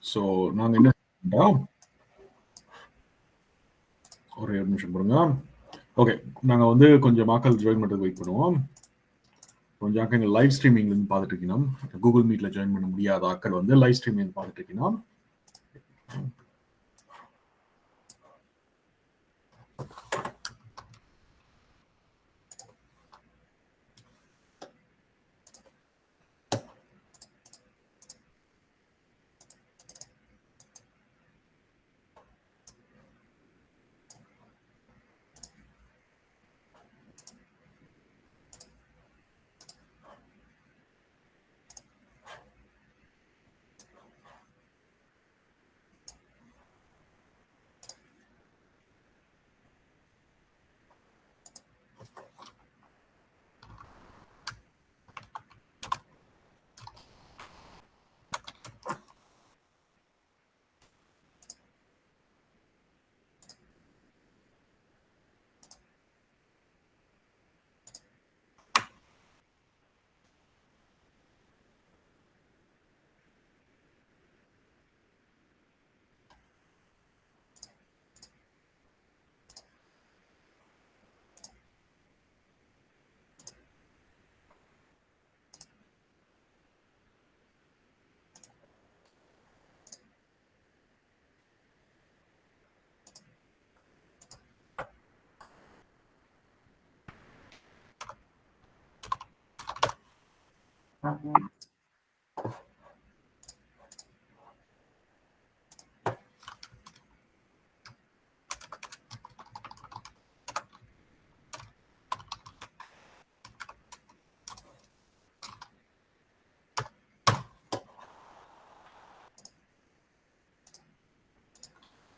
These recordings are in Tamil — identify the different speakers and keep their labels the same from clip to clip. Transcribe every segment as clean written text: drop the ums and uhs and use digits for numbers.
Speaker 1: ஸோ நாங்கள் என்ன பண்ணுறோம், ஒரு நிமிஷம் பாருங்க. ஓகே, நாங்கள் வந்து கொஞ்சம் மக்கள் ஜாயின் பண்ணுறது வெயிட் பண்ணுவோம். கொஞ்சம் ஆக்கள் இங்கே லைவ் ஸ்ட்ரீமிங்லேருந்து பார்த்துட்டு இருக்கணும். கூகுள் மீட்டில் ஜாயின் பண்ண முடியாத ஆக்கள் வந்து லைவ் ஸ்ட்ரீமிங் பார்த்துட்டு இருக்கணும்.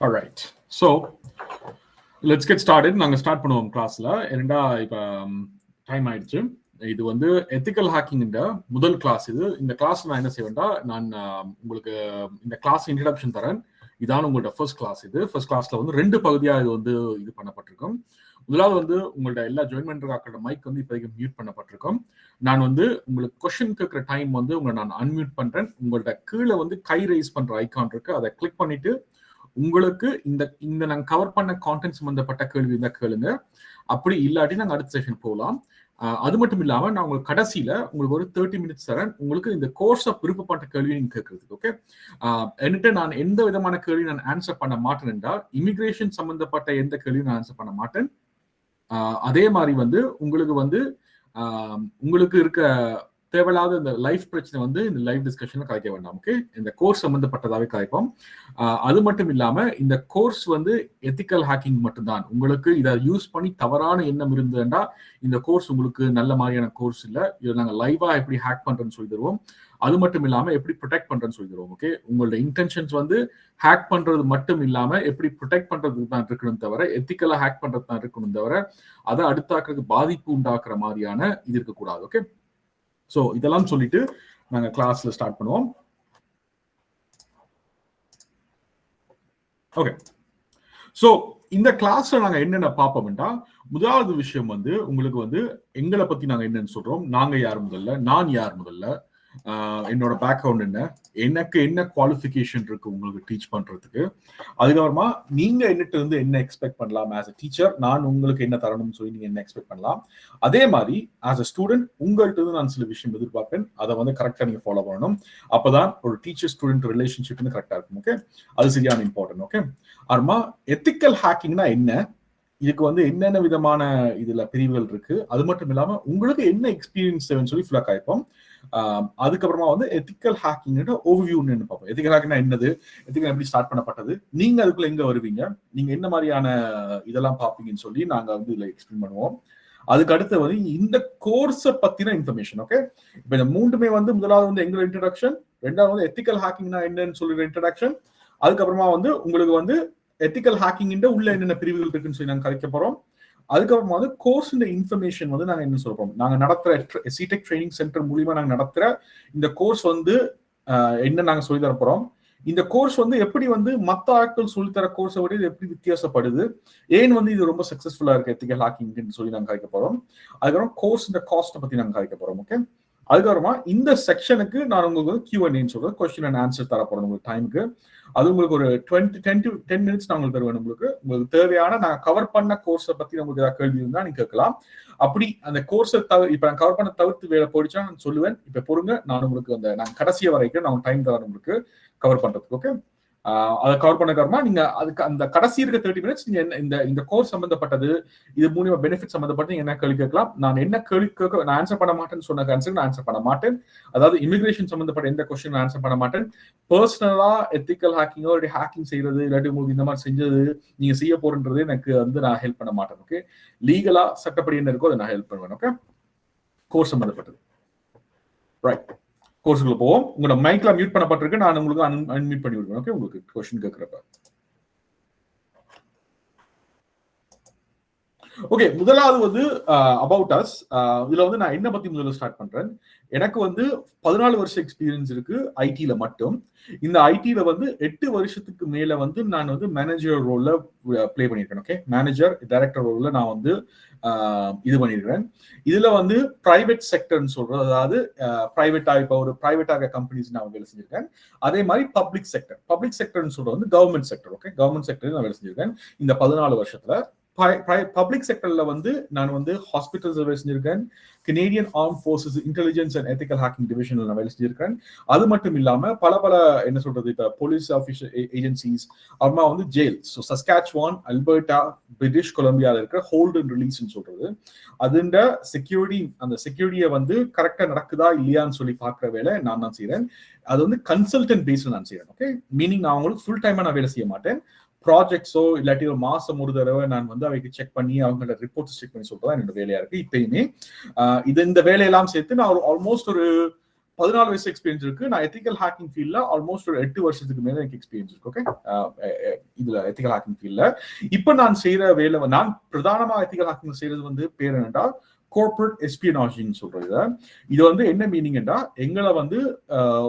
Speaker 1: Alright, so let's get started. நாங்கள் ஸ்டார்ட் பண்ணுவோம் கிளாஸில். ஏன்னா இப்போ டைம் ஆயிடுச்சு. இது வந்து எத்திக்கல் ஹேக்கிங்கிற முதல் கிளாஸ். இந்த கிளாஸ் நான் என்ன செய்வேன்டா, நான் உங்களுக்கு இந்த கிளாஸ் இன்ட்ரடக்ஷன் தரேன். இதான் உங்களோட ஃபர்ஸ்ட் கிளாஸ். ஃபர்ஸ்ட் கிளாஸ்ல வந்து 2 பகுதியாக இது வந்து இது பண்ணப்பட்டிருக்கும். முதலாவது வந்து உங்களோட எல்லா ஜாயின் பண்ற மைக் வந்து இப்போதைக்கு மியூட் பண்ணப்பட்டிருக்கும். நான் வந்து உங்களுக்கு கொஸ்டின் கேட்குற டைம் வந்து உங்களை நான் அன்மியூட் பண்றேன். உங்கள்ட்ட கீழே வந்து கை ரைஸ் பண்ற ஐக்கான் இருக்கு, அதை கிளிக் பண்ணிட்டு உங்களுக்கு இந்த நாங்கள் கவர் பண்ண கான்டென்ட் சம்பந்தப்பட்ட கேள்வி இருந்தால் கேளுங்க. அப்படி இல்லாட்டி நாங்கள் அடுத்த செஷன் போகலாம். அது மட்டும் இல்லாம நான் உங்களுக்கு கடைசியில உங்களுக்கு ஒரு 30 மினிட்ஸ் தரேன், உங்களுக்கு இந்த கோர்ஸை விருப்பப்பட்ட கேள்வி நீங்க கேட்கறதுக்கு. ஓகே, என்கிட்ட நான் எந்த விதமான கேள்வி நான் ஆன்சர் பண்ண மாட்டேன்டா, இமிகிரேஷன் சம்பந்தப்பட்ட எந்த கேள்வியும் நான் ஆன்சர் பண்ண மாட்டேன். அதே மாதிரி வந்து உங்களுக்கு இருக்க தேவையில்லாத இந்த லைஃப் பிரச்சனை வந்து இந்த லைவ் டிஸ்கஷன்ல கலைக்க வேண்டாம். ஓகே, இந்த கோர்ஸ் சம்பந்தப்பட்டதாவே கலைப்போம். அது மட்டும் இல்லாம இந்த கோர்ஸ் வந்து எத்திக்கல் ஹேக்கிங் மட்டும்தான். உங்களுக்கு இதை யூஸ் பண்ணி தவறான எண்ணம் இருந்ததுன்னா இந்த கோர்ஸ் உங்களுக்கு நல்ல மாதிரியான கோர்ஸ் இல்லை. இதை நாங்கள் லைவா எப்படி ஹேக் பண்றோம்னு சொல்லி தருவோம். அது மட்டும் இல்லாம எப்படி ப்ரொடெக்ட் பண்றேன்னு சொல்லி தருவோம். ஓகே, உங்களோட இன்டென்ஷன்ஸ் வந்து ஹேக் பண்றது மட்டும் இல்லாம எப்படி ப்ரொடெக்ட் பண்றது தான் இருக்கணும் தவிர, எத்திக்கலா ஹேக் பண்றது தான் இருக்கணும் தவிர, அதை அடுத்தாக்குறதுக்கு பாதிப்பு உண்டாக்குற மாதிரியான இது இருக்கக்கூடாது. ஓகே, ஸோ இதெல்லாம் சொல்லிட்டு நாங்க கிளாஸ்ல ஸ்டார்ட் பண்ணுவோம். ஓகே, ஸோ இந்த கிளாஸ்ல நாங்க என்னென்ன பார்ப்போம்னா, முதலாவது விஷயம் வந்து உங்களுக்கு வந்து எங்களை பத்தி நாங்க என்னன்னு சொல்றோம். நாங்க யார் முதல்ல, நான் யார் முதல்ல, என்னோட பேக்ரவுண்ட் என்ன, எனக்கு என்ன குவாலிஃபிகேஷன் இருக்கு உங்களுக்கு டீச் பண்றதுக்கு. அதுக்கப்புறமா நீங்க என்னட்டு இருந்து என்ன எக்ஸ்பெக்ட் பண்ணலாம் ஆஸ் அ டீச்சர், நான் உங்களுக்கு என்ன தரணும்னு சொல்லி நீங்க என்ன எக்ஸ்பெக்ட் பண்ணலாம். அதே மாதிரி ஆஸ் அ ஸ்டூடெண்ட் உங்கள்கிட்ட இருந்து நான் சில விஷயம் எதிர்பார்ப்பேன், அதை வந்து கரெக்டா நீங்க ஃபாலோ பண்ணணும். அப்பதான் ஒரு டீச்சர் ஸ்டூடெண்ட் ரிலேஷன்ஷிப் கரெக்டா இருக்கும். ஓகே, அது சரியான இம்பார்ட்டன்ட். ஓகே, அப்புறமா எத்திக்கல் ஹேக்கிங்னா என்ன, இதுக்கு வந்து என்னென்ன விதமான இதுல பிரிவுகள் இருக்கு, அது மட்டும் இல்லாம உங்களுக்கு என்ன எக்ஸ்பீரியன்ஸ் சொல்லி ஃபுல்லா காய்ப்போம். அதுக்கப்புறமா வந்து எத்திக்கல் ஹேக்கிங் ஓவர்வியூன்னு பார்ப்போம். எத்திக்கல் ஹேக்கிங்னா என்னது, எத்திக்கல் எப்படி ஸ்டார்ட் பண்ணப்பட்டது, நீங்க அதுக்குள்ள எங்க வருவீங்க, நீங்க என்ன மாதிரியான இதெல்லாம் பார்ப்பீங்கன்னு சொல்லி நாங்க வந்து இதுல எக்ஸ்பிளைன் பண்ணுவோம். அதுக்கு அடுத்து வந்து இந்த கோர்ஸை பத்தின இன்ஃபர்மேஷன். ஓகே, இப்ப இந்த மூன்றுமே வந்து முதலாவது வந்து எங்களோட இன்ட்ரடக்ஷன், ரெண்டாவது வந்து எத்திக்கல் ஹேக்கிங்னா என்னன்னு சொல்லிற இன்ட்ரடக்ஷன், அதுக்கப்புறமா வந்து உங்களுக்கு வந்து எத்திக்கல் ஹேக்கிங் உள்ள என்னென்ன பிரிவுகள் இருக்குன்னு சொல்லி நாங்க கலைக்க போறோம். அதுக்கப்புறமா வந்து கோர்ஸ் இன்ஃபர்மேஷன் வந்து நாங்க என்ன சொல்றோம், நாங்க நடத்துற சிடெக் ட்ரைனிங் சென்டர் மூலியமா நாங்க நடத்துற இந்த கோர்ஸ் வந்து என்ன நாங்க சொல்லி தர போறோம். இந்த கோர்ஸ் வந்து எப்படி வந்து மற்ற ஆட்கள் சொல்லித்தர கோர்ஸை விட இது எப்படி வித்தியாசப்படுது, ஏன் வந்து இது ரொம்ப சக்சஸ்ஃபுல்லா இருக்கு எத்திக்கல் ஹேக்கிங் சொல்லி நாங்க கலைக்க போறோம். அதுக்கப்புறம் கோர்ஸ் இந்த காஸ்ட்டை பத்தி நாங்க கலைக்க போறோம். ஓகே, அதுக்கப்புறமா இந்த செக்ஷனுக்கு நான் உங்களுக்கு வந்து Q&A சொல்றேன், கொஸ்டின் அண்ட் ஆன்சர் தர போறேன் உங்களுக்கு டைமுக்கு. அது உங்களுக்கு ஒரு 10 மினிட்ஸ் நான் உங்களுக்கு தருவேன். உங்களுக்கு தேவையான நான் கவர் பண்ண கோர்ஸை பத்தி உங்களுக்கு ஏதாவது கேள்வி இருந்தா நீங்க கேட்கலாம். அப்படி அந்த கோர்ஸை இப்ப நான் கவர் பண்ண தவிர்த்து வேலை போயிடுச்சா நான் சொல்லுவேன். இப்ப பொறுங்க, நான் உங்களுக்கு நான் கடைசிய வரைக்கும் நான் டைம் தரேன் உங்களுக்கு கவர் பண்றதுக்கு. ஓகே, அதை கவர் பண்ண நீங்க அதுக்கு அந்த கடைசி இருக்க 30 மினிட்ஸ் நீங்க இந்த கோர்ஸ் சம்பந்தப்பட்டது, இது மூலியமா பெனிஃபிட் சம்பந்தப்பட்டு நீங்க என்ன கேள்வி கேட்கலாம். நான் என்ன கேள்வி கேட்க நான் ஆன்சர் பண்ண மாட்டேன்னு சொன்ன ஆன்சர் நான் ஆன்சர் பண்ண மாட்டேன். அதாவது இமிகிரேஷன் சம்பந்தப்பட்ட எந்த கொஸ்டின் ஆன்சர் பண்ண மாட்டேன். பர்சனலா எத்திக்கல் ஹேக்கிங்கோ இல்லாட்டி ஹேக்கிங் செய்யறது இல்லாட்டி உங்களுக்கு இந்த மாதிரி செஞ்சது நீங்க செய்ய போறன்றது எனக்கு நான் ஹெல்ப் பண்ண மாட்டேன். ஓகே, லீகலா சட்டப்படி என்ன இருக்கோ அதை நான் ஹெல்ப் பண்ணுவேன். ஓகே, கோர்ஸ் சம்பந்தப்பட்டது. ரைட், கோர்ஸுக்குள்ள போவோம். உங்களோட மைக்ல மியூட் பண்ணப்பட்டிருக்கு, நான் உங்களுக்கு அன்மியூட் பண்ணி விடுவேன். ஓகே, உங்களுக்கு क्वेश्चन கேக்குறப்ப. ஓகே, முதலாவது வந்து அபவுட் அஸ். இதுல வந்து நான் என்ன பத்தி முதல்ல ஸ்டார்ட் பண்றேன். எனக்கு வந்து 14 வருஷம் எக்ஸ்பீரியன்ஸ் இருக்கு ஐடில மட்டும். இந்த ஐடில வந்து 8 வருஷத்துக்கு மேல வந்து நான் வந்து மேனேஜர் ரோல்ல பிளே பண்ணிருக்கேன். ஓகே, மேனேஜர் டைரக்டர் ரோல்ல நான் வந்து இது பண்ணிருக்கேன். இதுல வந்து பிரைவேட் செக்டர்னு சொல்றது, அதாவது பிரைவேட்டா இப்ப ஒரு பிரைவேட்டாக கம்பெனிஸ் நான் வேலை செஞ்சிருக்கேன். அதே மாதிரி பப்ளிக் செக்டர்னு சொல்றது வந்து government sector. Okay, government sector நான் வேலை செஞ்சிருக்கேன் இந்த 14 வருஷத்துல. பப்ளிக் செக்டர்ல வந்து நான் வந்து ஹாஸ்பிட்டல்ஸ் வேலை செஞ்சிருக்கேன். Canadian arm forces intelligence and ethical hacking டிவிஷன்ல நான் வேலை செஞ்சிருக்கேன். அது மட்டும் இல்லாம பல என்ன சொல்றது, இப்ப போலீஸ் ஆஃபீஷியல் ஏஜென்சிஸ், அப்புறமா வந்து ஜெயில், சஸ்காச்சுவான், அல்பர்டா, பிரிட்டிஷ் கொலம்பியால இருக்கிற ஹோல்ட் அண்ட் ரிலீஸ் சொல்றது, அதுண்ட செக்யூரிட்டி, அந்த செக்யூரிட்டியை வந்து கரெக்டா நடக்குதா இல்லையான்னு சொல்லி பாக்குற வேலை நான் தான் செய்யறேன். அது வந்து கன்சல்டன்ட் பேஸ்ல நான் செய்யறேன். ஓகே, மீனிங் நான் அவங்களுக்கு ஃபுல் டைமா நான் வேலை செய்ய மாட்டேன். ப்ராஜெக்ட்ஸோ இல்லாட்டி ஒரு மாசம் ஒரு தடவை நான் வந்து அவைக்கு செக் பண்ணி அவங்களோட ரிப்போர்ட்ஸ் செக் பண்ணி சொல்றதா என்னோட வேலையா இருக்கு இப்பயுமே. இந்த வேலையெல்லாம் சேர்த்து நான் ஆல்மோஸ்ட் ஒரு 14 வருஷம் எக்ஸ்பீரியன்ஸ் இருக்கு. நான் எத்திக்கல் ஹேக்கிங் ஃபீல்ட்ல ஆல்மோஸ்ட் ஒரு 8 வருஷத்துக்கு மேல எனக்கு எக்ஸ்பீரியன்ஸ் இருக்கு. ஓகே, இதுல எத்திக்கல் ஹேக்கிங் ஃபீல்ட்ல இப்ப நான் செய்யற வேலை, நான் பிரதானமா எத்திக்கல் ஹேக்கிங் செய்யறது வந்து பேர் என்னன்னா கார்ப்பரேட் எஸ்பியனாஜின்னு சொல்றது. இது வந்து என்ன மீனிங்னா, எங்களை வந்து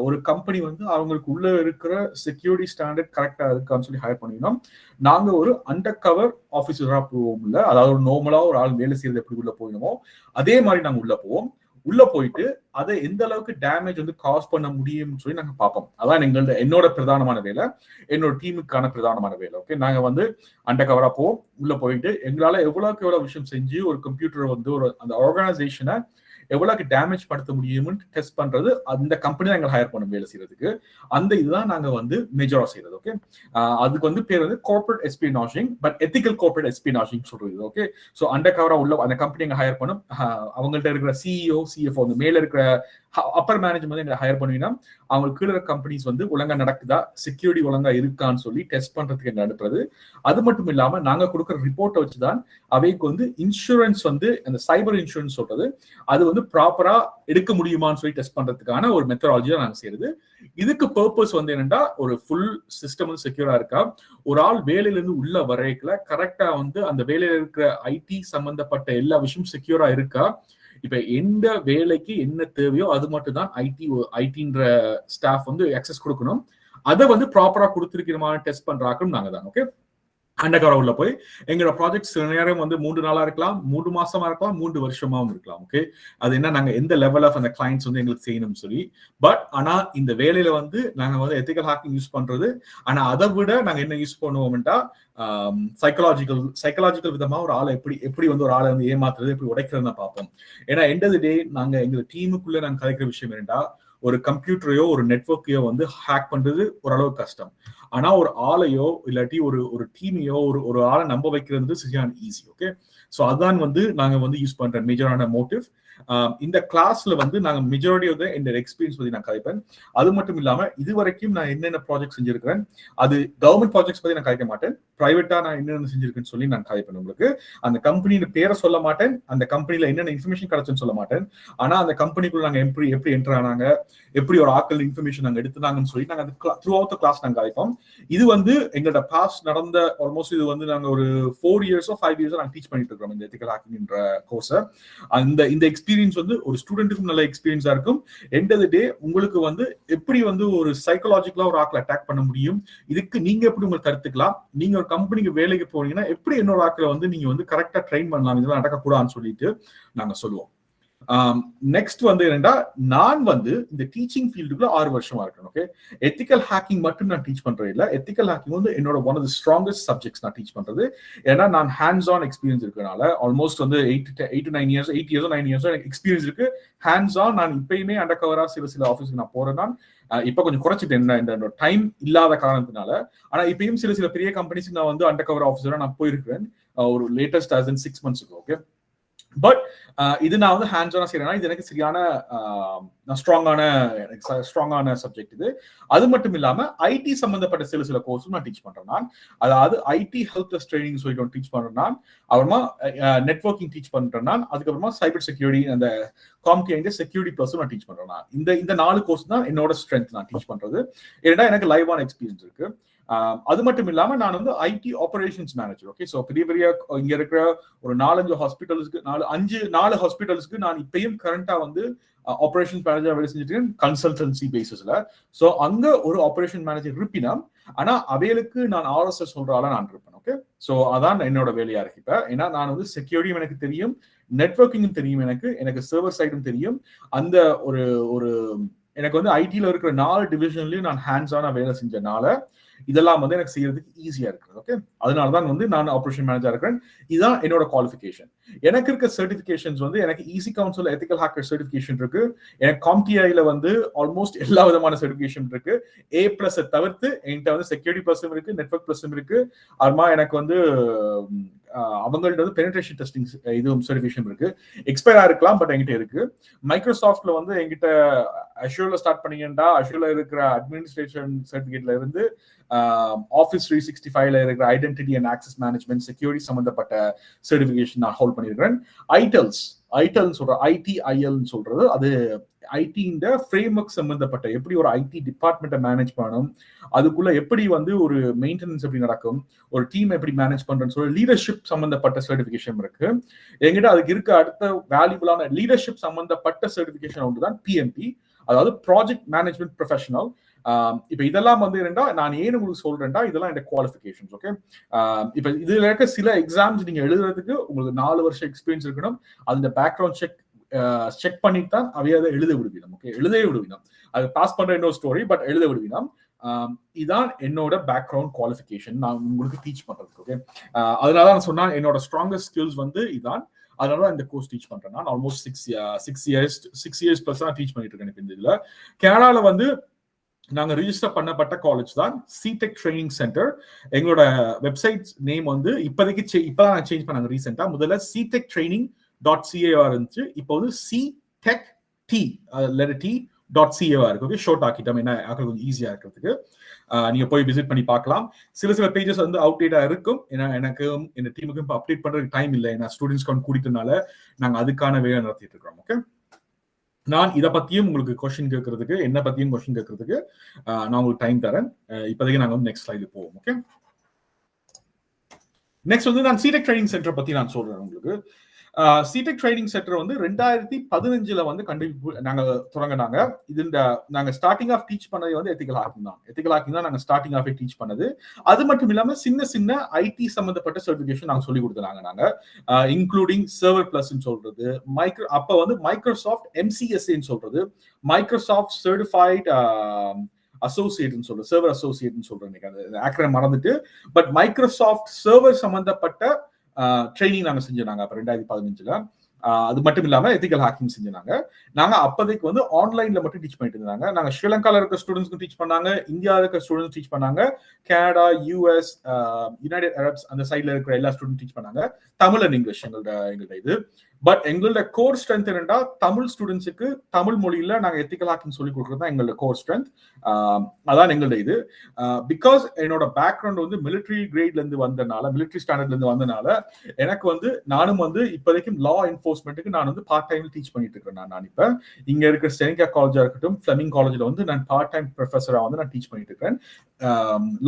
Speaker 1: ஒரு கம்பெனி வந்து அவங்களுக்கு உள்ள இருக்கிற செக்யூரிட்டி ஸ்டாண்டர்ட் கரெக்டா இருக்கான்னு சொல்லி ஹையர் பண்ணினோம். நாங்க ஒரு அண்டர் கவர் ஆபீசரா போவோம். இல்ல, அதாவது ஒரு நார்மலா ஒரு ஆள் வேலை செய்யறது எப்படி உள்ள போயிடுமோ அதே மாதிரி நாங்க உள்ள போவோம். உள்ள போயிட்டு அதை எந்த அளவுக்கு டேமேஜ் வந்து காஸ் பண்ண முடியும்னு சொல்லி நாங்க பார்ப்போம். அதான் என்னோட பிரதானமான வேலை, என்னோட டீமுக்கான பிரதானமான வேலை. ஓகே, நாங்க வந்து அண்டர் கவரா போவோம். உள்ள போயிட்டு எங்களால எவ்வளவு விஷயம் செஞ்சு ஒரு கம்ப்யூட்டர் வந்து ஒரு அந்த ஆர்கனைசேஷனை எவ்வளவுக்கு டேமேஜ் படுத்த முடியும்னு டெஸ்ட் பண்றது அந்த கம்பெனி தான் எங்களை ஹையர் பண்ண வேலை செய்யறதுக்கு. அந்த இதுதான் நாங்க வந்து மேஜரா செய்யறது. ஓகே, அதுக்கு வந்து பேர் வந்து கார்ப்பரேட் எஸ்பியனாஜிங், பட் எத்திக்கல் கார்ப்பரேட் எஸ்பியனாஜிங் சொல்றது. ஓகே, சோ அண்டர் கவரா உள்ள அந்த கம்பெனி எங்க ஹையர் பண்ணும். அவங்கள்ட்ட இருக்கிற சிஇஓ, சிஎஃப்ஓ, அந்த மேல இருக்கிற அப்பர் மேனேஜ்மெண்ட் எங்களை ஹையர் பண்ணுவீங்கன்னா அவங்களுக்கு கீழே கம்பெனிஸ் வந்து ஒழுங்கா நடக்குதா, செக்யூரிட்டி ஒழுங்கா இருக்கான்னு சொல்லி டெஸ்ட் பண்றதுக்கு என்ன அனுப்புறது. அது மட்டும் இல்லாம நாங்க கொடுக்குற ரிப்போர்ட்டை வச்சுதான் அவைக்கு வந்து இன்சூரன்ஸ் வந்து அந்த சைபர் இன்சூரன்ஸ் சொல்றது அது வந்து ப்ராப்பரா எடுக்க முடியுமான்னு சொல்லி டெஸ்ட் பண்றதுக்கான ஒரு மெத்தடாலஜியா நாங்க செய்யறது. இதுக்கு பர்பஸ் வந்து என்னன்னா, ஒரு ஃபுல் சிஸ்டம் வந்து செக்யூரா இருக்கா, ஒரு ஆள் வேலையில இருந்து உள்ள வரைக்கல கரெக்டா வந்து அந்த வேலையில இருக்கிற ஐடி சம்பந்தப்பட்ட எல்லா விஷயமும் செக்யூரா இருக்கா. இப்ப எந்த வேலைக்கு என்ன தேவையோ அது மட்டும் தான் ஐடின்ற ஸ்டாஃப் வந்து அக்சஸ் கொடுக்கணும். அதை வந்து ப்ராப்பரா கொடுத்துருக்கிறமான டெஸ்ட் பண்றாக்கும் நாங்க தான். ஓகே, அண்டர்கவர் உள்ள போய் எங்களோட ப்ராஜெக்ட் சில நேரம் வந்து 3 நாளா இருக்கலாம், 3 மாசமா இருக்கலாம், 3 வருஷமாவும் இருக்கலாம். ஓகே, அது என்ன நாங்க எந்த லெவல் ஆஃப் அந்த கிளைண்ட்ஸ் வந்து எங்களுக்கு செய்யணும்னு சொல்லி. பட் ஆனா இந்த வேலையில வந்து நாங்க வந்து எத்திக்கல் ஹேக்கிங் யூஸ் பண்றது, ஆனா அதை விட நாங்க என்ன யூஸ் பண்ணுவோம்ட்டா சைக்கலாஜிக்கல் விதமா ஒரு ஆளை எப்படி வந்து ஒரு ஆளை வந்து ஏமாத்துறது, எப்படி உடைக்கிறதுன்னு பார்ப்போம். ஏன்னா எண்ட் ஆஃப் தி டே நாங்க எங்க டீமுக்குள்ள நாங்க கதைக்கிற விஷயம் என்னன்னா, ஒரு கம்ப்யூட்டரையோ ஒரு நெட்வொர்க்கையோ வந்து ஹேக் பண்றது ஓரளவு கஷ்டம். ஆனா ஒரு ஆளையோ இல்லாட்டி ஒரு டீமையோ ஒரு ஆளை நம்ப வைக்கிறது சரியான ஈஸி. ஓகே, ஸோ அதான் வந்து நாங்க வந்து யூஸ் பண்ற மேஜரான மோட்டிவ். இந்த கிளாஸ்ல வந்து நாங்க மெஜாரிட்டி ஆஃப் என்னோட எக்ஸ்பீரியன்ஸ் பத்தி நான் கதைப்பேன். அது மட்டும் இல்லாம இது வரைக்கும் நான் என்னென்ன ப்ராஜெக்ட் செஞ்சிருக்கிறேன், அது கவர்மெண்ட் ப்ராஜெக்ட்ஸ் பத்தி நான் கதைக்க மாட்டேன். பிரைவேட்டா நான் என்னென்ன செஞ்சிருக்கேன்னு சொல்லி நான் கதைப்பேன். உங்களுக்கு அந்த கம்பெனியோட பேரை சொல்ல மாட்டேன், அந்த கம்பெனில என்னென்ன இன்ஃபர்மேஷன் கிடைச்சுன்னு சொல்ல மாட்டேன். ஆனா அந்த கம்பெனிக்குள்ள நாங்க எப்படி என்டர் ஆனாங்க, எப்படி ஒரு ஆக்கள் இன்ஃபர்மேஷன் நாங்க எடுத்துனாங்கன்னு சொல்லி நாங்க த்ரூ அவுட் த கிளாஸ் நாங்க கதைப்போம். இது வந்து எங்களோட பாஸ்ட் நடந்த ஆல்மோஸ்ட் இது வந்து நாங்க ஒரு 4 இயர்ஸோ 5 இயர்ஸோ நாங்க டீச் பண்ணிட்டு இருக்கோம் இந்த எத்திக்கல் ஹேக்கிங்ன்ற கோர்ஸை. இந்த எக்ஸ்பீரியன்ஸ் வந்து ஒரு ஸ்டூடெண்ட்டுக்கும் நல்ல எக்ஸ்பீரியன்ஸா இருக்கும். எண்ட் ஆஃப் தி டே உங்களுக்கு வந்து எப்படி வந்து ஒரு சைக்கலாஜிக்கலா ஒரு ஆக்களை அட்டாக் பண்ண முடியும், இதுக்கு நீங்க எப்படி உங்களுக்கு கருத்துக்கலாம், நீங்க ஒரு கம்பெனிக்கு வேலைக்கு போனீங்கன்னா எப்படி இன்னொரு ஆக்களை வந்து நீங்க வந்து கரெக்டா ட்ரெயின் பண்ணலாம், இதெல்லாம் நடக்கக்கூடாதுன்னு சொல்லிட்டு நாங்க சொல்லுவோம். நெக்ஸ்ட் வந்து என்னன்னா, நான் வந்து இந்த டீச்சிங் ஃபீல்டுக்குள்ள 6 வருஷமா இருக்கேன். ஓகே, எத்திக்கல் ஹேக்கிங் மட்டும் நான் டீச் பண்றது இல்ல. எத்திக்கல் ஹேக்கிங் வந்து என்னோட one of the strongest subjects நான் டீச் பண்றது. ஏன்னா நான் ஹேண்ட்ஸ் ஆன் எக்ஸ்பீரியன்ஸ் இருக்கனால ஆல்மோஸ்ட் வந்து 8 to 9 இயர்ஸ் 8 இயர்ஸோ 9 இயர்ஸோ எனக்கு எக்ஸ்பீரியன்ஸ் இருக்கு. ஹேண்ட்ஸ் ஆன் நான் இப்பயுமே அண்டர் கவரா சில ஆஃபீஸ்க்கு நான் போறேன்னா இப்ப கொஞ்சம் குறைச்சிட்டேன் இந்த டைம் இல்லாத காரணத்தினால. ஆனா இப்பயும் சில பெரிய கம்பெனிஸ்க்கு நான் வந்து அண்டர் கவர் ஆஃபீஸரா நான் போயிருக்கேன் ஒரு latest as in 6 months ago. Okay, but இது நான் வந்து ஹேண்ட்ஸ் ஆனா செய்யறேன்னா இது எனக்கு சரியான ஸ்ட்ராங்கான சப்ஜெக்ட் இது. அது மட்டும் இல்லாம ஐடி சம்பந்தப்பட்ட சில கோர்ஸும் நான் டீச் பண்றேன். நான் அதாவது ஐடி ஹெல்ப் டெஸ்க் ட்ரைனிங் சொல்லிட்டு டீச் பண்றேன். நான் அப்புறமா நெட்வொர்க்கிங் டீச் பண்றேன். நான் அதுக்கப்புறமா சைபர் செக்யூரிட்டி அந்த காம்ப்ளிமெண்ட் செக்யூரிட்டி ப்ளஸும் நான் டீச் பண்றேன். நான் இந்த 4 கோர்ஸ் தான் என்னோட ஸ்ட்ரென்த் நான் டீச் பண்றது. ஏன்னா எனக்கு லைவான எக்ஸ்பீரியன்ஸ் இருக்கு. அது மட்டும் இல்லாம நான் வந்து IT operations manager. Okay, so பெரிய இங்க இருக்கிற ஒரு 4-5 ஹாஸ்பிட்டல்ஸ்க்கு 4 ஹாஸ்பிட்டல்ஸ்க்கு நான் இப்பயும் கரண்டா வந்து ஆபரேஷன் மேனேஜர் வேலை செஞ்சுட்டு இருக்கேன் கன்சல்டன்சி பேசிஸ்ல. சோ அங்க ஒரு ஆபரேஷன் மேனேஜர் இருப்பினா, ஆனா அவைகளுக்கு நான் ஆர்எஸ்எஸ் சொல்றால நான் இருப்பேன். ஓகே, சோ அதான் என்னோட வேலையா இருக்கு இப்ப. ஏன்னா நான் வந்து செக்யூரிட்டியும் எனக்கு தெரியும், நெட்வொர்க்கிங்கும் தெரியும், எனக்கு சர்வர் சைடும் தெரியும். அந்த ஒரு எனக்கு வந்து ஐடில இருக்கிற 4 டிவிஷன்லயும் நான் ஹேண்ட்ஸ் ஆனா வேலை செஞ்சனால இதெல்லாம் வந்து எனக்கு செய்யறதுக்கு ஈஸியா இருக்குது. ஓகே, அதனாலதான் வந்து நான் ஆபரேஷன் மேனேஜர் இருக்கிறேன். இதுதான் என்னோட குவாலிஃபிகேஷன். எனக்கு இருக்க சர்டிபிகேஷன்ஸ் வந்து எனக்கு easy council ethical hacker certification இருக்கு. எனக்கு காம்டிஐல வந்து ஆல்மோஸ்ட் எல்லா விதமான சர்டிபிகேஷன் இருக்கு. A+ தவிர்த்து என்கிட்ட வந்து செக்யூரிட்டி ப்ளஸும் இருக்கு, நெட்வொர்க் ப்ளஸும் இருக்கு. அப்புறமா எனக்கு வந்து அவங்கள்ட்ட வந்து பெனிட்ரேஷன் டெஸ்டிங் இதுவும் சர்டிஃபிகேஷன் இருக்கு. எக்ஸ்பயர் ஆயிருக்கலாம், பட் என்கிட்ட இருக்கு. மைக்ரோசாஃப்ட்ல வந்து என்கிட்ட அஷூர்ல ஸ்டார்ட் பண்ணீங்கன்னா அஷூர்ல இருக்கிற அட்மினிஸ்ட்ரேஷன் சர்டிஃபிகேட்ல இருந்து ஆஃபீஸ் 365ல இருக்கிற identity and access management security சம்பந்தப்பட்ட சர்டிஃபிகேஷன் நான் ஹோல்ட் பண்ணியிருக்கிறேன். ஐடெல் சொல்ற ITIL சொல்றது அது ஐடின்ற ஃப்ரேம் ஒர்க் சம்பந்தப்பட்ட எப்படி ஒரு ஐடி டிபார்ட்மெண்ட்டை மேனேஜ் பண்ணணும், அதுக்குள்ள எப்படி வந்து ஒரு மெயின்டெனன்ஸ் எப்படி நடக்கும், ஒரு டீம் எப்படி மேனேஜ் பண்றேன்னு சொல்லி லீடர்ஷிப் சம்பந்தப்பட்ட சர்டிபிகேஷன் இருக்கு என்கிட்ட. அதுக்கு இருக்க அடுத்த வேல்யூபிளான லீடர்ஷிப் சம்பந்தப்பட்ட சர்டிபிகேஷன் ஒன்று தான் PMP, அதாவது ப்ராஜெக்ட் மேனேஜ்மெண்ட் ப்ரொஃபஷனல். இப்ப இதெல்லாம் வந்து என்னன்னா நான் ஏன் உங்களுக்கு சொல்றேன்டா, இதெல்லாம் இந்த குவாலிஃபிகேஷன்ஸ். ஓகே, இப்ப இதுல இருக்க சில எக்ஸாம்ஸ் நீங்க எழுதுறதுக்கு உங்களுக்கு 4 வருஷம் எக்ஸ்பீரியன்ஸ் இருக்கணும். அந்த பேக்ரவுண்ட் செக் பண்ணிட்டு தான் அவைய அதை எழுத விடுவீனம். ஓகே, எழுதவே விடுவீனம். அது பாஸ் பண்ற இன்னொரு ஸ்டோரி, பட் எழுத விடுவீனம். இதான் என்னோட பேக்ரவுண்ட் குவாலிஃபிகேஷன் நான் உங்களுக்கு டீச் பண்றதுக்கு. ஓகே, அதனால நான் சொன்னா என்னோட ஸ்ட்ராங்கஸ்ட் ஸ்கில்ஸ் வந்து இதான். அதனால இந்த கோர்ஸ் டீச் பண்றேன். நான் ஆல்மோஸ்ட் 6 இயர்ஸ் பிளஸ் நான் டீச் பண்ணிட்டு இருக்கேன். இந்த இதுல கனடால வந்து நாங்க ரிஜிஸ்டர் பண்ணப்பட்ட காலேஜ் தான் சிடெக் ட்ரைனிங் சென்டர். எங்களோட வெப்சைட் நேம் வந்து இப்பதான் சேஞ்ச் பண்ணாங்க ரீசெண்டா. முதல்ல சிடெக் ட்ரைனிங் .ca இருந்துச்சு. இப்போ வந்து CTECH.ca இருக்கு. ஓகே, ஷார்ட் ஆக்கிட்டோம், என்ன கொஞ்சம் ஈஸியா இருக்கிறதுக்கு. நீங்க போய் விசிட் பண்ணி பார்க்கலாம். சில பேஜஸ் வந்து அவுடேட்டா இருக்கும். ஏன்னா எனக்கு இந்த டீமுக்கு இப்போ அப்டேட் பண்றதுக்கு டைம் இல்லை. ஏன்னா ஸ்டூடெண்ட்ஸ் கூட்டிட்டனால நாங்க அதுக்கான வேலை நடத்திட்டு இருக்கோம். ஓகே, நான் இதை பத்தியும் உங்களுக்கு கொஸ்டின் கேட்கறதுக்கு, என்ன பத்தியும் கொஸ்டின் கேட்கறதுக்கு நான் உங்களுக்கு டைம் தரேன். இப்போதைக்கு நாங்கள் வந்து நெக்ஸ்ட் ஸ்லைடு போவோம். ஓகே, நெக்ஸ்ட் வந்து நான் சிடெக் ட்ரைனிங் சென்டர் பத்தி நான் சொல்றேன் உங்களுக்கு. சிடெக் ட்ரைனிங் சென்டர் வந்து 2015 வந்து நாங்க தொடங்கினாங்க. இது நாங்க ஸ்டார்டிங் ஆஃப் டீச் பண்ணது வந்து எத்திக்கல் ஹேக்கிங் தான் நாங்க ஸ்டார்டிங் ஆஃப் டீச் பண்ணது. அது மட்டும் இல்லாம சின்ன ஐடி சம்பந்தப்பட்ட சர்டிபிகேஷன் நாங்க சொல்லி கொடுத்தாங்க. நாங்க இன்க்ளூடிங் சர்வர் பிளஸ் சொல்றது, அப்ப வந்து மைக்ரோசாஃப்ட் MCSA சொல்றது, மைக்ரோசாஃப்ட் சர்டிஃபைட் அசோசியேட்னு சொல்றது, சர்வர் அசோசியேட்னு சொல்றேன். அந்த ஆக்ரோனிம் மறந்துட்டு, பட் மைக்ரோசாஃப்ட் சர்வர் சம்பந்தப்பட்ட ட்ரைனிங் நாங்க செஞ்சாங்க அப்ப 2015. அது மட்டும் இல்லாம எத்திக்கல் ஹேக்கிங் செஞ்சாங்க. நாங்க அப்போதைக்கு வந்து ஆன்லைன்ல மட்டும் டீச் பண்ணிட்டு இருந்தாங்க. நாங்க ஸ்ரீலங்கால இருக்க ஸ்டூடெண்ட்ஸ்க்கு டீச் பண்ணாங்க, இந்தியாவில் இருக்க ஸ்டூடெண்ட்ஸ் டீச் பண்ணாங்க, கனடா, US, யுனைடெட் அரப்ஸ் அந்த சைட்ல இருக்கிற எல்லா ஸ்டூடெண்ட் டீச் பண்ணாங்க. தமிழ் அண்ட் இங்கிலீஷ் எங்கள்கிட்ட இது. பட் எங்களோட கோர் ஸ்ட்ரென்த் என்னன்னா, தமிழ் ஸ்டூடெண்ட்ஸுக்கு தமிழ் மொழியில நாங்க எத்திக்கல் ஹேக்கிங் சொல்லி கொடுக்குறது தான் எங்களோட கோர் ஸ்ட்ரென்த். அதான் எங்களோட இது. பிகாஸ் என்னோட பேக்ரவுண்ட் வந்து மிலிட்டரி கிரேட்ல இருந்து வந்தனால, மிலிட்டரி ஸ்டாண்டர்ட்ல இருந்து வந்தனால எனக்கு வந்து நானும் வந்து இப்போதைக்கும் லா என்ஃபோர்ஸ்மெண்ட்டுக்கு நான் வந்து பார்ட் டைம் டீச் பண்ணிட்டு இருக்கேன். நான் இப்ப இங்க இருக்கிற செனிகா காலேஜா இருக்கட்டும், ஃபிளமிங் காலேஜ்ல வந்து நான் பார்ட் டைம் ப்ரொஃபஸரா வந்து நான் டீச் பண்ணிட்டு இருக்கேன்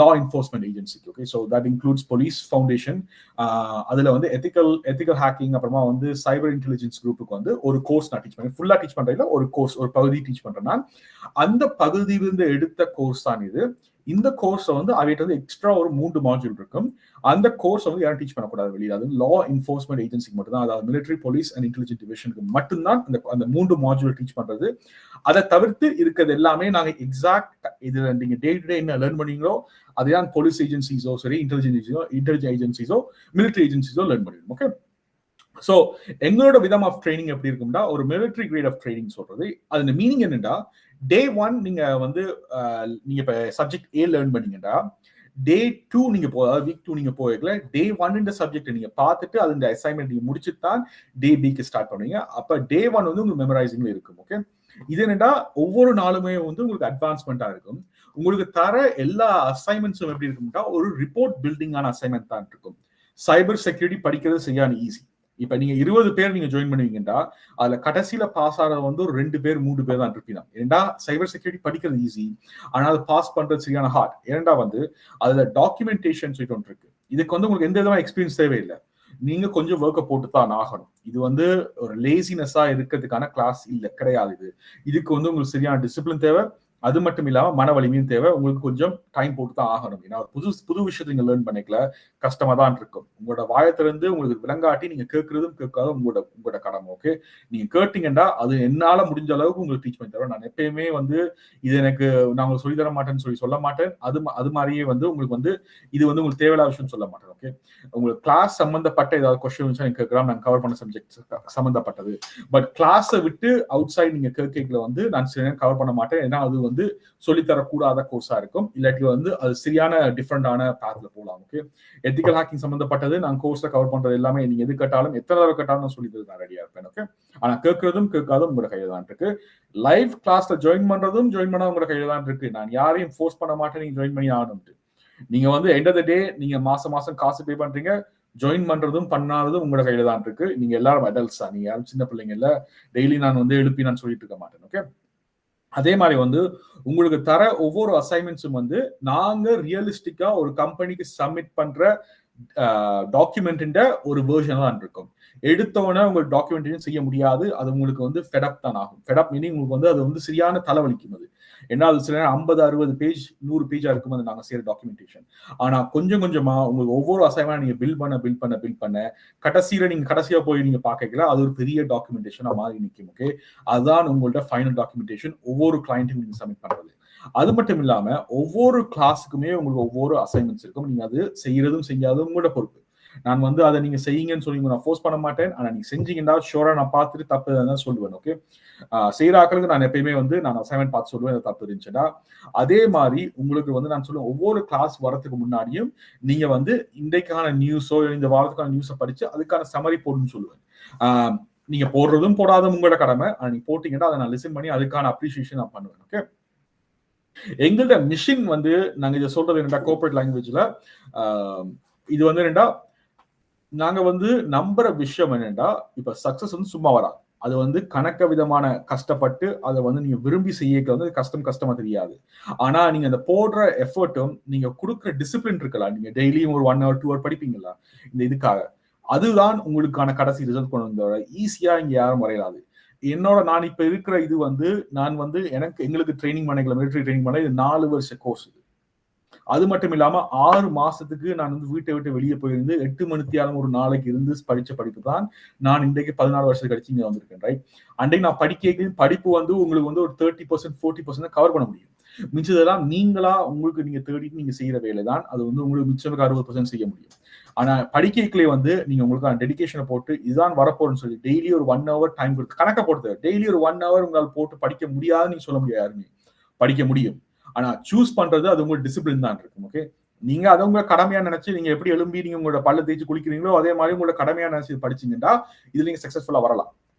Speaker 1: லா என்ஃபோர்ஸ்மெண்ட் ஏஜென்சிக்கு. Okay, so that includes police foundation. அதுல வந்து எத்திக்கல் ஹேக்கிங், அப்புறமா வந்து சைபர் இன்டெலிஜென்ஸ் குரூப்புக்கு வந்து ஒரு கோர்ஸ் நான் டீச் பண்ணேன். ஃபுல்லா டீச் பண்றதுல ஒரு கோர்ஸ், ஒரு பகுதி டீச் பண்றேன். நான் அந்த பகுதியிலிருந்து எடுத்த கோர்ஸ் தான் இது. இந்த கோர்ஸை வந்து அவைகிட்ட வந்து எக்ஸ்ட்ரா ஒரு 3 மாடியூல் இருக்கும். அந்த கோர்ஸ் வந்து யாரும் டீச் பண்ணக்கூடாது வெளியே. அது லா என்ஃபோர்ஸ்மெண்ட் ஏஜென்சிக்கு மட்டும் தான், அதாவது மிலிட்டரி, போலீஸ் அண்ட் இன்டெலிஜென்ஸ் டிவிஷனுக்கு மட்டும்தான் அந்த 3 மாடியூல் டீச் பண்றது. அதை தவிர்த்து இருக்கிறது எல்லாமே நாங்க எக்ஸாக்ட் இது நீங்க டே டு டே என்ன லேர்ன் பண்ணீங்களோ அதைதான் போலீஸ் ஏஜென்சிஸோ சரி, இன்டெலிஜென்ஸ் ஏஜென்சிஸோ மிலிட்டரி ஏஜென்சிஸோ லேர்ன் பண்ணிடும். ஓகே. ஸோ எங்களோட விதம் ஆஃப் ட்ரைனிங் எப்படி இருக்கும்னா, ஒரு மிலிட்டரி கிரேட் ஆஃப் ட்ரைனிங் சொல்றது. அது மீனிங் என்னன்னா, டே 1 நீங்க வந்து நீங்க இப்ப சப்ஜெக்ட் ஏ லேர்ன் பண்ணீங்கன்னா, டே 2 நீங்க வீக் 2 நீங்க போய்க்கல, டே 1 இந்த சப்ஜெக்ட் நீங்க பார்த்துட்டு அது இந்த அசைன்மெண்ட் நீங்க முடிச்சுட்டு தான் டே பிக்கு ஸ்டார்ட் பண்ணுவீங்க. அப்ப டே 1 வந்து உங்களுக்கு மெமரைசிங்ல இருக்கும். ஓகே. இது என்னன்னா, ஒவ்வொரு நாளுமே வந்து உங்களுக்கு அட்வான்ஸ்மெண்டா இருக்கும். உங்களுக்கு தர எல்லா அசைன்மெண்ட்ஸும் எப்படி இருக்கும்னா, ஒரு ரிப்போர்ட் பில்டிங்கான அசைன்மெண்ட் தான் இருக்கும். சைபர் செக்யூரிட்டி படிக்கிறது சரியான ஈஸி. இப்ப நீங்க 20 பேர் நீங்க ஜாயின் பண்ணுவீங்கன்னா, அதுல கடைசியில பாஸ் ஆகிறது வந்து ஒரு 2 பேர் 3 பேர் தான் இருப்பீங்க. ஏன்னா சைபர் செக்யூரிட்டி படிக்கிறது ஈஸி, ஆனா அது பாஸ் பண்றது சரியான ஹார்ட். ஏன்னா வந்து அதுல டாக்குமெண்டேஷன் சொல்லிட்டு ஒன்று இருக்கு. இதுக்கு வந்து உங்களுக்கு எந்த விதமான எக்ஸ்பீரியன்ஸ் தேவையில்லை, நீங்க கொஞ்சம் ஒர்க்கை போட்டு தான் ஆகணும். இது வந்து ஒரு லேசினஸா இருக்கிறதுக்கான கிளாஸ் இல்ல, கிடையாது. இதுக்கு வந்து உங்களுக்கு சரியான டிசிப்ளின் தேவை. அது மட்டும் இல்லாம மன வலிமையும் தேவை. உங்களுக்கு கொஞ்சம் டைம் போட்டு தான் ஆகணும். ஏன்னா புது விஷயத்தை நீங்க லேர்ன் பண்ணிக்கல, கஷ்டமா தான் இருக்கும். உங்களோட வாயத்திலிருந்து உங்களுக்கு விளங்காட்டி நீங்க கேட்கறதும் கேட்காதும் உங்களோட கடமை. ஓகே. நீங்க கேட்டீங்கன்னா அது என்னால முடிஞ்ச அளவுக்கு உங்களுக்கு டீச் பண்ணி தருவேன். நான் எப்பயுமே வந்து இது எனக்கு நான் உங்களுக்கு சொல்லி தர மாட்டேன்னு சொல்ல மாட்டேன். அது மாதிரியே வந்து உங்களுக்கு வந்து இது வந்து உங்களுக்கு தேவையில்லாத விஷயம் சொல்ல மாட்டேன். ஓகே. உங்களுக்கு கிளாஸ் சம்பந்தப்பட்ட ஏதாவது கொஸ்டின் நீங்க கேட்கலாம், நான் கவர் பண்ண சப்ஜெக்ட் சம்பந்தப்பட்டது. பட் கிளாஸை விட்டு அவுட் சைட் நீங்க கேட்கல வந்து நான் கவர் பண்ண மாட்டேன். ஏன்னா அது வந்து சொல்லித்தரக்கூடாத கோர்ஸா இருக்கும். இல்லாட்டி வந்து அது சரியான டிஃப்ரெண்டான பாத்ல போகலாம். ஓகே. எத்திக்கல் ஹேக்கிங் சம்பந்தப்பட்டது நான் கோர்ஸ்ல கவர் பண்றது எல்லாமே நீங்க எது கேட்டாலும் எத்தனை தடவை கேட்டாலும் நான் சொல்லி தர ரெடியா இருப்பேன். ஓகே. ஆனா கேட்கறதும் கேட்காதும் உங்களோட கையில தான் இருக்கு. லைவ் கிளாஸ்ல ஜாயின் பண்றதும் ஜாயின் பண்ண உங்களோட கையில தான் இருக்கு. நான் யாரையும் ஃபோர்ஸ் பண்ண மாட்டேன் நீங்க ஜாயின் பண்ணி ஆகணும். நீங்க வந்து எண்ட் ஆஃப் த டே நீங்க மாசம் காசு பே பண்றீங்க, ஜாயின் பண்றதும் பண்ணாததும் உங்களோட கையில தான் இருக்கு. நீங்க எல்லாரும் அடல்ட்ஸ் தான், நீங்க யாரும் சின்ன பிள்ளைங்க இல்ல. டெய்லி நான் வந்து எழுப்பி நான் சொல்லிட்டு இருக்க மாட்டேன். ஓகே. அதே மாதிரி வந்து உங்களுக்கு தர ஒவ்வொரு அசைன்மெண்ட்ஸும் வந்து நாங்க ரியலிஸ்டிக்கா ஒரு கம்பெனிக்கு சப்மிட் பண்ற டாக்குமெண்ட் ஒரு வெர்ஷன் தான் இருக்கும். எடுத்தோன்னே உங்களுக்கு டாக்குமெண்டேஷன் செய்ய முடியாது. அது உங்களுக்கு வந்து ஃபெடப் தான் ஆகும். ஃபெடப் மீனிங் உங்களுக்கு வந்து அது வந்து சரியான தலைவலிக்கும். அது ஏன்னா அது சில 50-60 பேஜ் 100 பேஜா இருக்கும் அது நாங்க செய்யற டாக்குமெண்டேஷன். ஆனா கொஞ்சம் கொஞ்சமா உங்களுக்கு ஒவ்வொரு அசைன்மெண்ட் நீங்க பில் பண்ண கடைசியில நீங்க கடைசியா போய் நீங்க பாக்கல அது ஒரு பெரிய டாக்குமெண்டேஷனா மாறி நிற்கும். ஓகே. அதுதான் உங்களோட ஃபைனல் டாக்குமெண்டேஷன் ஒவ்வொரு கிளையண்ட்டும் நீங்க சப்மிட் பண்றது. அது மட்டும் இல்லாம ஒவ்வொரு கிளாஸுக்குமே உங்களுக்கு ஒவ்வொரு அசைன்மெண்ட்ஸ் இருக்கும். நீங்க அது செய்யறதும் செய்யாததும் உங்களோட பொறுப்பு. நான் வந்து அதை நீங்க செய்யுங்கன்னு சொல்லி நான் ஃபோர்ஸ் பண்ண மாட்டேன். ஆனா நீங்க செஞ்சீங்கன்னா ஷோரா நான் பார்த்துட்டு தப்பு தான் சொல்லுவேன். ஓகே. செய்யற ஆக்களுக்கு நான் எப்பயுமே வந்து நான் அசைன்மெண்ட் பார்த்து சொல்லுவேன் தப்பு இருந்துச்சுன்னா. அதே மாதிரி உங்களுக்கு வந்து நான் சொல்லுவேன் ஒவ்வொரு கிளாஸ் வரதுக்கு முன்னாடியும் நீங்க வந்து இன்றைக்கான நியூஸோ இந்த வாரத்துக்கான நியூஸை படிச்சு அதுக்கான சமரி போடுன்னு சொல்லுவேன். நீங்க போடுறதும் போடாதும் உங்களோட கடமை. நீங்க போட்டீங்கன்னா அதை நான் லிசன் பண்ணி அதுக்கான அப்ரிசியேஷன் நான் பண்ணுவேன். ஓகே. எங்களோட மிஷின் வந்து நாங்க இதை சொல்றது என்னடா கோஆபரேட் லாங்குவேஜ்ல இது வந்து என்னடா நாங்க வந்து நம்புற விஷயம் என்னடா இப்ப சக்சஸ் வந்து சும்மா வராது. அது வந்து கணக்க விதமான கஷ்டப்பட்டு அதை வந்து நீங்க விரும்பி செய்ய வந்து கஷ்டமா தெரியாது. ஆனா நீங்க அந்த போடுற எஃபர்ட்டும் நீங்க கொடுக்குற டிசிப்ளின் இருக்கலாம். நீங்க டெய்லியும் ஒரு 1 hour 2 hour படிப்பீங்களா இந்த இதுக்காக, அதுதான் உங்களுக்கான கடைசி ரிசல்ட் கொண்டு வந்தவரை. ஈஸியா இங்க யாரும் வரையலாது. நான் இப்ப இருக்கிற இது வந்து நான் வந்து எங்களுக்கு ட்ரைனிங் பண்ணிக்கல, மிலிட்டரி ட்ரைனிங் பண்ண இது 4 வருஷ கோர்ஸ். அது மட்டும் இல்லாம 6 மாசத்துக்கு நான் வந்து வீட்டை விட்டு வெளியே போயிருந்து 8 மணித்தியாலும் ஒரு நாளைக்கு இருந்து படிச்ச படிப்பு தான் நான் இன்றைக்கு 14 வருஷம் கழிச்சு இங்க வந்திருக்கேன். ரைட். அன்றைக்கு நான் படிப்பு வந்து உங்களுக்கு வந்து ஒரு 30% 40% கவர் பண்ண முடியும். மிச்சதெல்லாம் நீங்களா உங்களுக்கு நீங்க தேடிட்டு நீங்க செய்யற வேலை தான். அது வந்து உங்களுக்கு மிச்சம் 60% செய்ய முடியும். ஆனா படிக்கைகளே வந்து நீங்க உங்களுக்கு டெடிகேஷனை போட்டு இதுதான் வரப்போறன்னு சொல்லி டெய்லி ஒரு 1 hour டைம் கொடுத்து கணக்க போட்டு டெய்லி ஒரு 1 hour உங்களால் போட்டு படிக்க முடியாதுன்னு நீங்க சொல்ல முடியாது. யாருமே படிக்க முடியும். ஆனா சூஸ் பண்றது அது உங்களோட டிசிப்ளின் தான் இருக்கும். ஓகே. நீங்க அதை உங்க கடமையா நினைச்சு நீங்க எப்படி எழும்பி நீங்க உங்களோட பல்ல தேய்ச்சி குளிக்கிறீங்களோ அதே மாதிரி உங்களோட கடமையா நினைச்சு படிச்சீங்கன்னா இதுல நீங்க சக்சஸ்ஃபுல்லா வரலாம்.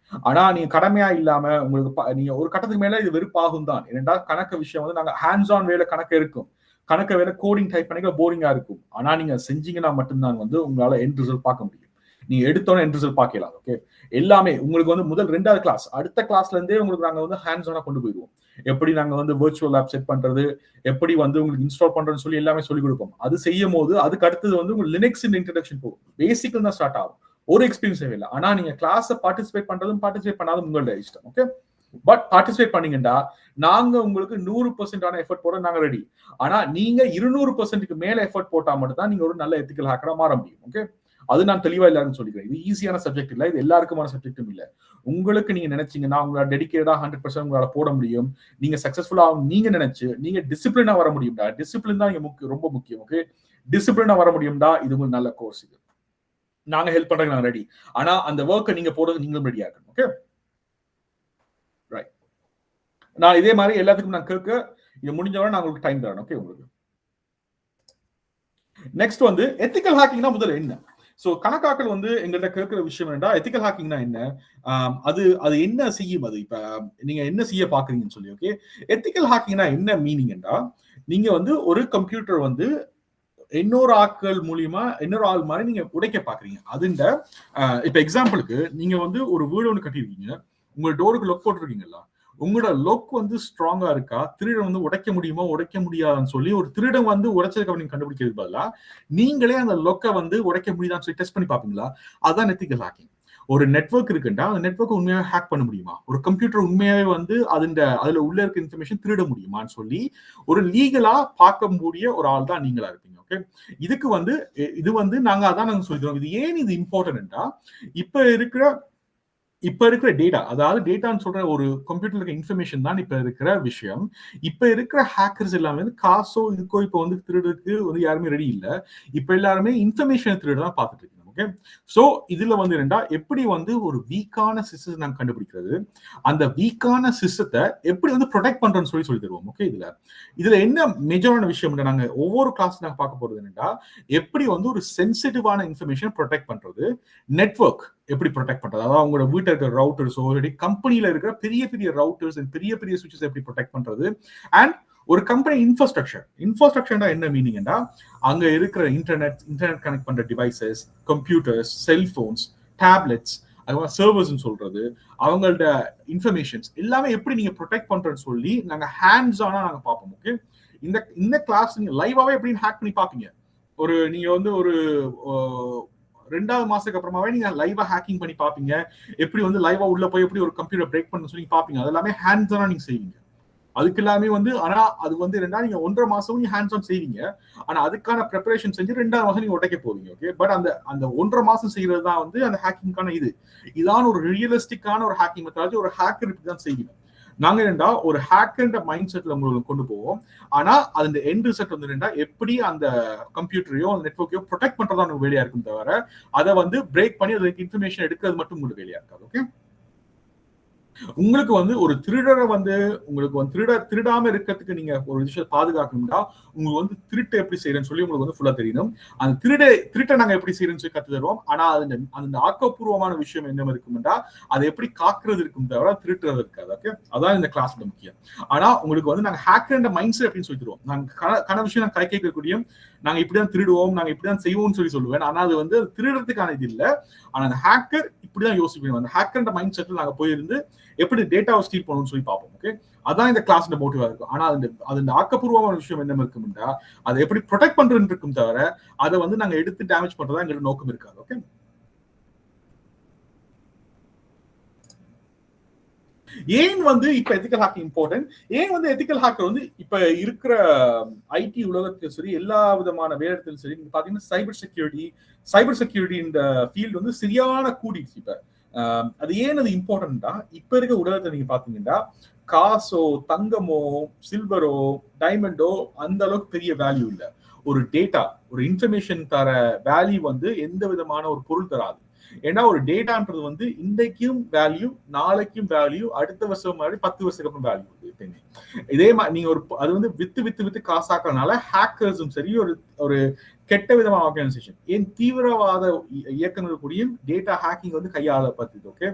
Speaker 1: ஆனா நீங்க கடமையா இல்லாம உங்களுக்கு நீங்க ஒரு கட்டத்துக்கு மேல இது வெறுப்பாகும் தான். ஏன்னா கணக்கு விஷயம் வந்து நாங்க ஹேண்ட்ஸ் ஆன் வேலை கணக்கு இருக்கும். கணக்க வேலை கோடிங் டைப் பண்ணிக்க போரிங்கா இருக்கும். ஆனா நீங்க செஞ்சீங்கன்னா மட்டும்தான் வந்து உங்களால எண்ட் ரிசல்ட் பார்க்க முடியும். நீங்க எடுத்தோன்னே எண்ட் ரிசல்ட் பார்க்கலாம். ஓகே. எல்லாமே உங்களுக்கு வந்து முதல் 2வது கிளாஸ் அடுத்த கிளாஸ்ல இருந்தே உங்களுக்கு நாங்க வந்து ஹேண்ட்ஸ் ஆனா கொண்டு போயிடுவோம். எப்படி நாங்க வந்து வர்ச்சுவல் ஆப் செட் பண்றது, எப்படி வந்து உங்களுக்கு இன்ஸ்டால் பண்றதுன்னு சொல்லி எல்லாமே சொல்லிக் கொடுப்போம். அது செய்யும் போது அதுக்கு அடுத்தது வந்து உங்களுக்கு லினக்ஸ் இன்ட்ரடக்ஷன் போகும். பேசிக்கல் தான் ஸ்டார்ட் ஆகும். ஒரு எக்ஸ்பீரியன்ஸ் இல்லை. ஆனா நீங்க கிளாஸை பார்ட்டிசிபேட் பண்றதும் பார்ட்டிசிபேட் பண்ணாதும் உங்களோட இஷ்டம். ஓகே. பட் பார்ட்டிசிபேட் பண்ணீங்கன்னா நாங்க உங்களுக்கு 100% எஃபர்ட் போட நாங்க ரெடி. ஆனா நீங்க 200%க்கு மேல எஃபர்ட் போட்டா மட்டும் தான் நீங்க ஒரு நல்ல எத்திக்கல் ஹேக்கரா மாற முடியும். ஓகே, அது நான் தெளிவா எல்லாரும் சொல்லிக்கிறேன். இது ஈஸியான சப்ஜெக்ட் இல்ல, இது எல்லாருக்குமான சப்ஜெக்டும் இல்ல. உங்களுக்கு நீங்க நினைச்சீங்கன்னா உங்களோட டெடிகேட்டடா 100% உங்களால போட முடியும். நீங்க சக்சஸ்ஃபுல்லா நீங்க நினைச்சு நீங்க டிசிப்ளினா வர முடியும்டா. டிசிப்ளின் தான் இங்க ரொம்ப முக்கியம். ஓகே, டிசிப்ளினா வர முடியும்டா. இது உங்களுக்கு நல்ல கோர்ஸ். இது நாங்க ஹெல்ப் பண்றதுக்கு நாங்க ரெடி. ஆனா அந்த ஒர்க்கை நீங்க போடுறது நீங்களும் ரெடியா இருக்கணும். Okay, right. நான் இதே மாதிரி எல்லாத்துக்கும் நான் கேட்க இது முடிஞ்சவரை நான் உங்களுக்கு டைம் தரேன். ஓகே, உங்களுக்கு நெக்ஸ்ட் வந்து எத்திக்கல் ஹேக்கிங்னா முதல்ல என்ன? சோ கணக்காக்கள் வந்து எங்கள்கிட்ட கேட்கிற விஷயம் என்னடா, எத்திக்கல் ஹேக்கிங்னா என்ன, அது அது என்ன செய்யும், அது இப்ப நீங்க என்ன செய்ய பாக்குறீங்கன்னு சொல்லி. ஓகே, எத்திக்கல் ஹேக்கிங்னா என்ன மீனிங்டா, நீங்க வந்து ஒரு கம்ப்யூட்டர் வந்து இன்னொரு ஆட்கள் மூலியமா இன்னொரு ஆள் மாதிரி நீங்க உடைக்க பாக்குறீங்க. அதுண்ட இப்ப எக்ஸாம்பிளுக்கு நீங்க வந்து ஒரு வீடு ஒன்று கட்டியிருக்கீங்க, உங்க டோருக்கு லொக் போட்டிருக்கீங்களா, உங்களோட லொக் வந்து ஸ்ட்ராங்கா இருக்கா, திருடன் வந்து உடைக்க முடியுமா உடைக்க முடியாதுன்னு சொல்லி ஒரு திருடன் வந்து உடைச்சதுக்கு நீங்க கண்டுபிடிக்கிறது பதிலா நீங்களே அந்த லொக்கை வந்து உடைக்க முடியுதான்னு சொல்லி டெஸ்ட் பண்ணி பாப்பீங்களா? அதான் எத்திக்கல் ஹேக்கிங். ஒரு நெட்வொர்க் இருக்குண்டா அந்த நெட்வொர்க் உண்மையாக ஹேக் பண்ண முடியுமா, ஒரு கம்ப்யூட்டர் உண்மையாவே வந்து அதுல உள்ள இருக்க இன்ஃபர்மேஷன் திருட முடியுமான்னு சொல்லி ஒரு லீகலா பார்க்க முடிய ஒரு ஆள் தான் நீங்களா இருப்பீங்க. ஓகே, இதுக்கு வந்து இது வந்து நாங்க அதான் நாங்க சொல்லிக்கிறோம். இது ஏன் இது இம்பார்ட்டன்டா, இப்ப இருக்கிற டேட்டா, அதாவது டேட்டான்னு சொல்ற ஒரு கம்ப்யூட்டர்ல இருக்க இன்ஃபர்மேஷன் தான் இப்ப இருக்கிற விஷயம். இப்ப இருக்கிற ஹேக்கர்ஸ் எல்லாமே வந்து காசோ இதுக்கோ இப்ப வந்து திருடுறதுக்கு வந்து யாருமே ரெடி இல்ல. இப்ப எல்லாருமே இன்ஃபர்மேஷன் திருட தான் பார்த்துட்டு இருக்கோம். ஓகே, சோ இதுல வந்து என்னடா, எப்படி வந்து ஒரு வீக்கான சிஸ்டம் நாங்க கண்டுபிடிக்கிறது, அந்த வீக்கான சிஸ்டத்தை எப்படி வந்து ப்ரொடெக்ட் பண்றோம்னு சொல்லி தருவோம். ஓகே, இதுல என்ன மேஜரான விஷயம் நாங்க ஒவ்வொரு கிளாஸ் நாங்க பார்க்க போறது என்னடா, எப்படி வந்து ஒரு சென்சிட்டிவான இன்ஃபர்மேஷன் ப்ரொடெக்ட் பண்றது, நெட்வொர்க் எப்படி ப்ரொடெக்ட் பண்றது, அதாவது உங்களோட வீட்டில் இருக்கிற ரவுட்டர்ஸோ ஆல்ரெடி கம்பெனியில இருக்கிற பெரிய பெரிய ரவுட்டர்ஸ் பெரிய பெரிய சுவிட்சஸ் எப்படி ப்ரொடெக்ட் பண்றது, அண்ட் ஒரு கம்பெனி இன்ஃப்ராஸ்ட்ரக்சர் என்ன மீனிங்னா, அங்க இருக்கிற இன்டர்நெட் கனெக்ட் பண்ற டிவைசஸ், கம்ப்யூட்டர்ஸ், செல்போன்ஸ், டேப்லெட்ஸ், அதுவும் சர்வர்ஸ் சொல்றது, அவங்களோட இன்ஃபர்மேஷன்ஸ் எல்லாமே எப்படி நீங்க ப்ரொடெக்ட் பண்றதுன்னு சொல்லி நாங்க ஹேண்ட்ஸ் ஆனா நாங்க பார்ப்போம். ஓகே, இந்த கிளாஸ் நீங்க லைவாவே எப்படி ஹேக் பண்ணி பாப்பீங்க. நீங்க வந்து ஒரு 2வது மாசத்துக்கு அப்புறமாவே நீங்க லைவா ஹேக்கிங் பண்ணி பாப்பீங்க. எப்படி வந்து லைவா உள்ள போய் எப்படி ஒரு கம்ப்யூட்டர் பிரேக் பண்ணு சொல்லி பாப்பீங்க. அது எல்லாமே ஹேண்ட்ஸ் ஆனா நீங்க செய்வீங்க. அதுக்கு எல்லாமே வந்து ஆனா அது வந்து நீங்க 1.5 மாசம் நீங்க ஹேண்ட்ஸ் ஆன் செய்வீங்க. ஆனா அதுக்கான ப்ரிப்பரேஷன் செஞ்சு 2வது மாசம் நீங்க உடைக்க போவீங்க. ஓகே, பட் அந்த 1.5 மாசம் செய்யறது தான் வந்து அந்த ஹேக்கிங்கான இதான் ஒரு ரியலிஸ்டிக்கான ஒரு ஹேக்கிங் மெத்தடாலஜி. ஒரு ஹேக்கர் இப்படி தான் செய்யணும். நாங்க என்னடா ஒரு ஹேக்கர்ன்ற மைண்ட் செட்ல உங்களுக்கு கொண்டு போவோம். ஆனா அந்த எண்ட் ரிசல்ட் வந்து என்னடா, எப்படி அந்த கம்ப்யூட்டரையோ அந்த நெட்வொர்க்கையோ ப்ரொடெக்ட் பண்றதா உங்களுக்கு வேலையா இருக்கும் தவிர அதை வந்து பிரேக் பண்ணி அதுக்கு இன்ஃபர்மேஷன் எடுக்கிறது மட்டும் உங்களுக்கு வேலையா இருக்காது. ஓகே, உங்களுக்கு வந்து ஒரு திருடரை வந்து உங்களுக்கு வந்து திருடாம இருக்கிறதுக்கு நீங்க ஒரு விஷயம் பாதுகாக்கணும்னா உங்களுக்கு வந்து திருட்டு எப்படி செய்யறேன்னு சொல்லி உங்களுக்கு வந்து ஃபுல்லா தெரியணும். அந்த திருட்டை நாங்க எப்படி செய்யறேன்னு சொல்லி கத்து தருவோம். ஆனா அந்த ஆக்கப்பூர்வமான விஷயம் என்ன இருக்கும்டா, அதை எப்படி காக்குறது இருக்கும் தவிர திருட்டுறது இருக்காது. ஓகே, அதான் இந்த கிளாஸ்ல முக்கியம். ஆனா உங்களுக்கு வந்து நாங்க ஹேக்கர் மைண்ட் செட் அப்படின்னு சொல்லி தருவோம். நாங்க விஷயம் நாங்க கை கேட்கக்கூடிய நாங்க இப்படிதான் திருடுவோம், நாங்க இப்படிதான் செய்வோம்னு சொல்லி சொல்லுவேன். ஆனா அது வந்து திருடுறதுக்கான இது இல்ல. ஆனா அந்த ஹேக்கர் இப்படிதான் யோசிப்போம். அந்த ஹேக்கர் மைண்ட் செட்ல நாங்க போயிருந்து எப்படி டேட்டாவை ஸ்டீல் பண்ணணும்னு சொல்லி பார்ப்போம். ஓகே, அதான் இந்த கிளாஸ் மோட்டிவா இருக்கும். ஆனா அது ஆக்கப்பூர்வமான விஷயம் என்ன இருக்கும்டா, அதை எப்படி ப்ரொடெக்ட் பண்றது இருக்கும் தவிர அதை வந்து நாங்க எடுத்து டேமேஜ் பண்றதா எங்களோட நோக்கம் இருக்காது. ஓகே, ஏன் வந்து இப்ப எத்திக்கல் ஹேக்கிங் இம்பார்ட்டன்ட், ஏன் வந்து எத்திக்கல் ஹேக்கர் வந்து இப்ப இருக்கிற ஐடி உலகத்திலும் சரி எல்லா விதமான வேலைத்திலும் சரி நீங்க பாத்தீங்கன்னா சைபர் செக்யூரிட்டி இந்த ஃபீல்டு வந்து சரியான கூடிடுச்சு. இப்ப அது ஏன் அது இம்பார்ட்டன்டா, இப்ப இருக்க உலகத்தை நீங்க பாத்தீங்கன்னா காசோ தங்கமோ சில்வரோ டைமண்டோ அந்த அளவுக்கு பெரிய வேல்யூ இல்ல. ஒரு டேட்டா ஒரு இன்ஃபர்மேஷன் தர வேல்யூ வந்து எந்த விதமான ஒரு பொருள் தராது. ஏன்னா ஒரு டேட்டான்றது வந்து இன்றைக்கும் வேல்யூ, நாளைக்கும் வேல்யூ, அடுத்த வருஷம் மாதிரி 10 வருஷத்துக்கு அப்புறம் வேல்யூ. இதே மாதிரி நீங்க ஒரு அது வந்து வித்து காசாக்குறதுனால ஹேக்கர்ஸும் சரி ஒரு கெட்ட விதமான ஆர்கனைசேஷன் ஏன் தீவிரவாத இயக்கங்கள் கூடியும் டேட்டா ஹேக்கிங் வந்து கையாளப்பட்டது. ஓகே,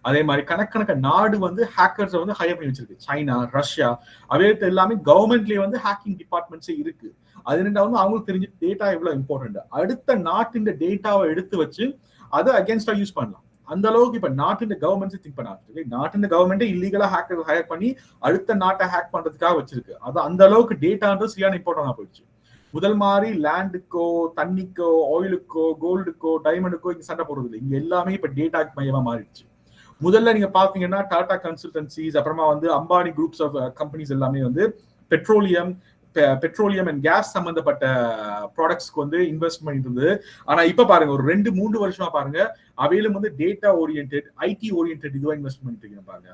Speaker 1: அதே மாதிரி கணக்கணக்க நாடு வந்து ஹேக்கர்ஸை வந்து ஹையர் பண்ணி வச்சிருக்கு. சைனா, ரஷ்யா, அவே எல்லாமே கவர்மெண்ட்லயே வந்து ஹேக்கிங் டிபார்ட்மெண்ட்ஸே இருக்கு. அது வந்து அவங்களுக்கு தெரிஞ்சு டேட்டா எவ்வளவு இம்பார்ட்டன்ட், அடுத்த நாட்டின் டேட்டாவை எடுத்து வச்சு அதை அகேன்ஸ்டா யூஸ் பண்ணலாம். அந்த அளவுக்கு இப்ப நாட்டின் கவர்மெண்ட் திங்க் பண்ணாங்க. நாட்டின் கவர்மெண்ட் இல்லீகலா ஹேக்கர் ஹையர் பண்ணி அடுத்த நாட்டை ஹேக் பண்றதுக்காக வச்சிருக்கு. அது அந்த அளவுக்கு டேட்டான்றது சரியான இம்பார்ட்டன்டா போயிடுச்சு. முதல் மாதிரி லேண்டுக்கோ, தண்ணிக்கோ, ஆயிலுக்கோ, கோல்டுக்கோ, டைமண்டுக்கோ இங்க சண்டை போடுறது இல்லை. இங்க எல்லாமே இப்ப டேட்டாக்கு மையமா மாறிடுச்சு. முதல்ல நீங்க பாத்தீங்கன்னா டாடா கன்சல்டன்சிஸ், அப்புறமா வந்து அம்பானி குரூப்ஸ் ஆஃப் கம்பெனிஸ் எல்லாமே வந்து பெட்ரோலியம் அண்ட் கேஸ் சம்பந்தப்பட்ட ப்ராடக்ட்ஸ்க்கு வந்து இன்வெஸ்ட் பண்ணிட்டு இருந்தது. ஆனா இப்ப பாருங்க ஒரு 2-3 வருஷமா பாருங்க அவையிலும் வந்து டேட்டா ஓரியன்ட், ஐடி ஓரியன்ட் இதுவா இன்வெஸ்ட் பண்ணிட்டு இருக்கீங்க பாருங்க.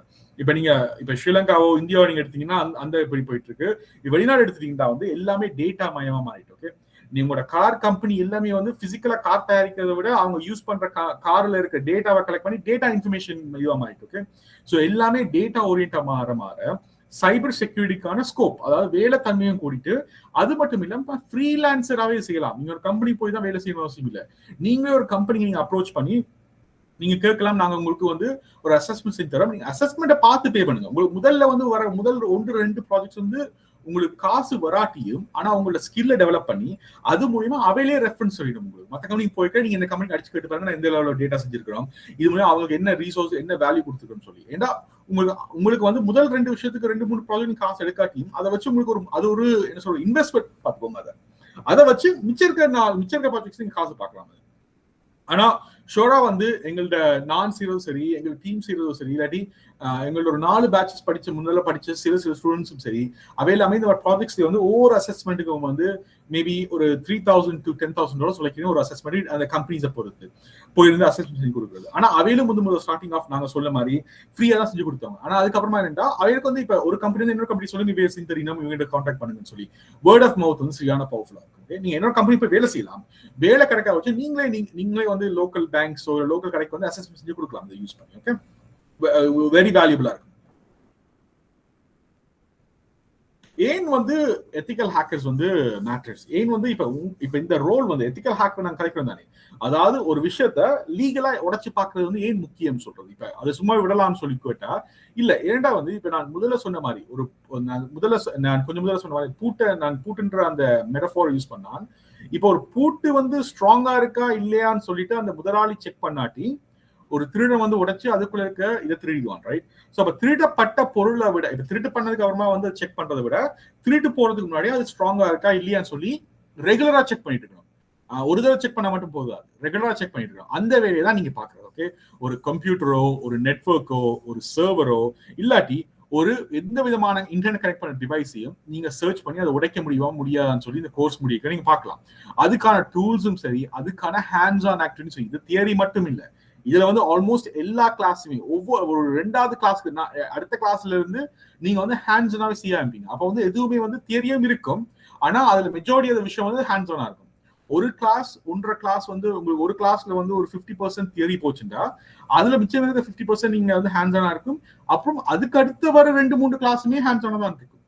Speaker 1: இப்ப ஸ்ரீலங்காவோ இந்தியாவோ நீங்க எடுத்தீங்கன்னா அந்த எப்படி போயிட்டு இருக்கு. வெளிநாடு எடுத்துட்டீங்கன்னா வந்து எல்லாமே டேட்டா மயமா மாறிட்டு. ஓகே, நீங்களோட கார் கம்பெனி எல்லாமே வந்து பிசிக்கலா கார் தயாரிக்கிறத விட அவங்க யூஸ் பண்ற கார்ல இருக்க டேட்டாவை கலெக்ட் பண்ணி டேட்டா இன்ஃபர்மேஷன் இதுவா மாறிட்டு. ஓகே, ஸோ எல்லாமே டேட்டா ஓரியன்டா மாற சைபர் செக்யூரிட்டிக்கான ஸ்கோப், அதாவது வேலை தன்மையும் கூடிட்டு அது மட்டும் இல்லாம ஃப்ரீலான்சராகவே செய்யலாம். நீங்க ஒரு கம்பெனி போய் தான் வேலை செய்யணும் அவசியம் இல்லை. நீங்களே ஒரு கம்பெனி நீங்க அப்ரோச் பண்ணி நீங்க கேட்கலாம், நாங்க உங்களுக்கு வந்து ஒரு அசஸ்மெண்ட் செஞ்சு தரோம், நீங்க அசஸ்மெண்ட்டை பார்த்து பே பண்ணுங்க. உங்களுக்கு முதல்ல வந்து முதல் 1-2 ப்ராஜெக்ட்ஸ் வந்து உங்களுக்கு காசு வராட்டியும் ஆனா உங்களோட ஸ்கில்ல டெவலப் பண்ணி அது மூலியமா அவையிலே ரெஃபரன்ஸ் சொல்லிடும். உங்களுக்கு மற்ற கம்பெனிக்கு போயிட்டு நீங்க இந்த கம்பெனி அடிச்சு கேட்டு பாருங்க, எந்த லெவலில் டேட்டா செஞ்சிருக்கிறோம், இது மூலம் அவங்களுக்கு என்ன ரிசோர்ஸ் என்ன வேல்யூ கொடுத்துருக்கோம்னு சொல்லி. ஏன்னா உங்களுக்கு வந்து முதல் 2 விஷயத்துக்கு 2-3 ப்ராஜெக்ட் காசு எடுக்காட்டியும் அதை வச்சு உங்களுக்கு அது ஒரு என்ன சொல்ற இன்வெஸ்ட்மெண்ட் பார்த்துக்கோங்க. அதை வச்சு மிச்சம் இருக்க ப்ராஜெக்ட்ஸ் நீங்க காசு பார்க்கலாம். ஆனா ஷோரா வந்து எங்கள்ட நான் செய்யறதும் சரி, எங்க டீம் செய்யறதும் சரி, இல்லாட்டி எங்களோட ஒரு 4 பேட்சஸ் முன்னால படிச்ச சில ஸ்டூடெண்ட்ஸும் சரி, அவையிலாமே இந்த ப்ராஜெக்ட்ஸ் வந்து ஒவ்வொரு அசஸ்மெண்ட்டுக்கும் வந்து மேபி ஒரு $3,000 to $10,000 சொல்லிக்கிறேன் ஒரு அசஸ்மெண்ட் அந்த கம்பெனிஸை பொறுத்து போயிருந்து அசஸ்மெண்ட் செஞ்சு கொடுக்குறது. ஆனா அவையிலும் முதல் ஸ்டார்டிங் ஆஃப் நாங்க சொல்ல மாதிரி ஃப்ரீயா தான் செஞ்சு கொடுத்தாங்க. ஆனா அதுக்கப்புறமா என்னன்னா அவைகளுக்கு வந்து இப்ப ஒரு கம்பெனி இன்னொரு கம்பெனி சொல்லி நீ வேலை தெரியும் இவங்க கான்டாக்ட் பண்ணுங்கன்னு சொல்லி வேர்ட் ஆஃப் மவுத் வந்து சரியான பவர்ஃபுல்லா இருக்கு. நீங்க என்னோட கம்பெனி போய் வேலை செய்யலாம், வேலை கிடைக்க வச்சு நீங்களே வந்து லோக்கல் பேங்க்ஸ் லோக்கல் கடைக்கு வந்து அசஸ்மெண்ட் செஞ்சு கொடுக்கலாம் அதை யூஸ் பண்ணி. ஓகே, வெரி வேல்யூபிளா இருக்கும். ஏன் வந்து எத்திக்கல் ஹேக்கர்ஸ் வந்து மேட்டர்ஸ், ஏன் வந்து இப்ப இந்த ரோல் வந்து எத்திக்கல் ஹேக்கர் நாங்க கரெக்ட் தானே, அதாவது ஒரு விஷயத்த லீகலா உடைச்சு பாக்குறது வந்து ஏன் முக்கியம் சொல்றது. இப்ப அது சும்மா விடலாம்னு சொல்லி கேட்டா இல்ல. ஏன்டா வந்து இப்ப நான் முதல்ல சொன்ன மாதிரி நான் கொஞ்சம் முதல்ல சொன்ன மாதிரி நான் பூட்டுன்ற அந்த மெட்டஃபோர் யூஸ் பண்ணான். இப்ப ஒரு பூட்டு வந்து ஸ்ட்ராங்கா இருக்கா இல்லையான்னு சொல்லிட்டு அந்த முதலாளி செக் பண்ணாட்டி ஒரு திருடன் வந்து உடைச்சு அதுக்குள்ள இருக்க இதை திருடிடுவான், ரைட்? சோ அப்ப திருடப்பட்ட பொருளை விட இப்ப திருட்டு பண்ணதுக்கு அப்புறமா வந்து செக் பண்றதை விட திருட்டு போறதுக்கு முன்னாடி அது ஸ்ட்ராங்கா இருக்கா இல்லையான்னு சொல்லி ரெகுலரா செக் பண்ணிட்டு இருக்கணும். ஒரு தடவை செக் பண்ண மட்டும் போதாது, ரெகுலரா செக் பண்ணிட்டு இருக்கணும். அந்த வேலையை தான் நீங்க பாக்குறது. ஓகே, ஒரு கம்ப்யூட்டரோ ஒரு நெட்வொர்க்கோ ஒரு சர்வரோ இல்லாட்டி ஒரு எந்த விதமான இன்டர்நெட் கனெக்ட் பண்ண டிவைஸையும் நீங்க சர்ச் பண்ணி அதை உடைக்க முடியாதான்னு சொல்லி இந்த கோர்ஸ் முடிக்க நீங்க பார்க்கலாம். அதுக்கான டூல்ஸும் சரி, அதுக்கான ஹேண்ட்ஸ் ஆன் ஆக்டிவிட்டியும், இது தியரி மட்டும் இல்லை, இதுல வந்து ஆல்மோஸ்ட் எல்லா கிளாஸுமே ஒவ்வொரு 2வது கிளாஸ்க்கு அடுத்த கிளாஸ்ல இருந்து நீங்க வந்து ஹேண்ட்ஸ் ஆனாவே செய்ய ஆரம்பிங்க. அப்ப வந்து எதுவுமே வந்து தியரியும் இருக்கும், ஆனா அதுல மெஜாரிட்டி ஆஃப் விஷயம் வந்து ஹேண்ட்ஸ் ஆனா இருக்கும். ஒரு கிளாஸ் 1.5 கிளாஸ் வந்து உங்களுக்கு ஒரு கிளாஸ்ல வந்து ஒரு 50% தியரி போச்சுட்டா அதுல மிச்சம் இருக்க 50% நீங்க வந்து ஹேண்ட்ஸ் ஆனா இருக்கும். அப்புறம் அதுக்கு அடுத்து வர 2-3 கிளாஸுமே ஹேண்ட்ஸ் ஆனா தான் இருக்கும்.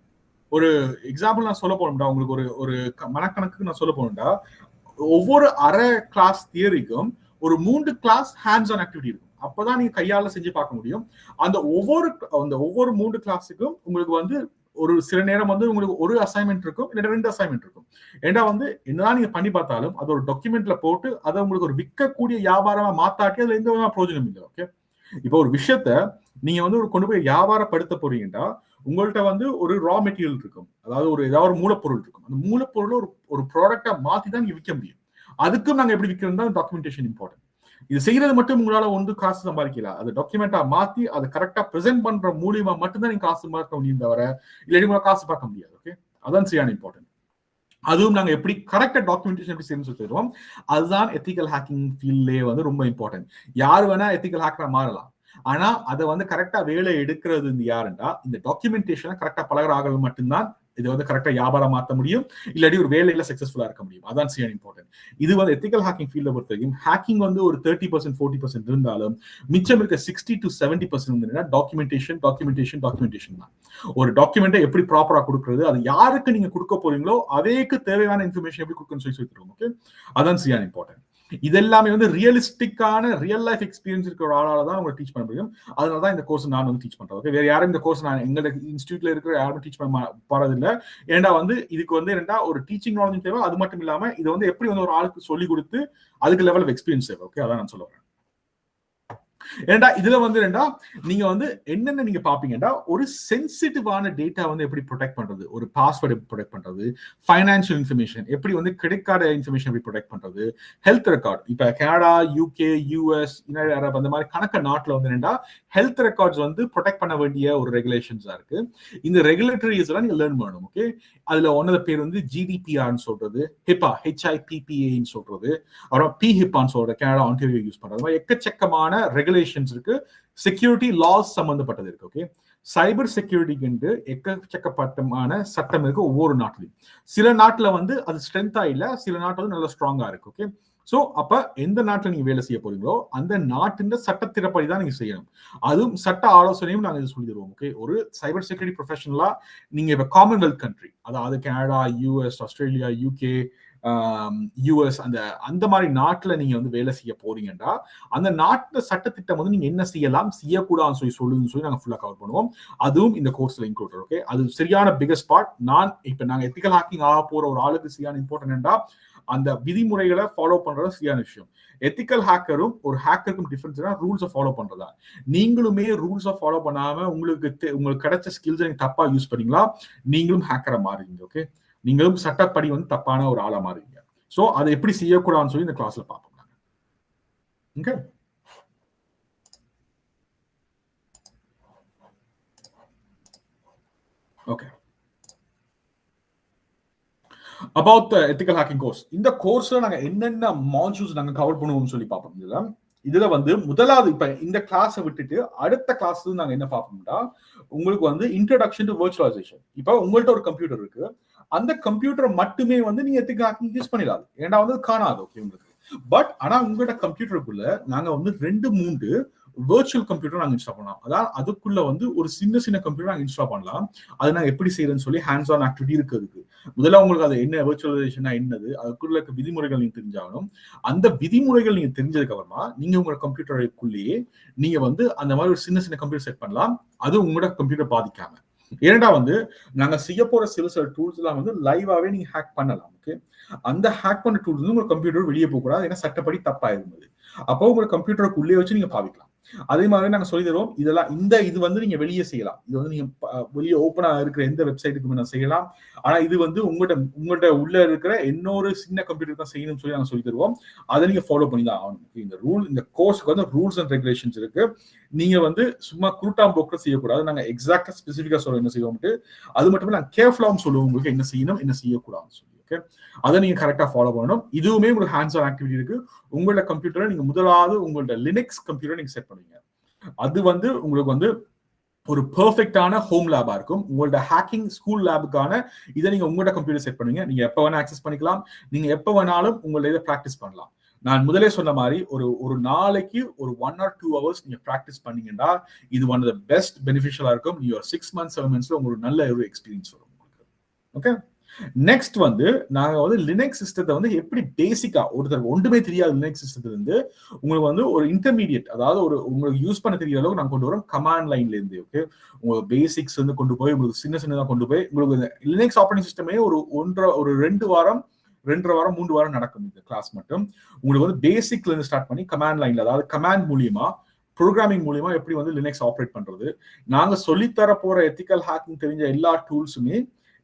Speaker 1: ஒரு எக்ஸாம்பிள் நான் சொல்ல போனோம்டா, உங்களுக்கு ஒரு மனக்கணக்குக்கு நான் சொல்ல போனோம்டா, ஒவ்வொரு அரை கிளாஸ் தியரிக்கும் ஒரு 3 கிளாஸ் ஹேண்ட்ஸ் ஆன் ஆக்டிவிட்டி இருக்கும். அப்பதான் நீங்க கையால செஞ்சு பார்க்க முடியும். அந்த ஒவ்வொரு 3 கிளாஸுக்கும் உங்களுக்கு வந்து ஒரு சில நேரம் வந்து உங்களுக்கு ஒரு அசைன்மெண்ட் இருக்கும், இல்ல 2 அசைன்மெண்ட் இருக்கும். ஏன்னா வந்து என்னதான் நீங்க பண்ணி பார்த்தாலும் அது ஒரு டாக்குமெண்ட்ல போட்டு அதை உங்களுக்கு ஒரு விற்கக்கூடிய வியாபாரமா மாத்தாட்டி அதுல எந்த விதமான பிரயோஜனம் இல்லை. ஓகே, இப்போ ஒரு விஷயத்த நீங்க வந்து கொண்டு போய் வியாபாரப்படுத்த போறீங்கன்னா உங்கள்கிட்ட வந்து ஒரு ரா மெட்டீரியல் இருக்கும், அதாவது ஏதாவது ஒரு மூலப்பொருள் இருக்கும். அந்த மூலப்பொருளை ஒரு ப்ராடக்டா மாத்தி தான் நீங்க விற்க முடியும். அதுக்கும் நாங்க எப்படி விற்கிறோம், டாக்குமெண்டேஷன் இம்பார்ட்டன்ட். இது செய்யறது மட்டும் உங்களால வந்து காசு சம்பாதிக்கலாம், அது டாக்குமெண்டா மாத்தி அதை கரெக்டா பிரசென்ட் பண்ற மூலியமா மட்டும்தான் நீங்க காசு பார்க்க முடியும், தவிர இல்லாட்டி உங்களால காசு பார்க்க முடியாது. ஓகே, அதான் சரியான இம்பார்ட்டன்ட். அதுவும் நாங்க எப்படி கரெக்டா டாக்குமெண்டேஷன் எப்படி செய்யணும்னு சொல்லிடுவோம். அதுதான் எத்திக்கல் ஹேக்கிங் ஃபீல்ட்லயே வந்து ரொம்ப இம்பார்ட்டன்ட். யார் வேணா எத்திக்கல் ஹேக்கரா மாறலாம், ஆனா அதை வந்து கரெக்டா வேலை எடுக்கிறது யாருன்னா இந்த டாக்குமெண்டேஷனை கரெக்டா பழகிற ஆகல் மட்டும்தான் இது வந்து கரெக்டா வியாபாரம் மாற்ற முடியும், இல்லாட்டி ஒரு வேலையில சக்சஸ்ஃபுல்லா இருக்க முடியும். அதான் சரியான இம்பார்ட்டன்ட். இது வந்து எத்திக்கல் ஹேக்கிங் ஃபீல்ட பொறுத்த வரைக்கும் ஹேக்கிங் வந்து ஒரு 30% 40% இருந்தாலும் மிச்சம் இருக்க 60 to 70% டாக்குமெண்டேஷன் தான். ஒரு டாக்குமெண்ட்டை எப்படி ப்ராப்பரா கொடுக்கறது, அது யாருக்கு நீங்க கொடுக்க போறீங்களோ அவைக்கு தேவையான இன்ஃபர்மேஷன் எப்படி கொடுக்கணும்னு சொல்லி சொல்லிடுவோம். ஓகே, அதான் சரியான இம்பார்ட்டன்ட். இதெல்லாமே வந்து ரியலிஸ்டிக்கான ரியல் லைஃப் எக்ஸ்பீரியன்ஸ் இருக்கிற ஒரு ஆளால தான் உங்களுக்கு டீச் பண்ண முடியும். அதனாலதான் இந்த கோர்ஸ் நான் வந்து டீச் பண்றேன். ஓகே, வேற யாரும் இந்த கோர்ஸ் நான் எங்க இன்ஸ்டியூட்ல இருக்கிற யாரும் டீச் பண்ண போறதில்லை. ஏன்னா வந்து இதுக்கு வந்து என்னன்னா ஒரு டீச்சிங் நாலேஜ் தேவை, அது மட்டும் இல்லாம இதை வந்து எப்படி வந்து ஒரு ஆளுக்கு சொல்லி கொடுத்து அதுக்கு லெவல் ஆஃப் எக்ஸ்பீரியன்ஸ் தேவை. ஓகே, அதான் நான் சொல்ல வரேன். ஏண்டா இதுல வந்து நீங்க வந்து என்னென்ன நீங்க பாப்பீங்கடா, ஒரு சென்சிட்டிவான டேட்டா வந்து எப்படி ப்ரொடெக்ட் பண்றது, ஒரு பாஸ்வேர்டு எப்படி ப்ரொடெக்ட் பண்றது, ஃபைனான்சியல் இன்ஃபர்மேஷன் எப்படி வந்து கிரெடிட் கார்டு இன்ஃபர்மேஷன் எப்படி ப்ரொடெக்ட் பண்றது, ஹெல்த் ரெக்கார்ட் இப்ப Canada, UK, US, United Arab அந்த மாதிரி கணக்க நாட்டுல வந்து ஹெல்த் ரெக்கார்ட்ஸ் வந்து ப்ரொடெக்ட் பண்ண வேண்டிய ஒரு ரெகுலேஷன்ஸா இருக்கு. இந்த ரெகுலேட்டரிஸ் எல்லாம் நீங்க லேர்ன் பண்ணணும். ஓகே, அதுல ஒன்னத பேர் வந்து ஜிடிபிஆர்னு சொல்றது, ஹிப்பா HIPPAன்னு சொல்றது, அப்புறம் பிஹிப்பான்னு சொல்ற கனடா ஆன்டாரியோ யூஸ் பண்றது, எக்கச்சக்கமான ரெகுலேஷன்ஸ் இருக்கு, செக்யூரிட்டி லாஸ் சம்பந்தப்பட்டது இருக்கு. ஓகே, சைபர் செக்யூரிட்டிக்கு எக்கச்சக்கப்பட்டமான சட்டம் இருக்கு ஒவ்வொரு நாட்டிலையும். சில நாட்டுல வந்து அது ஸ்ட்ரென்த்தா இல்ல, சில நாட்டுல நல்ல ஸ்ட்ராங்கா இருக்கு. ஓகே, சோ அப்ப எந்த நாட்டுல நீங்க வேலை செய்ய போறீங்களோ அந்த நாட்டின் சட்டத்திறப்படி தான் நீங்க செய்யணும். அதுவும் சட்ட ஆலோசனையும் நாங்க சொல்லி தருவோம். ஓகே, ஒரு சைபர் செக்யூரிட்டி ப்ரொஃபஷனலா நீங்க இப்ப காமன்வெல்த் கண்ட்ரி, அதாவது Canada, US, Australia, UK, US அந்த மாதிரி நாட்டுல நீங்க வந்து வேலை செய்ய போறீங்கன்னா அந்த நாட்டு சட்டத்திட்டம் வந்து நீங்க என்ன செய்யலாம் செய்யக்கூடாதுன்னு சொல்லி நாங்க ஃபுல்லா கவர் பண்ணுவோம். அதுவும் இந்த கோர்ஸ்ல இன்க்ளூட். ஓகே, அது சரியான பிகஸ்ட் பார்ட். நாங்க எத்திக்கல் ஹேக்கிங் ஆக போற ஒரு ஆளுக்கு சரியான இம்பார்ட்டன்டா அந்த விதிமுறைகளை ஃபாலோ பண்றது சரியான விஷயம். எத்திக்கல் ஹேக்கரும் ஒரு ஹேக்கருக்கும் டிஃபரன்ஸ் ரூல்ஸை ஃபாலோ பண்றதா. நீங்களுமே ரூல்ஸை ஃபாலோ பண்ணாம உங்களுக்கு கிடைச்ச ஸ்கில்ஸ் நீங்க தப்பா யூஸ் பண்ணீங்களா, நீங்களும் ஹேக்கரை மாறுவீங்க. ஓகே, நீங்களும் சட்டப்படி வந்து தப்பான ஒரு ஆளா மாறுவீங்க. சோ அதை எப்படி செய்யக்கூடாதுன்னு சொல்லி இந்த கிளாஸ்ல பார்ப்போம். Okay, okay, about the ethical hacking course. இந்த கோர்ஸ்ல நாங்க என்னென்ன மாடியூல்ஸ் நாங்க கவர் பண்ணுவோம்னு சொல்லி பார்ப்போம். இதுல வந்து முதலாவது இப்ப இந்த கிளாஸை விட்டுட்டு அடுத்த கிளாஸ் நாங்க என்ன பார்ப்போம்னா, உங்களுக்கு வந்து இன்ட்ரோடக்ஷன் டு வர்ச்சுவலைசேஷன். இப்ப உங்கள்ட்ட ஒரு கம்ப்யூட்டர் இருக்கு, அந்த கம்ப்யூட்டரை மட்டுமே வந்து நீங்க எத்திக்கல் ஹேக்கிங் யூஸ் பண்ணிடாது, ஏன்னா வந்து காணாது. ஓகே, உங்களுக்கு பட் ஆனா உங்களோட கம்ப்யூட்டருக்குள்ள நாங்க வந்து 2-3 வர்ச்சுவல் கம்ப்யூட்டர் நாங்க இன்ஸ்டால் பண்ணலாம். அதாவது அதுக்குள்ள வந்து ஒரு சின்ன கம்ப்யூட்டர் நாங்க இன்ஸ்டால் பண்ணலாம். அது நாங்க எப்படி செய்யறதுன்னு சொல்லி ஹேண்ட்ஸ் ஆன் ஆக்டிவிட்டி இருக்கு. முதல்ல உங்களுக்கு அது என்ன வர்ச்சுவலைசேஷன் என்னது, அதுக்குள்ள இருக்க விதிமுறைகள் நீங்க தெரிஞ்சாகணும். அந்த விதிமுறைகள் நீங்க தெரிஞ்சதுக்கு அப்புறமா நீங்க உங்களோட கம்ப்யூட்டருக்குள்ளேயே நீங்க வந்து அந்த மாதிரி ஒரு சின்ன கம்ப்யூட்டர் செட் பண்ணலாம். அது உங்களோட கம்ப்யூட்டர் பாதிக்காம. ஏன்னா வந்து நாங்க செய்ய போற சில டூல்ஸ் எல்லாம் வந்து லைவாவே நீங்க ஹேக் பண்ணலாம். ஓகே, அந்த ஹேக் பண்ண டூல்ஸ் வந்து உங்க கம்ப்யூட்டர் வெளியே போக கூடாது, ஏன்னா சட்டப்படி தப்பாயிருந்தது. அப்போ உங்க கம்ப்யூட்டருக்கு உள்ளே வச்சு நீங்க பாவிக்கலாம். அதே மாதிரி நாங்க சொல்லி தருவோம், இதெல்லாம் இது வந்து நீங்க வெளியே செய்யலாம். இது வந்து நீங்க வெளியே ஓப்பனா இருக்கிற எந்த வெப்சைட்டுக்கு நான் செய்யலாம். ஆனா இது வந்து உங்கள்ட்ட உள்ள இருக்கிற இன்னொரு சின்ன கம்ப்யூட்டர் தான் செய்யணும்னு சொல்லி நாங்க சொல்லி தருவோம். அதை நீங்க ஃபாலோ பண்ணி தான் ஆகணும். இந்த கோர்ஸ்க்கு வந்து ரூல்ஸ் அண்ட் ரெகுலேஷன்ஸ் இருக்கு. நீங்க வந்து சும்மா குருட்டாம் போக்கு செய்யக்கூடாது. நாங்க எக்ஸாக்டா ஸ்பெசிபிக்கா சொல்ல என்ன செய்வோம், அது மட்டும் நாங்க கேர்ஃபுல்லாவும் சொல்லுவோம் உங்களுக்கு என்ன செய்யணும் என்ன செய்யக்கூடாதுன்னு சொல்லி. ஓகே, அதை நீங்க கரெக்டா ஃபாலோ பண்ணணும். இதுவுமே உங்களுக்கு ஹேண்ட்ஸ் ஆன் ஆக்டிவிட்டி இருக்கு. உங்களோட கம்ப்யூட்டரை நீங்க முதலாவது உங்களோட லினக்ஸ் கம்ப்யூட்டர் நீங்க செட் பண்ணுவீங்க. அது வந்து உங்களுக்கு வந்து ஒரு பெர்ஃபெக்டான ஹோம் லேபா இருக்கும். உங்களோட ஹேக்கிங் ஸ்கூல் லேபுக்கான இதை நீங்க உங்களோட கம்ப்யூட்டர் செட் பண்ணுவீங்க. நீங்க எப்ப வேணா ஆக்சஸ் பண்ணிக்கலாம். நீங்க எப்ப வேணாலும் உங்களோட இதை பிராக்டிஸ் பண்ணலாம். நான் முதலே சொன்ன மாதிரி ஒரு நாளைக்கு ஒரு 1 or 2 hours நீங்க பிராக்டிஸ் பண்ணீங்கன்னா இது ஒன் ஆஃப் த பெஸ்ட் பெனிஃபிஷியலா இருக்கும். நீங்க 6 months 7 monthsல உங்களுக்கு நல்ல ஒரு எக்ஸ்பீரியன்ஸ் வரும். ஓகே, நெக்ஸ்ட் வந்து நாங்க வந்து லினக்ஸ் சிஸ்டத்தை வந்து எப்படி பேசிக்கா ஒருத்தர் ஒன்றுமே தெரியாது லினக்ஸ் சிஸ்டத்துல இருந்து உங்களுக்கு வந்து ஒரு இன்டர்மீடியட், அதாவது உங்களுக்கு யூஸ் பண்ண தெரியற அளவுக்கு நாங்க கொண்டு வரோம் கமாண்ட் லைன்ல இருந்து. ஓகே, உங்களுக்கு பேசிக்ஸ் வந்து கொண்டு போய் உங்களுக்கு சின்னதா கொண்டு போய் உங்களுக்கு லினக்ஸ் ஆப்பரேட்டிங் சிஸ்டமே ஒரு 2 வாரம் 2.5 வாரம் 3 வாரம் நடக்கும். இந்த கிளாஸ் மட்டும் உங்களுக்கு வந்து பேசிக்ல இருந்து ஸ்டார்ட் பண்ணி கமாண்ட் லைன்ல, அதாவது கமாண்ட் மூலியமா ப்ரோக்ராமிங் மூலியமா எப்படி வந்து லினக்ஸ் ஆப்ரேட் பண்றது, நாங்க சொல்லித்தர போற எத்திக்கல் ஹேக்கிங் தெரிஞ்ச எல்லா டூல்ஸுமே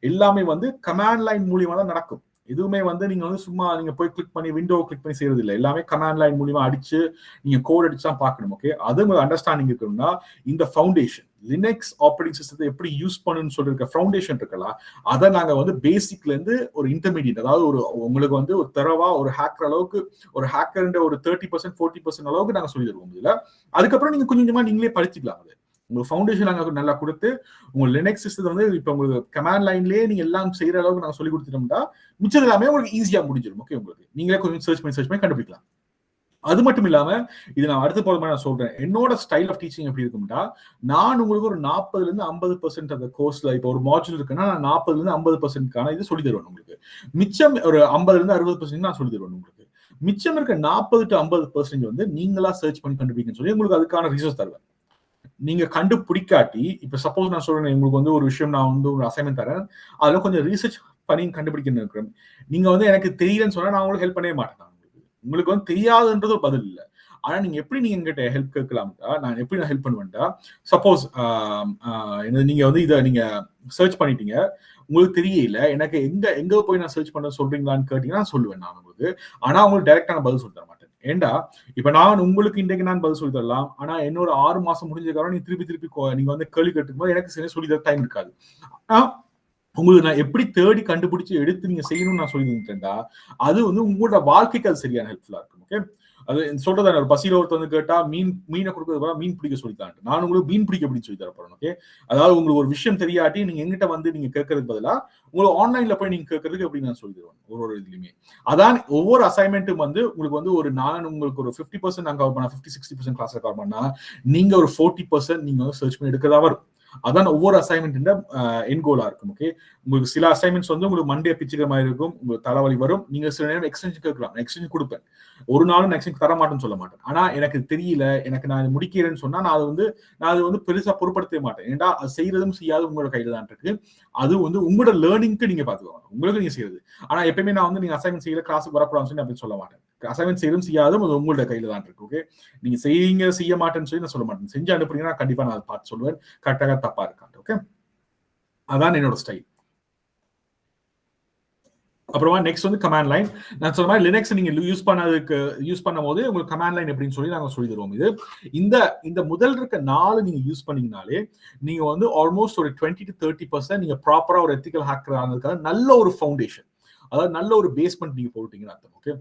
Speaker 1: எல்லாமே வந்து கமாண்ட் லைன் மூலியமா தான் நடக்கும். எதுவுமே வந்து நீங்க வந்து சும்மா நீங்க போய் கிளிக் பண்ணி விண்டோ கிளிக் பண்ணி செய்யறது இல்லை. எல்லாமே கமாண்ட் லைன் மூலியமா அடிச்சு நீங்க கோட் அடிச்சு தான் பார்க்கணும். ஓகே, அது உங்களுக்கு அண்டர்ஸ்டாண்டிங் இருக்கணும்னா இந்த ஃபவுண்டேஷன் லினக்ஸ் ஆப்ரேட்டிங் சிஸ்டத்தை எப்படி யூஸ் பண்ணணும்னு சொல்லிருக்க ஃபவுண்டேஷன் இருக்கலாம், அதை நாங்க வந்து பேசிக்ல இருந்து ஒரு இன்டர்மீடியட், அதாவது உங்களுக்கு வந்து ஒரு தரவா ஒரு ஹேக்கர் அளவுக்கு ஒரு ஹேக்கர் ஒரு 30% 40% அளவுக்கு நாங்க சொல்லி தருவோம். இதுல அதுக்கப்புறம் நீங்க கொஞ்சம் கொஞ்சமா நீங்களே படிச்சுக்கலாம். அது உங்களுக்கு ஃபவுண்டேஷன் நாங்க நல்லா கொடுத்து உங்க லினக்ஸ் சிஸ்டத்தை வந்து இப்ப உங்களுக்கு கமாண்ட் லைன்லயே நீங்க எல்லாம் செய்யற அளவுக்கு நாங்க சொல்லி கொடுத்துட்டோம்னா மிச்சம் எல்லாமே உங்களுக்கு ஈஸியா முடிஞ்சிடும். ஓகே, உங்களுக்கு நீங்களே கொஞ்சம் சர்ச் பண்ணி கண்டுபிடிக்கலாம். அது மட்டும் இல்லாம இது நான் அடுத்த போதுமா நான் சொல்றேன், என்னோட ஸ்டைல் ஆஃப் டீச்சிங் எப்படி இருக்கும்னா, நான் உங்களுக்கு ஒரு 40% அந்த கோர்ஸ்ல இப்போ ஒரு மாடியூல் இருக்குன்னா நான் 40% இது சொல்லி தருவேன் உங்களுக்கு. மிச்சம் ஒரு 50% நான் சொல்லி தருவேன் உங்களுக்கு. மிச்சம் இருக்க 40 to 50% வந்து நீங்களா சர்ச் பண்ணி கண்டுபிடிக்கன்னு சொல்லி உங்களுக்கு அதுக்கான ரிசோர்ஸ் தருவேன். நீங்க கண்டுபிடிக்காட்டி இப்ப சப்போஸ் நான் சொல்றேன் உங்களுக்கு வந்து ஒரு விஷயம் நான் வந்து ஒரு அசைன்மெண்ட் தரேன், அதெல்லாம் கொஞ்சம் ரிசர்ச் பண்ணி கண்டுபிடிக்கணும் இருக்கிறேன். நீங்க வந்து எனக்கு தெரியலன்னு சொன்னா நான் உங்களுக்கு ஹெல்ப் பண்ணவே மாட்டேன். உங்களுக்கு வந்து தெரியாதுன்றது ஒரு பதில் இல்லை. ஆனா நீங்க எப்படி நீங்க எங்கிட்ட ஹெல்ப் கேட்கலாம்டா, நான் எப்படி நான் ஹெல்ப் பண்ணுவேன்டா, சப்போஸ் நீங்க வந்து இதை நீங்க சர்ச் பண்ணிட்டீங்க, உங்களுக்கு தெரியல, எனக்கு எங்க போய் நான் சர்ச் பண்ண சொல்றீங்களான்னு கேட்டீங்கன்னா சொல்லுவேன் நான் உங்களுக்கு. ஆனா உங்களுக்கு டைரக்டா நான் பதில் சொல்லி தர மாட்டேன். ஏண்டா இப்ப நான் உங்களுக்கு இன்றைக்கு நான் பதில் சொல்லி தரலாம், ஆனா என்னோட 6 மாசம் முடிஞ்சதுக்காக நீங்க திருப்பி நீங்க வந்து கேள்வி கேட்டுக்கும் போது எனக்கு சரியா சொல்லி தர டைம் இருக்காது. உங்களுக்கு நான் எப்படி தேடி கண்டுபிடிச்சு எடுத்து நீங்க செய்யணும்னு நான் சொல்லி தந்துட்டேன்டா, அது வந்து உங்களோட வாழ்க்கைக்கு அது சரியான ஹெல்ப்ஃபுல்லா இருக்கும். ஓகே, அது சொல்றதா ஒரு பசியில ஒருத்தர் வந்து கேட்டா மீனை கொடுக்கறது மீன் பிடிக்க சொல்லித்தான், நான் உங்களுக்கு மீன் பிடிக்க அப்படின்னு சொல்லி தரப்போறேன். ஓகே, அதாவது உங்களுக்கு ஒரு விஷயம் தெரியாட்டி நீங்க எங்கிட்ட வந்து நீங்க கேட்கறதுக்கு பதிலா உங்களுக்கு ஆன்லைன்ல போய் நீங்க கேட்கறதுக்கு எப்படி நான் சொல்லி தருவேன் ஒரு இதுலயுமே. அதான் ஒவ்வொரு அசைன்மெண்ட்டும் வந்து உங்களுக்கு வந்து ஒரு நான் உங்களுக்கு ஒரு 50% நான் கவர் பண்ணா 50-60% கிளாஸ்ல கவர் பண்ணா நீங்க ஒரு 40% நீங்க வந்து சர்ச் பண்ணி எடுக்கதா வரும். அதான் ஒவ்வொரு அசைன்மெண்ட் என் கோலா இருக்கும். ஓகே, உங்களுக்கு சில அசைன்மெண்ட்ஸ் வந்து உங்களுக்கு மண்டே பிச்சுக்கிற மாதிரி இருக்கும், உங்களுக்கு தலைவலி வரும், நீங்க சில நேரம் எக்ஸ்டென்ஷன் கேட்கலாம், எக்ஸ்டென்ஷன் கொடுப்பேன், ஒரு நாளும் எக்ஸ்டென்ஷன் தர மாட்டேன்னு சொல்ல மாட்டேன். ஆனா எனக்கு தெரியல, எனக்கு நான் முடிக்கிறேன்னு சொன்னா நான் அது வந்து பெருசா பொருட்படுத்தவே மாட்டேன். ஏன்னா அது செய்யறதும் செய்யாது உங்களோட கையில தான் இருக்கு. அது வந்து உங்களோட லேர்னிங்க்கு நீங்க பாத்துக்கோங்க, உங்களுக்கு நீங்க செய்யறது. ஆனா எப்பயுமே நான் வந்து நீங்க அசைன்மெண்ட் செய்யல கிளாஸுக்கு வரக்கூடாதுன்னு சொல்லி அப்படின்னு சொல்ல மாட்டேன். அசைன்மெண்ட் செய்யறதும் செய்யாதும் அது உங்களோட கையில தான் இருக்கு. ஓகே, நீங்க செய்ய மாட்டேன்னு சொல்லி நான் சொல்ல மாட்டேன். செஞ்சு அனுப்புறீங்கன்னா கண்டிப்பா நான் அதை பார்த்து சொல்லுவேன், கரெக்டாக தப்பா இருக்காது. ஓகே, அதான் என்னோட ஸ்டைல். அப்புறமா நெக்ஸ்ட் வந்து கமாண்ட் லைன். நான் சொன்ன மாதிரி லினக்ஸ் நீங்க யூஸ் பண்ணும் போது உங்களுக்கு கமாண்ட் லைன் எப்படின்னு சொல்லி நாங்க சொல்லி தருவோம். இது இந்த முதல் இருக்க 4 நீங்க யூஸ் பண்ணீங்கனாலே நீங்க வந்து ஆல்மோஸ்ட் ஒரு 20-30% நீங்க ப்ராப்பரா ஒரு எத்திக்கல் ஹேக்கர் ஆனதுக்காக நல்ல ஒரு ஃபவுண்டேஷன், அதாவது நல்ல ஒரு பேஸ்மெண்ட் நீங்க போட்டீங்கன்னு அர்த்தம். ஓகே,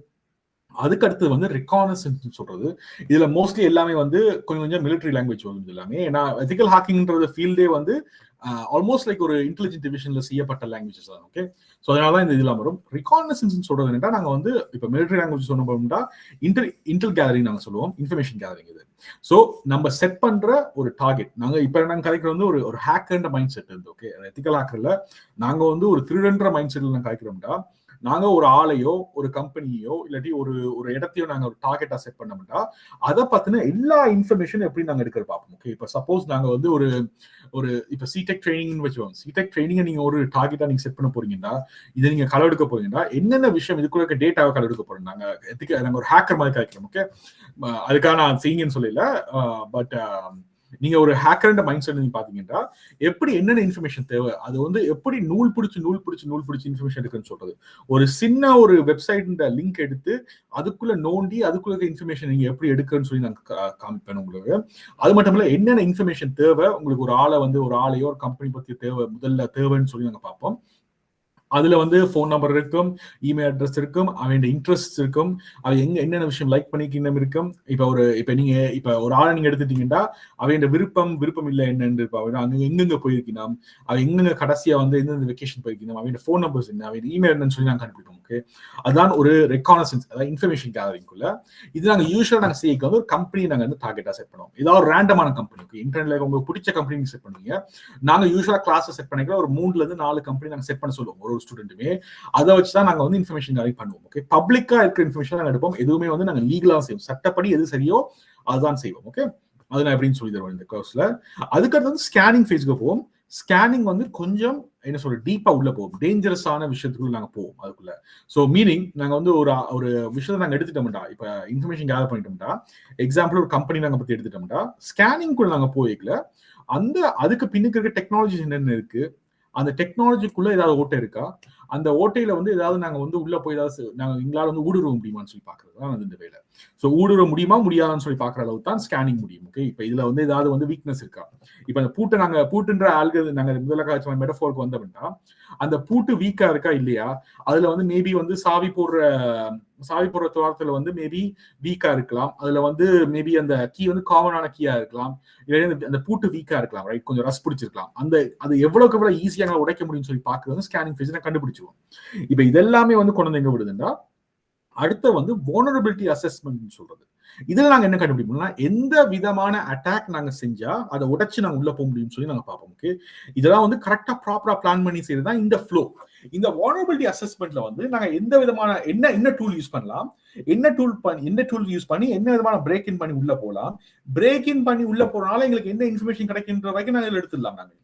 Speaker 1: அதுக்கு அடுத்து வந்து ரெகானசன்ஸ் சொல்றது. இதுல மோஸ்ட்லி எல்லாமே வந்து கொஞ்சம் மிலிட்டரி லாங்குவேஜ் வருது எல்லாமே. ஏன்னா எத்திக்கல் ஹேக்கிங்ன்றது ஃபீல்டே வந்து ஆல்மோஸ்ட் லைக் ஒரு இன்டெலிஜென்ட் டிவிஷன்ல செய்யப்பட்ட லாங்குவேஜஸ் தான். ஓகே, ஸோ அதனால தான் இந்த இதெல்லாம் வரும். ரெகானசன்ஸ் சொல்றது என்னன்னா, நாங்க வந்து இப்போ மிலிட்டரி லாங்குவேஜ் சொன்னோம்னா இன்டெல் கேதரிங் நாங்க சொல்லுவோம், இன்ஃபர்மேஷன் கேதரிங் இது. ஸோ நம்ம செட் பண்ற ஒரு டார்கெட், நாங்க கலைக்கிற வந்து ஒரு ஹேக்கர்ன்ற மைண்ட் செட் இருந்து. ஓகே, எத்திக்கல் ஹேக்கர்ல நாங்க வந்து ஒரு திருடன்ற மைண்ட் செட்ல நாங்க கலைக்கிறோம்டா, நாங்க ஒரு ஆளையோ ஒரு கம்பெனியோ இல்லாட்டி ஒரு இடத்தையோ நாங்க ஒரு டார்கெட்டா செட் பண்ணோம்னா அதை பத்தின எல்லா இன்ஃபர்மேஷன் எப்படி நாங்க எடுக்கிற பார்ப்போம். ஓகே, இப்ப சப்போஸ் நாங்க வந்து ஒரு இப்ப சிடெக் ட்ரைனிங் வச்சுக்கோங்க, சிடெக் ட்ரைனிங்கை நீங்க ஒரு டார்கெட்டா நீங்க செட் பண்ண போறீங்கன்னா, இதை நீங்க களவெடுக்க போறீங்கன்னா என்னென்ன விஷயம் இதுக்குள்ள இருக்க டேட்டாவை களவெடுக்க போறோம், நாங்க ஒரு ஹேக்கர் மாதிரி கிடைக்கிறோம். ஓகே, அதுக்காக நான் செய்யுங்கன்னு சொல்லல, பட் நீங்க ஒரு ஹேக்கர்ன்ற மைண்ட் செட் நீங்க பாத்தீங்கன்னா எப்படி என்னென்ன இன்ஃபர்மேஷன் தேவை, அது வந்து எப்படி நூல் பிடிச்சு இன்ஃபர்மேஷன் இருக்குன்னு சொல்றது. ஒரு சின்ன ஒரு வெப்சைட் லிங்க் எடுத்து அதுக்குள்ள நோண்டி அதுக்குள்ள இன்ஃபர்மேஷன் நீங்க எப்படி எடுக்குன்னு சொல்லி நான் காமிப்பேன் உங்களுக்கு. அது மட்டும் இல்ல, என்னென்ன இன்ஃபர்மேஷன் தேவை உங்களுக்கு, ஒரு ஆளையோ ஒரு கம்பெனி பத்தி தேவைன்னு சொல்லி நாங்க பார்ப்போம். அதுல வந்து போன் நம்பர் இருக்கும், இமெயில் அட்ரஸ் இருக்கும், அவன் இன்ட்ரெஸ்ட் இருக்கும், அவன் என்னென்ன விஷயம் லைக் பண்ணிக்கணும் இருக்கும். இப்ப நீங்க ஒரு ஆளை நீங்க எடுத்துட்டீங்கன்னா அவன் விருப்பம் இல்லை என்னன்னு இருப்பாங்க, அங்க எங்கெங்க போயிருக்கணும், அவன் எங்கெங்க கடைசியா வந்து எந்தெந்த வெக்கேஷன் போயிருக்கணும், அவன் போன் நம்பர்ஸ் என்ன, அவன் இமெயில் என்னன்னு சொல்லி நாங்க கண்டுபிடிப்போம். ஓகே, அதுதான் ஒரு ரெகானசன்ஸ், அதாவது இன்ஃபர்மேஷன் கேதரிங்குள்ள. இது நாங்க யூஸ்வலா நாங்க செய்ய ஒரு கம்பெனி நாங்க வந்து டார்கெட்டா செட் பண்ணுவோம். ஏதாவது ஒரு ரேண்டமான கம்பெனி, இன்டர்நெட்ல உங்களுக்கு பிடிச்ச கம்பெனி செட் பண்ணுவீங்க. நாங்க யூஸ்வலா கிளாஸ் செட் பண்ணிக்கிற ஒரு 3-4 கம்பெனி நாங்க செட் பண்ண சொல்லுவோம் ஒரு ஸ்டூடெண்ட்டுமே. அதை வச்சுதான் நாங்க வந்து இன்ஃபர்மேஷன் கலெக்ட் பண்ணுவோம். ஓகே, பப்ளிக்கா இருக்கிற இன்ஃபர்மேஷன் நாங்க எடுப்போம், எதுவுமே வந்து நாங்க லீகலா செய்வோம், சட்டப்படி எது சரியோ அதுதான் செய்வோம். ஓகே, அது நான் எப்படின்னு சொல்லி தருவோம் இந்த கோர்ஸ்ல. அதுக்கடுத்து வந்து ஸ்கேனிங் ஃபேஸ்க்கு போவோம். ஸ்கேனிங் வந்து கொஞ்சம் என்ன சொல்ற டீப்பா உள்ள போவோம், டேஞ்சரஸான விஷயத்துக்குள்ள நாங்க போவோம் அதுக்குள்ள. ஸோ மீனிங் நாங்க வந்து ஒரு விஷயத்தை நாங்க எடுத்துட்டோம்டா, இப்ப இன்ஃபர்மேஷன் கேதர் பண்ணிட்டோம்டா, எக்ஸாம்பிள் ஒரு கம்பெனி நாங்க பத்தி எடுத்துட்டோம்டா, ஸ்கேனிங்குள்ள நாங்க போய்க்கல அதுக்கு பின்னுக்கு இருக்க டெக்னாலஜி என்னென்ன இருக்கு, அந்த டெக்னாலஜிக்குள்ள ஏதாவது ஓட்டை இருக்கா, அந்த ஓட்டையில வந்து ஏதாவது நாங்க வந்து உள்ள போய் ஏதாவது நாங்க எங்களால வந்து ஊடுருவ முடியுமான்னு சொல்லி பாக்குறது தான் இந்த வேலை. ஸோ ஊடுருவ முடியாதுன்னு சொல்லி பாக்குற அளவுக்கு தான் ஸ்கேனிங் முடியும். ஓகே, இப்ப இதுல வந்து ஏதாவது வந்து வீக்னஸ் இருக்கா, இப்ப அந்த பூட்டுன்ற ஆல்கு நாங்க முதல்ல காய்ச்ச மெட்டஃபோருக்கு வந்தோம்னா அந்த பூட்டு வீக்கா இருக்கா இல்லையா, அதுல வந்து மேபி வந்து சாவி போடுற துவாரத்துல வந்து மேபி வீக்கா இருக்கலாம், அதுல வந்து மேபி அந்த கீ வந்து காமனான கீயா இருக்கலாம், அந்த பூட்டு வீக்கா இருக்கலாம், ரைட், கொஞ்சம் ரஸ் பிடிச்சிருக்கலாம். அது எவ்வளவு ஈஸியா உடைக்க முடியும்னு சொல்லி பாக்குறது ஸ்கேனிங் ஃபேஸ் கண்டுபிடிச்சிருவோம். இப்ப இதெல்லாமே வந்து கொண்டு வந்து எங்க விடுதுன்னா அடுத்த வந்து vulnerability assessment சொல்றது. இதுல நாங்க என்ன கண்டுபிடிப்போம்னா எந்த விதமான அட்டாக் நாங்க செஞ்சா அதை உடைச்சு நாங்க உள்ள போக முடியும்னு சொல்லி நாங்க பார்ப்போம். ஓகே, இதெல்லாம் வந்து கரெக்டா ப்ராப்பரா பிளான் பண்ணி செய்யறதுதான் இந்த ஃப்ளோ. இந்த vulnerability assessmentல வந்து நாங்க எந்த விதமான என்ன டூல் யூஸ் பண்ணலாம், என்ன டூல் யூஸ் பண்ணி என்ன விதமான பிரேக் இன் பண்ணி உள்ள போகலாம், பிரேக் இன் பண்ணி உள்ள போறனால எங்களுக்கு என்ன இன்ஃபர்மேஷன் கிடைக்கின்ற வரைக்கும் நாங்க எடுத்துடலாம். நாங்க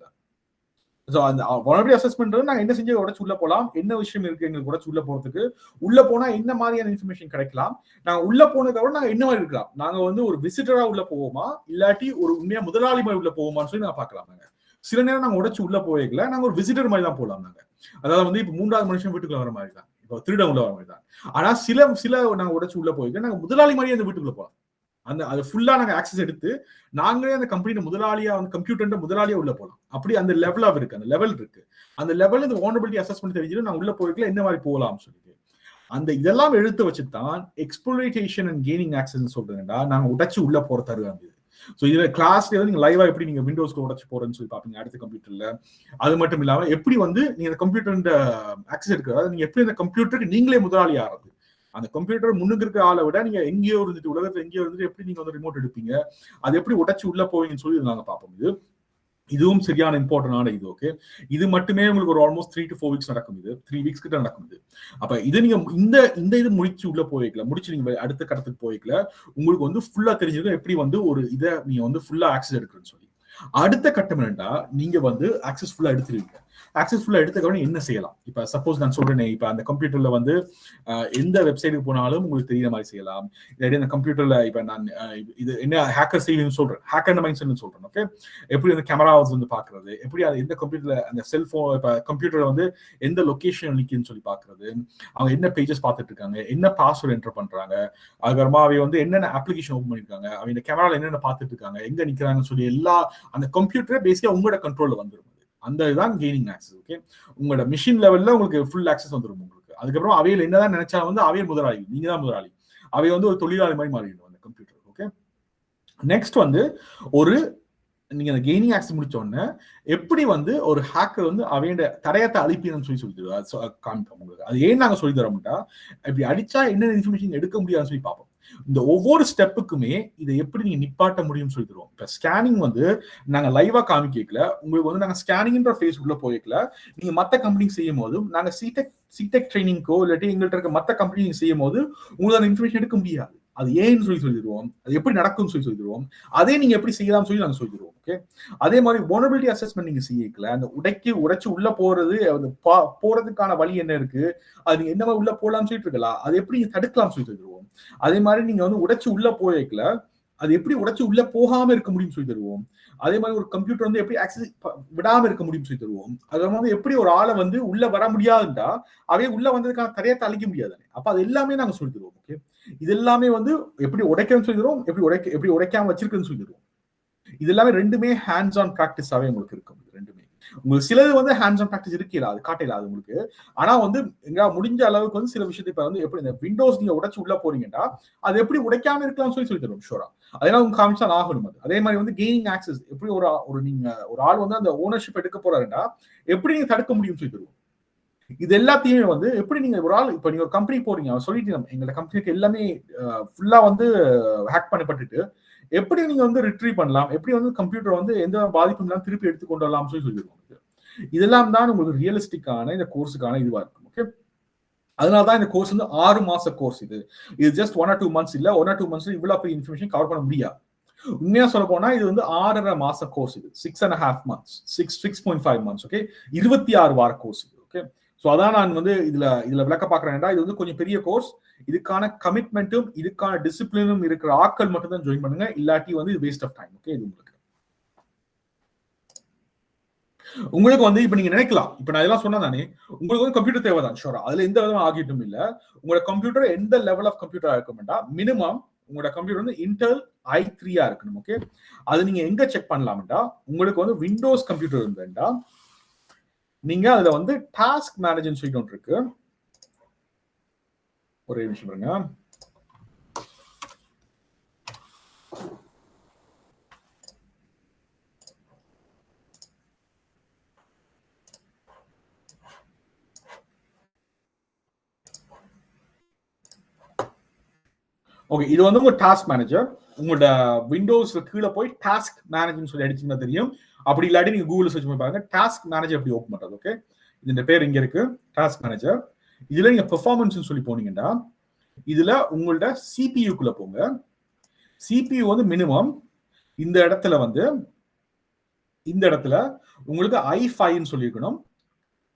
Speaker 1: ஸோ அந்த வல்னரபிலிட்டி அசஸ்மெண்ட் நாங்கள் என்ன செஞ்சு உடச்சு உள்ள போகலாம், என்ன விஷயம் இருக்கு எங்களுக்கு உடச்சு உள்ள போறதுக்கு, உள்ள போனா என்ன மாதிரியான இன்ஃபர்மேஷன் கிடைக்கலாம், நாங்க உள்ள போனதுக்கு நாங்க என்ன மாதிரி இருக்கலாம், நாங்க வந்து ஒரு விசிட்டரா உள்ள போவோமா இல்லாட்டி ஒரு உண்மையா முதலாளி மாதிரி உள்ள போவோமான்னு சொல்லி நாங்க பார்க்கலாம். நாங்க சில நேரம் நாங்க உடச்சு உள்ள போய்க்கல, நாங்க ஒரு விசிட்டர் மாதிரி தான் போகலாம். நாங்க அதாவது வந்து இப்ப 3வது மனுஷன் வீட்டுக்குள்ள வர மாதிரி தான், இப்போ திருட உள்ள வர மாதிரி தான். ஆனா சில நாங்க உடச்சு உள்ள போய்க்க நாங்க முதலாளி மாதிரியே அந்த வீட்டுக்குள்ள போகலாம். அது ஃபுல்லா நாங்க ஆக்சஸ் எடுத்து நாங்களே அந்த கம்பெனியோட முதலாளியா வந்து கம்ப்யூட்டர் முதலாளியா உள்ள போகலாம். அப்படி அந்த லெவலா இருக்கு, அந்த லெவல் இருக்கு. அந்த லெவல் இந்த வல்னரபிலிட்டி அசஸ்மெண்ட் தெரிஞ்சுட்டு நான் உள்ள போய்க்கல என்ன மாதிரி போகலாம் சொல்லிட்டு அந்த இதெல்லாம் எடுத்து வச்சுதான் எக்ஸ்ப்ளோயிட்டேஷன் அண்ட் கெய்னிங் ஆக்சஸ் சொல்றேன்டா நாங்க உடைச்சு உள்ள போற தருவாங்க. ஸோ இதுல கிளாஸ்ல நீங்க லைவா எப்படி நீங்க விண்டோஸ்க்கு உடச்சு போறேன்னு சொல்லி பாப்பீங்க அடுத்த கம்ப்யூட்டர்ல. அது மட்டும் இல்லாம எப்படி வந்து நீங்க அந்த கம்ப்யூட்டர் ஆக்சஸ் எடுக்கிறது, நீங்க எப்படி அந்த கம்ப்யூட்டருக்கு நீங்களே முதலாளி ஆறது, அந்த கம்ப்யூட்டர் முன்னுக்கு இருக்க ஆளை விட நீங்க எங்கேயோ இருந்துட்டு உலகத்துல எங்கேயோ இருந்துட்டு எப்படி நீங்க வந்து ரிமோட் எடுப்பீங்க, அது எப்படி உடைச்சு உள்ள போவீங்கன்னு சொல்லி நாங்க பார்ப்போம். இதுவும் சரியான இம்பார்ட்டன்டான இது. ஓகே, இது மட்டுமே உங்களுக்கு ஒரு ஆல்மோஸ்ட் 3 to 4 வீக்ஸ் நடக்கும். இது 3 வீக்ஸ் கிட்ட நடக்கும். அப்ப இது நீங்க இந்த இது முடிச்சு உள்ள போய்க்கல, முடிச்சு நீங்க அடுத்த கட்டத்துக்கு போய்க்கல, உங்களுக்கு வந்து ஃபுல்லா தெரிஞ்சிருக்கும் எப்படி வந்து ஒரு இதை நீங்க வந்து ஃபுல்லா ஆக்சஸ் எடுக்கிறேன்னு சொல்லி. அடுத்த கட்டம் என்னன்னா நீங்க வந்து ஆக்சஸ் ஃபுல்லா எடுத்துருவீங்க. ஆக்சஸ் ஃபுல்லா எடுத்துக்கணும் என்ன செய்யலாம். இப்ப சப்போஸ் நான் சொல்றேனே, இப்ப அந்த கம்ப்யூட்டர்ல வந்து எந்த வெப்சைட்டுக்கு போனாலும் உங்களுக்கு தெரியுற மாதிரி செய்யலாம். இல்லாட்டி அந்த கம்ப்யூட்டர்ல இப்ப நான் இது என்ன ஹேக்கர் செய்யுன்னு சொல்றேன், ஹேக்கர் மைண்ட் செட்னு சொல்றேன். ஓகே, எப்படி அந்த கேமராஸ் வந்து பாக்குறது, எப்படி அது எந்த கம்ப்யூட்டர்ல அந்த செல்போன் இப்ப கம்ப்யூட்டர்ல வந்து எந்த லொகேஷன் நிக்குன்னு சொல்லி பாக்குறது, அவங்க என்ன பேஜஸ் பார்த்துட்டு இருக்காங்க, என்ன பாஸ்வேர்ட் என்டர் பண்றாங்க, அதுக்கப்புறமா அவங்க வந்து என்னென்ன அப்ளிகேஷன் ஓபன் பண்ணிருக்காங்க, அவங்க இந்த கேமரால என்னென்ன பார்த்துட்டு இருக்காங்க, எங்க நிக்கிறாங்கன்னு சொல்லி எல்லா அந்த கம்ப்யூட்டரே பேசிக்கா உங்களோட கண்ட்ரோல்ல வந்துடும். அந்த இதுதான் கெய்னிங் ஆக்சஸ். ஓகே, உங்களோட மிஷின் லெவல்ல உங்களுக்கு ஃபுல் ஆக்சஸ் வந்துடும் உங்களுக்கு. அதுக்கப்புறம் அவையில் என்னதான் நினைச்சா வந்து அவையில் முதலாளி, நீங்க தான் முதலாளி, அவை வந்து ஒரு தொழிலாளி மாதிரி மாறிடும் அந்த கம்ப்யூட்டர். ஓகே, நெக்ஸ்ட் வந்து ஒரு நீங்க அந்த கெய்னிங் ஆக்சஸ் முடிச்ச உடனே எப்படி வந்து ஒரு ஹேக்கர் வந்து அவையோட தடயத்தை அழிப்பீங்கன்னு சொல்லி காமிப்போம் உங்களுக்கு. அது ஏன் நாங்க சொல்லி தரோம்னா, இப்படி அடிச்சா என்ன இன்ஃபர்மேஷன் எடுக்க முடியாதுன்னு சொல்லி பார்ப்போம். இந்த ஒவ்வொரு ஸ்டெப்புக்குமே இதை எப்படி நீங்க நிப்பாட்ட முடியும்னு சொல்லி தருவோம். இப்ப ஸ்கேனிங் வந்து நாங்க லைவா காமிக்கல, உங்களுக்கு வந்து நாங்க ஸ்கேனிங்ன்ற ஃபேஸ் உள்ள போய்க்கல. நீங்க மத்த கம்பெனி செய்யும் போது நாங்க சிடெக் ட்ரைனிங்கோ இல்லாட்டி எங்கள்கிட்ட இருக்க மத்த கம்பெனி செய்யும் போது உங்களுக்கு அந்த இன்ஃபர்மேஷன் எடுக்க முடியாது. அது ஏன்னு சொல்லி தருவோம், அது எப்படி நடக்கும்னு சொல்லி தருவோம், அதே நீங்க எப்படி செய்யலாம்னு சொல்லி நாங்க சொல்லி தருவோம். ஓகே, அதே மாதிரி வல்னரபிலிட்டி அசஸ்மெண்ட் நீங்க செய்யல, அந்த உடைச்சு உள்ள போறது போறதுக்கான வழி என்ன இருக்கு, அது நீங்க என்ன மாதிரி உள்ள போலாம்னு சொல்லிட்டு இருக்கலாம், அது எப்படி தடுக்கலாம் சொல்லி தருவோம். அதே மாதிரி நீங்க வந்து உடைச்சு உள்ள போய்க்கல, அது எப்படி உடைச்சு உள்ள போகாம இருக்க முடியும் சொல்லி தருவோம். அதே மாதிரி ஒரு கம்ப்யூட்டர் வந்து எப்படி ஆக்சஸ் விடாம இருக்க முடியும் சொல்லி தருவோம். அது மாதிரி எப்படி ஒரு ஆளை வந்து உள்ள வர முடியாதுண்டா அவையே உள்ள வந்ததுக்கான தடையத்தை அழிக்க முடியாது. அப்ப அது எல்லாமே நாங்க சொல்லி தருவோம். ஓகே, இது எல்லாமே வந்து எப்படி உடைக்கணும்னு சொல்லி தருவோம், எப்படி உடைக்காம வச்சிருக்குன்னு சொல்லி தருவோம். இது எல்லாமே ரெண்டுமே ஹேண்ட்ஸ் ஆன் பிராக்டிஸாவே உங்களுக்கு இருக்கும். ரெண்டுமே உங்களுக்கு சிலது வந்து ஹேண்ட்ஸ் ஆன் பிராக்டிஸ் இருக்கல, அது காட்டல அது உங்களுக்கு. ஆனா வந்து எங்க முடிஞ்ச அளவுக்கு வந்து சில விஷயத்தை இப்ப வந்து எப்படி இந்த விண்டோஸ் நீங்க உடைச்சு உள்ள போறீங்கன்னா அது எப்படி உடைக்காம இருக்கலாம்னு சொல்லி தருவோம். ஷூரா அதெல்லாம் உங்க காமிச்சா ஆகணும். அது அதே மாதிரி வந்து கெய்னிங் ஆக்சஸ் எப்படி ஒரு நீங்க ஒரு ஆள் வந்து அந்த ஓனர்ஷிப் எடுக்க போறாருன்னா எப்படி நீங்க தடுக்க முடியும்னு சொல்லி தருவோம். இது எல்லாத்தையுமே வந்து எப்படி நீங்க ஒரு ஆள் இப்ப நீங்க ஒரு கம்பெனி போறீங்க, சொல்லிட்டு எங்களோட கம்பெனிக்கு எல்லாமே ஃபுல்லா வந்து ஹேக் பண்ணப்பட்டுட்டு எப்படி நீங்க வந்து ரிட்ரீவ் பண்ணலாம், எப்படி வந்து கம்ப்யூட்டர் வந்து எந்த பாதிப்பும் இல்லாம திருப்பி எடுத்துக்கொண்டு வரலாம் சொல்லி சொல்லிடுவோம். இதெல்லாம் தான் உங்களுக்கு ரியலிஸ்டிக்கான இந்த கோர்ஸுக்கான இதுவா இருக்கும். ஓகே, அதனாலதான் இந்த கோர்ஸ் வந்து 6 மாச கோர்ஸ். இது ஜஸ்ட் 1 or 2 months இல்ல, 1 or 2 months இவ்வளவு பெரிய இன்ஃபர்மேஷன் கவர் பண்ண முடியாது. உண்மையா சொல்ல போனா இது வந்து 6.5 மாச கோர்ஸ். இது 6.5 months, 6.5 months. ஓகே, 26 வார கோர்ஸ். ஓகே, சோ அதான் நான் வந்து இதுல விளக்க பாக்குறேன்டா. இது வந்து கொஞ்சம் பெரிய கோர்ஸ். இதுக்கான கமிட்மெண்ட்டும் இதுக்கான டிசிப்ளினும் இருக்கிற ஆட்கள் மட்டும் தான் ஜாயின் பண்ணுங்க, இல்லாட்டி வந்து இது வேஸ்ட் ஆஃப் டைம். ஓகே, இது உங்களுக்கு வந்து இப்ப நீங்க நினைக்கலாம், இப்ப நான் இதெல்லாம் சொன்னா தானே உங்களுக்கு வந்து கம்ப்யூட்டர் தேவைதான். ஷோரா அதுல எந்த விதமா ஆகிட்டும் இல்ல. உங்களோட கம்ப்யூட்டர் எந்த லெவல் ஆஃப் கம்ப்யூட்டரா இருக்கும்டா மினிமம் உங்களோட கம்ப்யூட்டர் வந்து இன்டெல் i3 இருக்கணும். ஓகே, அது நீங்க எங்க செக் பண்ணலாம்டா, உங்களுக்கு வந்து விண்டோஸ் கம்ப்யூட்டர் இருந்தா நீங்க அதுல வந்து டாஸ்க் மேனேஜர்னு சொல்லிட்டு ஒன்று இருக்கு. ஒரே நிமிஷம் பாருங்க. ஓகே, இது வந்து உங்க டாஸ்க் மேனேஜர். உங்களோட விண்டோஸ்ல கீழே போய் டாஸ்க் மேனேஜர்னு சொல்லி அடிச்சீங்கன்னா தெரியும். அப்படி இல்லாட்டி நீங்க கூகுள் சர்ச் பண்ணி பாருங்க டாஸ்க் மேனேஜர் எப்படி ஓப்பன் பண்றது. ஓகே, இந்த பேர் இங்க இருக்கு, டாஸ்க் மேனேஜர். இதுல நீங்க பெர்ஃபார்மன்ஸ் சொல்லி போனீங்கன்னா இதுல உங்களோட சிபியூக்குள்ள போங்க. சிபியூ வந்து மினிமம் இந்த இடத்துல வந்து இந்த இடத்துல உங்களுக்கு i5 சொல்லியிருக்கணும்.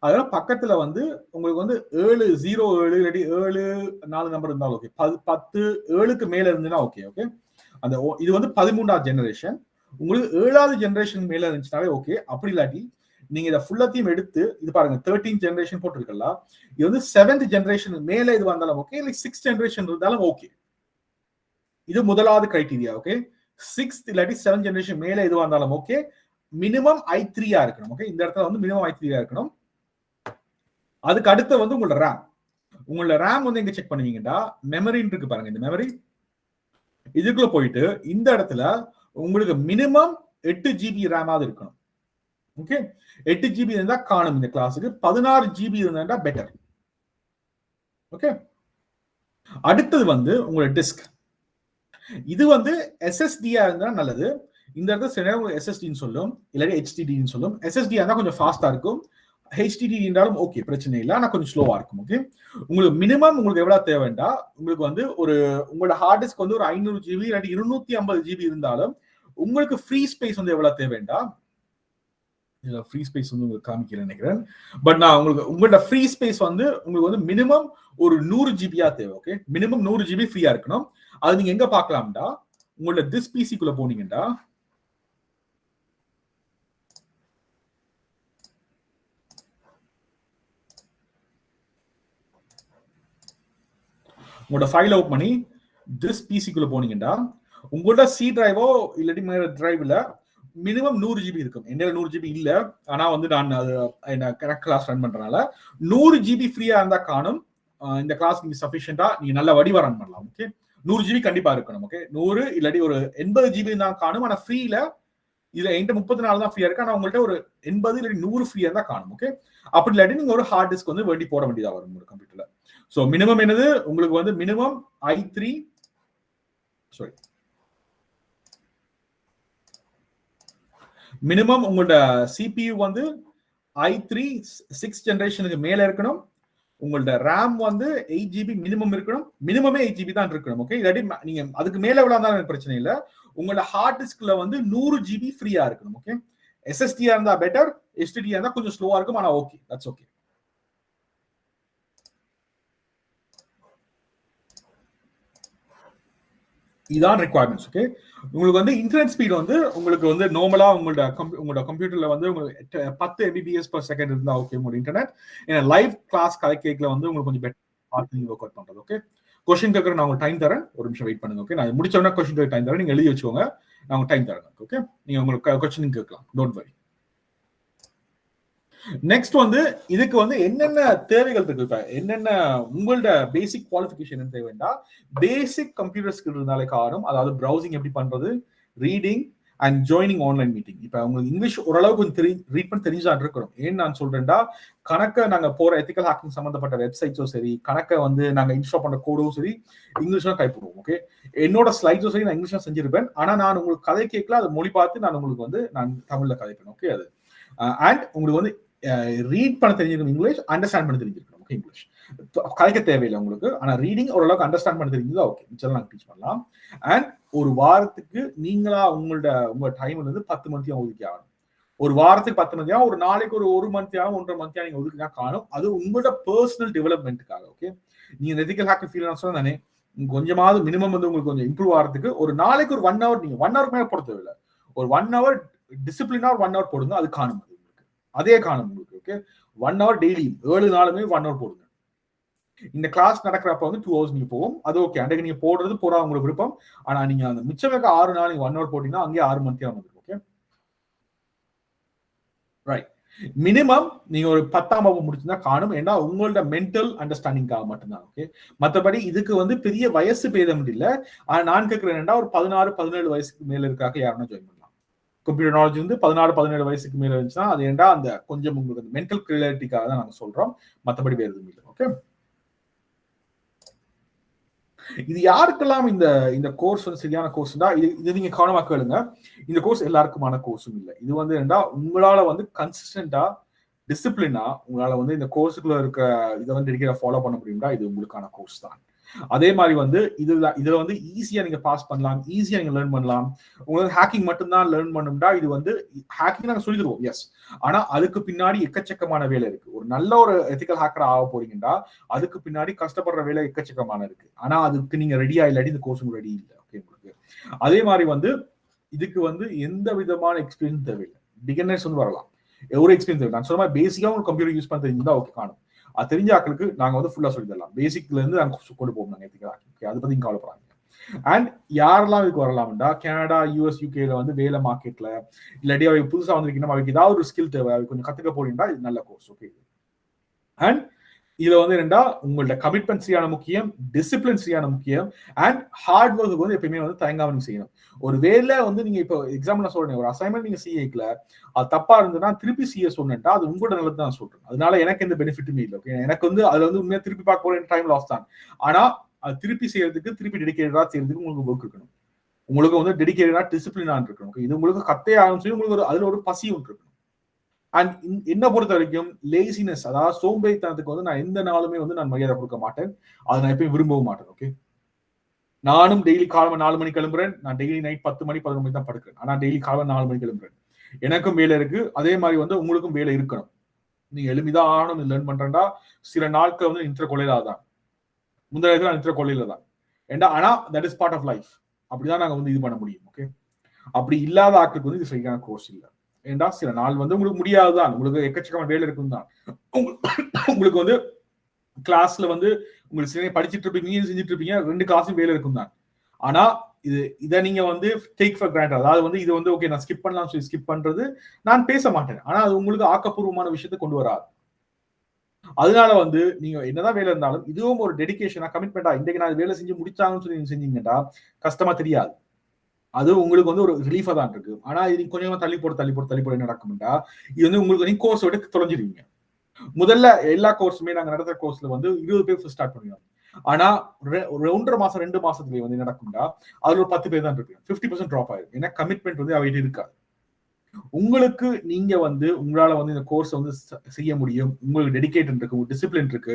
Speaker 1: அதனால பக்கத்துல வந்து உங்களுக்கு வந்து 707 இல்லாட்டி 74 நம்பர் இருந்தாலும் ஓகே. 10 7க்கு மேல இருந்துன்னா ஓகே. ஓகே, அந்த இது வந்து 13வது ஜெனரேஷன். உங்களுக்கு 7வது ஜெனரேஷன் மேல இருந்துச்சுனாவே ஓகே. அப்படி இல்லாட்டி நீங்க இதை ஃபுல்லாத்தையும் எடுத்து இது பாருங்க 13 ஜெனரேஷன் போட்டிருக்கல, இது வந்து 7th ஜெனரேஷன் மேல இது வந்தாலும் ஓகே, இல்லை 6th ஜெனரேஷன் இருந்தாலும் ஓகே. இது முதலாவது கிரைட்டீரியா. ஓகே, 6th இல்லாட்டி 7th ஜெனரேஷன் மேல இது வந்தாலும் ஓகே. மினிமம் i3 இருக்கணும். ஓகே, இந்த இடத்துல வந்து மினிமம் i3 இருக்கணும். அதுக்கு அடுத்து வந்து உங்களோட ரேம் வந்து எங்க செக் பண்ணுவீங்கடா, மெமரின்னு இருக்கு பாருங்க. இந்த மெமரி இதுக்குள்ள போயிட்டு இந்த இடத்துல உங்களுக்கு மினிமம் 8 GB ரேமாவது இருக்கணும். ஓகே, 8 GB இருந்தா காணும் இந்த கிளாஸுக்கு. 16 GB இருந்தா பெட்டர். ஓகே, அடுத்தது வந்து உங்களோட டிஸ்க். இது வந்து SSD-யா இருந்தா நல்லது. இந்த இடத்துல சில நேரம் SSD-ன்னு சொல்லும், இல்லாட்டி HDD-ன்னு சொல்லும். SSD-யா இருந்தா கொஞ்சம் ஃபாஸ்டா இருக்கும். HDD இருந்தாலும் ஓகே, பிரச்சனை இல்லை, ஆனா கொஞ்சம் ஸ்லோவா இருக்கும். ஓகே, உங்களுக்கு மினிமம் உங்களுக்கு எவ்வளவு தேவைண்டா, உங்களுக்கு வந்து உங்களோட ஹார்ட் டிஸ்க் வந்து ஒரு 500 GB இல்லாட்டி 250 GB இருந்தாலும் உங்களுக்கு ஃப்ரீ ஸ்பேஸ் வந்து எவ்வளவு தேவைண்டா, இதுல ஃப்ரீ ஸ்பேஸ் வந்து உங்களுக்கு காமிக்கிறேன் நினைக்கிறேன். பட் நான் உங்களோட ஃப்ரீ ஸ்பேஸ் வந்து உங்களுக்கு வந்து மினிமம் ஒரு 100 GB தேவை. ஓகே, மினிமம் 100 GB ஃப்ரீயா இருக்கணும். அது நீங்க எங்க பார்க்கலாம்டா, உங்களோட திஸ் பிசிக்குள்ள போனீங்கடா, உங்களோட ஃபைல் ஓப்பன் பண்ணி திஸ் பிசிக்குள்ள போனீங்கடா, உங்களோட சி டிரைவோ இல்லாட்டி மேல டிரைவ்ல மினிமம் 100 GB இருக்கும். என்ன 100 GB இல்ல, ஆனா வந்து நான் கரெக்ட் கிளாஸ் ரன் பண்றதுனால 100 GB ஃப்ரீயா இருந்தா காணும். இந்த கிளாஸ் நீங்க சஃபிஷியண்டா நீங்க நல்ல வடிவா ரன் பண்ணலாம். ஓகே, 100 GB கண்டிப்பா இருக்கணும். ஓகே, 100 இல்லாட்டி ஒரு 80 GB தான் காணும். ஆனா ஃப்ரீல இதுல என்கிட்ட 34 தான் ஃப்ரீயா இருக்கு, ஆனா உங்கள்ட்ட ஒரு 80 இல்லாட்டி 100 ஃப்ரீயா தான் காணும். ஓகே, அப்படி இல்லாட்டி நீங்க ஒரு ஹார்ட் டிஸ்க் வந்து வேண்டி போட வேண்டியதா வரும் உங்க கம்ப்யூட்டர்ல. சோ மினிமம் என்னது, உங்களுக்கு வந்து மினிமம் i3 மினிமம் உங்களோட CPU வந்து i3 6th ஜெனரேஷனுக்கு மேல இருக்கணும். உங்களோட ரேம் வந்து 8 GB மினிமம் இருக்கணும். மினிமமே 8 GB தான் இருக்கணும். ஓகே, இல்லாட்டி நீங்க அதுக்கு மேல எவ்வளவு இருந்தாலும் பிரச்சனை இல்லை. உங்களோட ஹார்ட் டிஸ்க்ல வந்து 100 GB ஃப்ரீயா இருக்கணும். ஓகே, SSD-யா இருந்தா பெட்டர், HDD-யா இருந்தா கொஞ்சம் ஸ்லோவா இருக்கும், ஆனா ஓகே, தட்ஸ் ஓகே. இதான் ரெக்வயர்மெண்ட்ஸ். ஓகே, உங்களுக்கு வந்து இன்டர்நெட் ஸ்பீட் வந்து உங்களுக்கு வந்து நார்மலா உங்களோட கம்ப்யூட்டர்ல வந்து உங்களுக்கு 10 Mbps per செகண்ட் இருந்தா ஓகே உங்களோட இன்டர்நெட். ஏன்னா லைவ் கிளாஸ் கதை கேட்கல வந்து உங்களுக்கு கொஞ்சம் பெட்டர் பார்த்து நீங்க ஒர்க் அவுட் பண்றது. ஓகே, கொஸ்டின் கேட்கற நான் உங்களுக்கு டைம் தரேன், ஒரு நிமிஷம் வெயிட் பண்ணுங்க. ஓகே, நான் முடிச்ச உடனே கொஸ்டின் டைம் தரேன், நீங்க எழுதி வச்சுக்கோங்க, நான் உங்களுக்கு டைம் தரேன். ஓகே, நீங்க உங்களுக்கு கொஸ்டின் கேட்கலாம், டோன்ட் வரி. நெக்ஸ்ட் வந்து இதுக்கு வந்து என்னென்ன தேவைகள் இருக்கு, என்னென்ன உங்களோட பேசிக் குவாலிஃபிகேஷன் தேவைண்டா, பேசிக் கம்ப்யூட்டர் ஸ்கில் இருந்தாலே காணும். அதாவது ப்ரௌசிங் எப்படி பண்றது, reading and joining online meeting. இப்ப உங்களுக்கு இங்கிலீஷ் ஓரளவுக்கு கொஞ்சம் ரீட் பண்ண தெரிஞ்சுதான் இருக்கணும். ஏன்னு நான் சொல்றேன்டா, கணக்க நாங்க போற எத்திக்கல் ஹேக்கிங் சம்பந்தப்பட்ட வெப்சைட்ஸும் சரி, கணக்க வந்து நாங்க இன்ஸ்டால் பண்ற கோடும் சரி, இங்கிலீஷ்ல டைப் பண்ணுவோம். ஓகே, என்னோட ஸ்லைட்ஸும் சரி நான் இங்கிலீஷ்ல செஞ்சிருப்பேன். ஆனா நான் உங்களுக்கு கதை கேட்கல, அதை மொழி பார்த்து நான் உங்களுக்கு வந்து நான் தமிழ்ல கதைப்பேன். ஓகே, அது அண்ட் உங்களுக்கு வந்து ரீட் பண்ண தெரிஞ்சிருக்கணும் இங்கிலீஷ், அண்டர்ஸ்டாண்ட் பண்ண தெரிஞ்சிருக்கணும். ஓகே, இங்கிலீஷ் கலைக்க தேவையில்லை உங்களுக்கு, ஆனா ரீடிங் ஓரளவுக்கு அண்டர்ஸ்டாண்ட் பண்ண தெரிஞ்சதா ஓகே, மிச்சம் நாங்கள் டீச் பண்ணலாம். அண்ட் ஒரு வாரத்துக்கு நீங்களா உங்க டைம்ல இருந்து 10 மணி ஒதுக்கி ஆகணும். ஒரு வாரத்துக்கு 10 மணி, ஒரு நாளைக்கு ஒரு 1 மணி 1.5 மணி நீங்க ஒதுக்கி தான் காணும். அது உங்களோட பர்சனல் டெவலப்மெண்ட்டுக்காக. ஓகே, நீங்க எத்திக்கல் ஹேக்கர் ஃபீல் தானே, கொஞ்சமாவது மினிமம் வந்து உங்களுக்கு கொஞ்சம் இம்ப்ரூவ் ஆகிறதுக்கு ஒரு நாளைக்கு ஒரு 1 hour, நீங்க 1 hour மேல போட தேவையில்லை, ஒரு 1 hour டிசிப்ளினா ஒரு 1 hour போடுங்க, அது காணும். அதே காணும் உங்களுக்கு. ஓகே, 1 hour டெய்லி 7 நாளுமே 1 hour போடுங்க. இந்த கிளாஸ் நடக்கிறப்ப வந்து 2 hours நீங்க போகும், அது ஓகே. அன்றைக்கு நீங்க போடுறது போறா உங்களுக்கு விருப்பம். ஆனா நீங்க அந்த மிச்சம் 6 நாள் நீங்க 1 hour போட்டீங்கன்னா அங்கேயே 6 மணி நேரம் வந்துடும். Okay, right. மினிமம் நீங்க ஒரு 10ஆம் வகுப்பு முடிச்சுன்னா காணும். ஏன்னா உங்களோட மென்டல் அண்டர்ஸ்டாண்டிங்காக மட்டும்தான். ஓகே, மற்றபடி இதுக்கு வந்து பெரிய வயசு பேதம் இல்லை. ஆனா நான் கேட்கிறேன், ஒரு 16-17 வயசுக்கு மேல இருக்காக யாருன்னா ஜாயின் பண்ணலாம். கம்ப்யூட்டர் நாலேஜ் வந்து 16-17 வயசுக்கு மேல இருந்துச்சுன்னா அது ஏண்டா அந்த கொஞ்சம் உங்களுக்கு மென்டல் கிளியரிட்டிக்காக தான் நாங்க சொல்றோம், மற்றபடி வேறு எதுவும் இல்லை. ஓகே, இது யாருக்கெல்லாம் இந்த கோர்ஸ் வந்து சரியான கோர்ஸ் தான், இது நீங்க கவனமா கேளுங்க. இந்த கோர்ஸ் எல்லாருக்குமான கோர்ஸும் இல்லை. இது வந்து என்னடா உங்களால வந்து கன்சிஸ்டன்டா டிசிப்ளினா உங்களால வந்து இந்த கோர்ஸுக்குள்ள இருக்க இதை வந்து ஃபாலோ பண்ண முடியும்டா, இது உங்களுக்கான கோர்ஸ் தான். அதே மாதிரி வந்து இதுல வந்து ஈஸியா நீங்க பாஸ் பண்ணலாம், ஈஸியா நீங்க லேர்ன் பண்ணலாம். உங்களுக்கு ஹேக்கிங் மட்டும்தான் லேர்ன் பண்ணணும்டா இது வந்து ஹேக்கிங் நாங்க சொல்லி தருவோம், எஸ். ஆனா அதுக்கு பின்னாடி எக்கச்சக்கமான வேலை இருக்கு. ஒரு நல்ல ஒரு எத்திக்கல் ஹேக்கர் ஆக போறீங்கன்னா அதுக்கு பின்னாடி கஷ்டப்படுற வேலை எக்கச்சக்கமான இருக்கு. ஆனா அதுக்கு நீங்க ரெடியா இல்லாட்டி இந்த கோர்ஸ் ரெடி இல்லை. ஓகே, உங்களுக்கு அதே மாதிரி வந்து இதுக்கு வந்து எந்த விதமான எக்ஸ்பீரியன்ஸ் தேவையில்லை. பிகினர்ஸ் வந்து வரலாம், ஒரு எக்ஸ்பீரியன்ஸ் தேவை. நான் சொன்ன மாதிரி பேசிக்கா உங்களுக்கு கம்ப்யூட்டர் யூஸ் பண்ண தெரிஞ்சுதான் ஓகே காணும். அது தெரிஞ்ச ஆக்களுக்கு நாங்க வந்து ஃபுல்லா சொல்லி தரலாம். பேசிக்ல இருந்து நாங்க கொண்டு போவோம் நாங்க எத்திக்கல். அதை பத்தி கவலைப்படுறாங்க. அண்ட் யாரெல்லாம் இதுக்கு வரலாம்டா, கனடா, யூஎஸ், யூகேல வந்து வேலை மார்க்கெட்ல இல்லாட்டி அவங்க புதுசா வந்திருக்கீங்கன்னா அவங்களுக்கு ஏதாவது ஒரு ஸ்கில் தேவை, கொஞ்சம் கத்துக்க போறீங்கன்னா இது நல்ல கோர்ஸ். ஓகே, அண்ட் இதுல வந்து என்னடா உங்களோட கமிட்மெண்ட் சரியான முக்கியம், டிசிப்ளின் சரியான முக்கியம், அண்ட் ஹார்ட் ஒர்க் வந்து எப்பயுமே வந்து தயங்காம நீங்க செய்யணும். ஒரு வேலை வந்து நீங்க இப்போ எக்ஸாம்பிள் நான் சொல்றேன், ஒரு அசைன்மெண்ட் நீங்க செய்யல அது தப்பா இருந்ததுன்னா திருப்பி செய்ய சொன்னா அது உங்களோட நல்லது தான் சொல்றேன். அதனால எனக்கு எந்த பெனிஃபிட்டுமே இல்லை. ஓகே, எனக்கு வந்து அதுல வந்து உண்மையா திருப்பி பார்க்க போற டைம் லாஸ் தான். ஆனா அது திருப்பி செய்யறதுக்கு, திருப்பி டெடிகேட்டடா செய்யறதுக்கு உங்களுக்கு ஒர்க் இருக்கணும். உங்களுக்கு வந்து டெடிகேட்டடா டிசிப்ளினா இருக்கணும். இது உங்களுக்கு கத்தைய ஆரம்பிச்சு உங்களுக்கு ஒரு அதுல ஒரு பசி ஒன்று இருக்கணும். அண்ட் என்ன பொறுத்த வரைக்கும் லேசினஸ், அதாவது சோம்பேறித்தனத்துக்கு வந்து நான் எந்த நாளுமே வந்து நான் மரியாதை கொடுக்க மாட்டேன். அதை நான் எப்பயும் விரும்பவும் மாட்டேன். ஓகே, நானும் டெய்லி காலை 4 மணிக்கு கிளம்புறேன். நான் டெய்லி நைட் 10 மணி 11 மணி தான் படுக்கிறேன். ஆனா டெய்லி காலை 4 மணிக்கு கிளம்புறேன். எனக்கும் வேலை இருக்கு, அதே மாதிரி வந்து உங்களுக்கும் வேலை இருக்கணும். நீங்க எளிமைதான் ஆகணும் லேர்ன் பண்றேன்டா. சில நாட்கள் வந்து நித்திர கொள்ளையில தான், முந்தைய இடத்துல நித்திர கொள்ளையில தான். ஏண்டா ஆனா that is part of life. அப்படிதான் நாங்க வந்து இது பண்ண முடியும். ஓகே, அப்படி இல்லாத ஆட்களுக்கு வந்து இது சரியான கோர்ஸ் இல்லை. ஏண்டா சில நாள் வந்து உங்களுக்கு முடியாதுதான், உங்களுக்கு எக்கச்சக்கமான வேலை இருக்கும் தான். உங்களுக்கு வந்து கிளாஸ்ல வந்து உங்களுக்கு சில படிச்சுட்டு இருப்பீங்க, செஞ்சுட்டு இருப்பீங்க, 2 கிளாஸும் வேலை இருக்கும் தான். ஆனா இதை நீங்க வந்து டேக் ஃபார் கிராண்டட், அதாவது வந்து இது வந்து ஓகே நான் ஸ்கிப் பண்ணலாம் சொல்லி ஸ்கிப் பண்றது நான் பேச மாட்டேன். ஆனா அது உங்களுக்கு ஆக்கப்பூர்வமான விஷயத்தை கொண்டு வராது. அதனால வந்து நீங்க என்னதான் வேலை இருந்தாலும் இதுவும் ஒரு டெடிகேஷனா, கமிட்மெண்டா, இன்றைக்கு நான் வேலை செஞ்சு முடிச்சாங்கன்னு சொல்லி நீங்க செஞ்சீங்கன்னா கஷ்டமா தெரியாது. அது உங்களுக்கு வந்து ஒரு ரிலீஃபா தான் இருக்கு. ஆனா இது கொஞ்சமா தள்ளி போட நடக்கும்டா இது வந்து உங்களுக்கு நீங்க கோர்ஸ் விட்டு தொலைஞ்சிருவீங்க. முதல்ல எல்லா கோர்ஸுமே நாங்க நடத்துற கோர்ஸ்ல வந்து 20 பேர் ஸ்டார்ட் பண்ணுவோம். ஆனா 1.5 மாசம் 2 மாசத்துலயே வந்து நடக்கும்டா அதுல ஒரு 10 பேர் தான் இருக்கு. 50% ட்ராப் ஆயிடும். ஏன்னா கமிட்மெண்ட் வந்து அவைட்டு இருக்காது. உங்களுக்கு நீங்க வந்து உங்களால வந்து இந்த கோர்ஸ் வந்து செய்ய முடியும், உங்களுக்கு டெடிகேட் இருக்கு, உங்களுக்கு டிசிப்ளின் இருக்கு,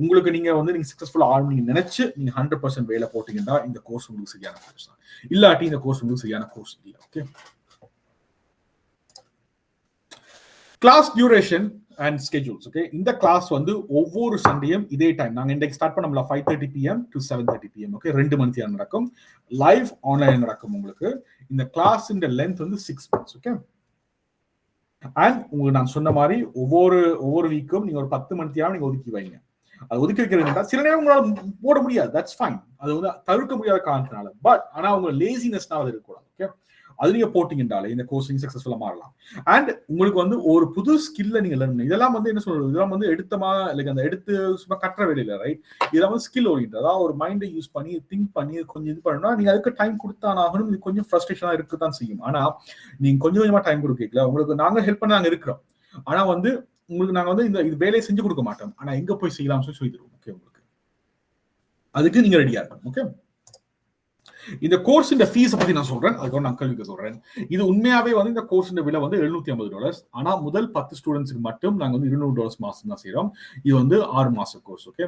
Speaker 1: உங்களுக்கு நீங்க வந்து நீங்க சக்சஸ்ஃபுல் ஆகணும் நீங்க நினைச்சு நீங்க 100% வேலை போட்டீங்கன்னா இந்த கோர்ஸ் உங்களுக்கு சரியான கோர்ஸ் தான். இல்லாட்டி இந்த கோர்ஸ் உங்களுக்கு சரியான கோர்ஸ் இல்லை. Okay, class duration and schedules. Okay, இந்த கிளாஸ் வந்து ஒவ்வொரு சண்டேயும் இதே டைம் நாங்க இன்றைக்கு ஸ்டார்ட் பண்ணோம்ல 5:30 PM to 7:30 PM. ஓகே, 2 மணி நேரம் நடக்கும். லைவ் ஆன்லைன் நடக்கும். உங்களுக்கு இந்த கிளாஸ் லென்த் வந்து 6 months. ஓகே, அண்ட் உங்களுக்கு நான் சொன்ன மாதிரி ஒவ்வொரு வீக்கும் நீங்க ஒரு 10 மணி நேரம் நீங்க ஒதுக்கி வைங்க. அது ஒதுக்கி வைக்கிறதுனா சில நேரம் உங்களால போட முடியாது, தட்ஸ் ஃபைன். அது வந்து தவிர்க்க முடியாத காரணத்தினால. பட் ஆனா உங்க லேசினஸ்னால இருக்கக்கூடாது. ஓகே, அது நீங்க போட்டீங்கன்றாலே இந்த கோர்சிங் சக்சஸ்ஃபுல்லா மாறலாம். அண்ட் உங்களுக்கு வந்து ஒரு புது ஸ்கில்ல நீங்க லேர்ன் பண்ணி இதெல்லாம் வந்து என்ன சொல்றது, இதெல்லாம் வந்து அந்த எடுத்து சும்மா கற்ற வேலையில ரைட். இதெல்லாம் வந்து ஸ்கில் ஓரியன்ட், அதாவது ஒரு மைண்டை யூஸ் பண்ணி திங்க் பண்ணி கொஞ்சம் இது பண்ணா நீங்க அதுக்கு டைம் கொடுத்தான் ஆகணும். இது கொஞ்சம் ஃப்ரஸ்ட்ரேஷனா இருக்குதான் செய்யும். ஆனா நீங்க கொஞ்சமா டைம் கொடுக்கல, உங்களுக்கு நாங்க ஹெல்ப் பண்ண நாங்க இருக்கிறோம். ஆனா வந்து உங்களுக்கு நாங்க வந்து இந்த வேலையை செஞ்சு கொடுக்க மாட்டோம். ஆனா எங்க போய் செய்யலாம் சொல்லி தருவோம். ஓகே, உங்களுக்கு அதுக்கு நீங்க ரெடியா இருக்கணும். ஓகே, இந்த கோர்ஸ் ஃபீஸ் பத்தி நான் சொல்றேன், அதுக்கு நான் கேள்விக்கு சொல்றேன். இது உண்மையாவே வந்து இந்த கோர்ஸ் விலை வந்து $750. ஆனா முதல் 10 ஸ்டூடெண்ட்ஸ்க்கு மட்டும் நாங்க வந்து $200 மாசம் தான் செய்யறோம். இது வந்து 6 மாச கோர்ஸ். ஓகே,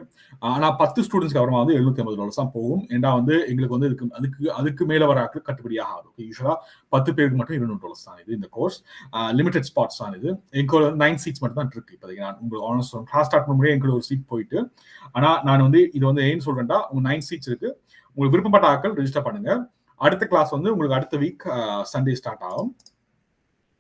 Speaker 1: ஆனா 10 ஸ்டூடெண்ட்ஸ்க்கு அப்புறமா வந்து $750 தான் போகும். ஏன்னா வந்து எங்களுக்கு வந்து அதுக்கு மேல வர கட்டுப்படி ஆகாது. யூஸ்வலா 10 பேருக்கு மட்டும் $200 தான் இது இந்த கோர்ஸ். லிமிடெட் ஸ்பாட்ஸ் தான் இது. எங்களுக்கு 9 சீட்ஸ் மட்டும் தான் இருக்கு. இப்போதைக்கு நான் உங்களுக்கு ஆனஸ்ட் கிளாஸ் ஸ்டார்ட் பண்ண முடியாது, எங்களுக்கு ஒரு சீட் போயிட்டு. ஆனா நான் வந்து இது வந்து ஏன்னு சொல்றேன்டா, உங்க 9 சீட்ஸ் இருக்கு. உங்களுக்கு விருப்பப்பட்ட ஆட்கள் ரெஜிஸ்டர் பண்ணுங்க. அடுத்த கிளாஸ் வந்து உங்களுக்கு அடுத்த வீக் சண்டே ஸ்டார்ட் ஆகும்,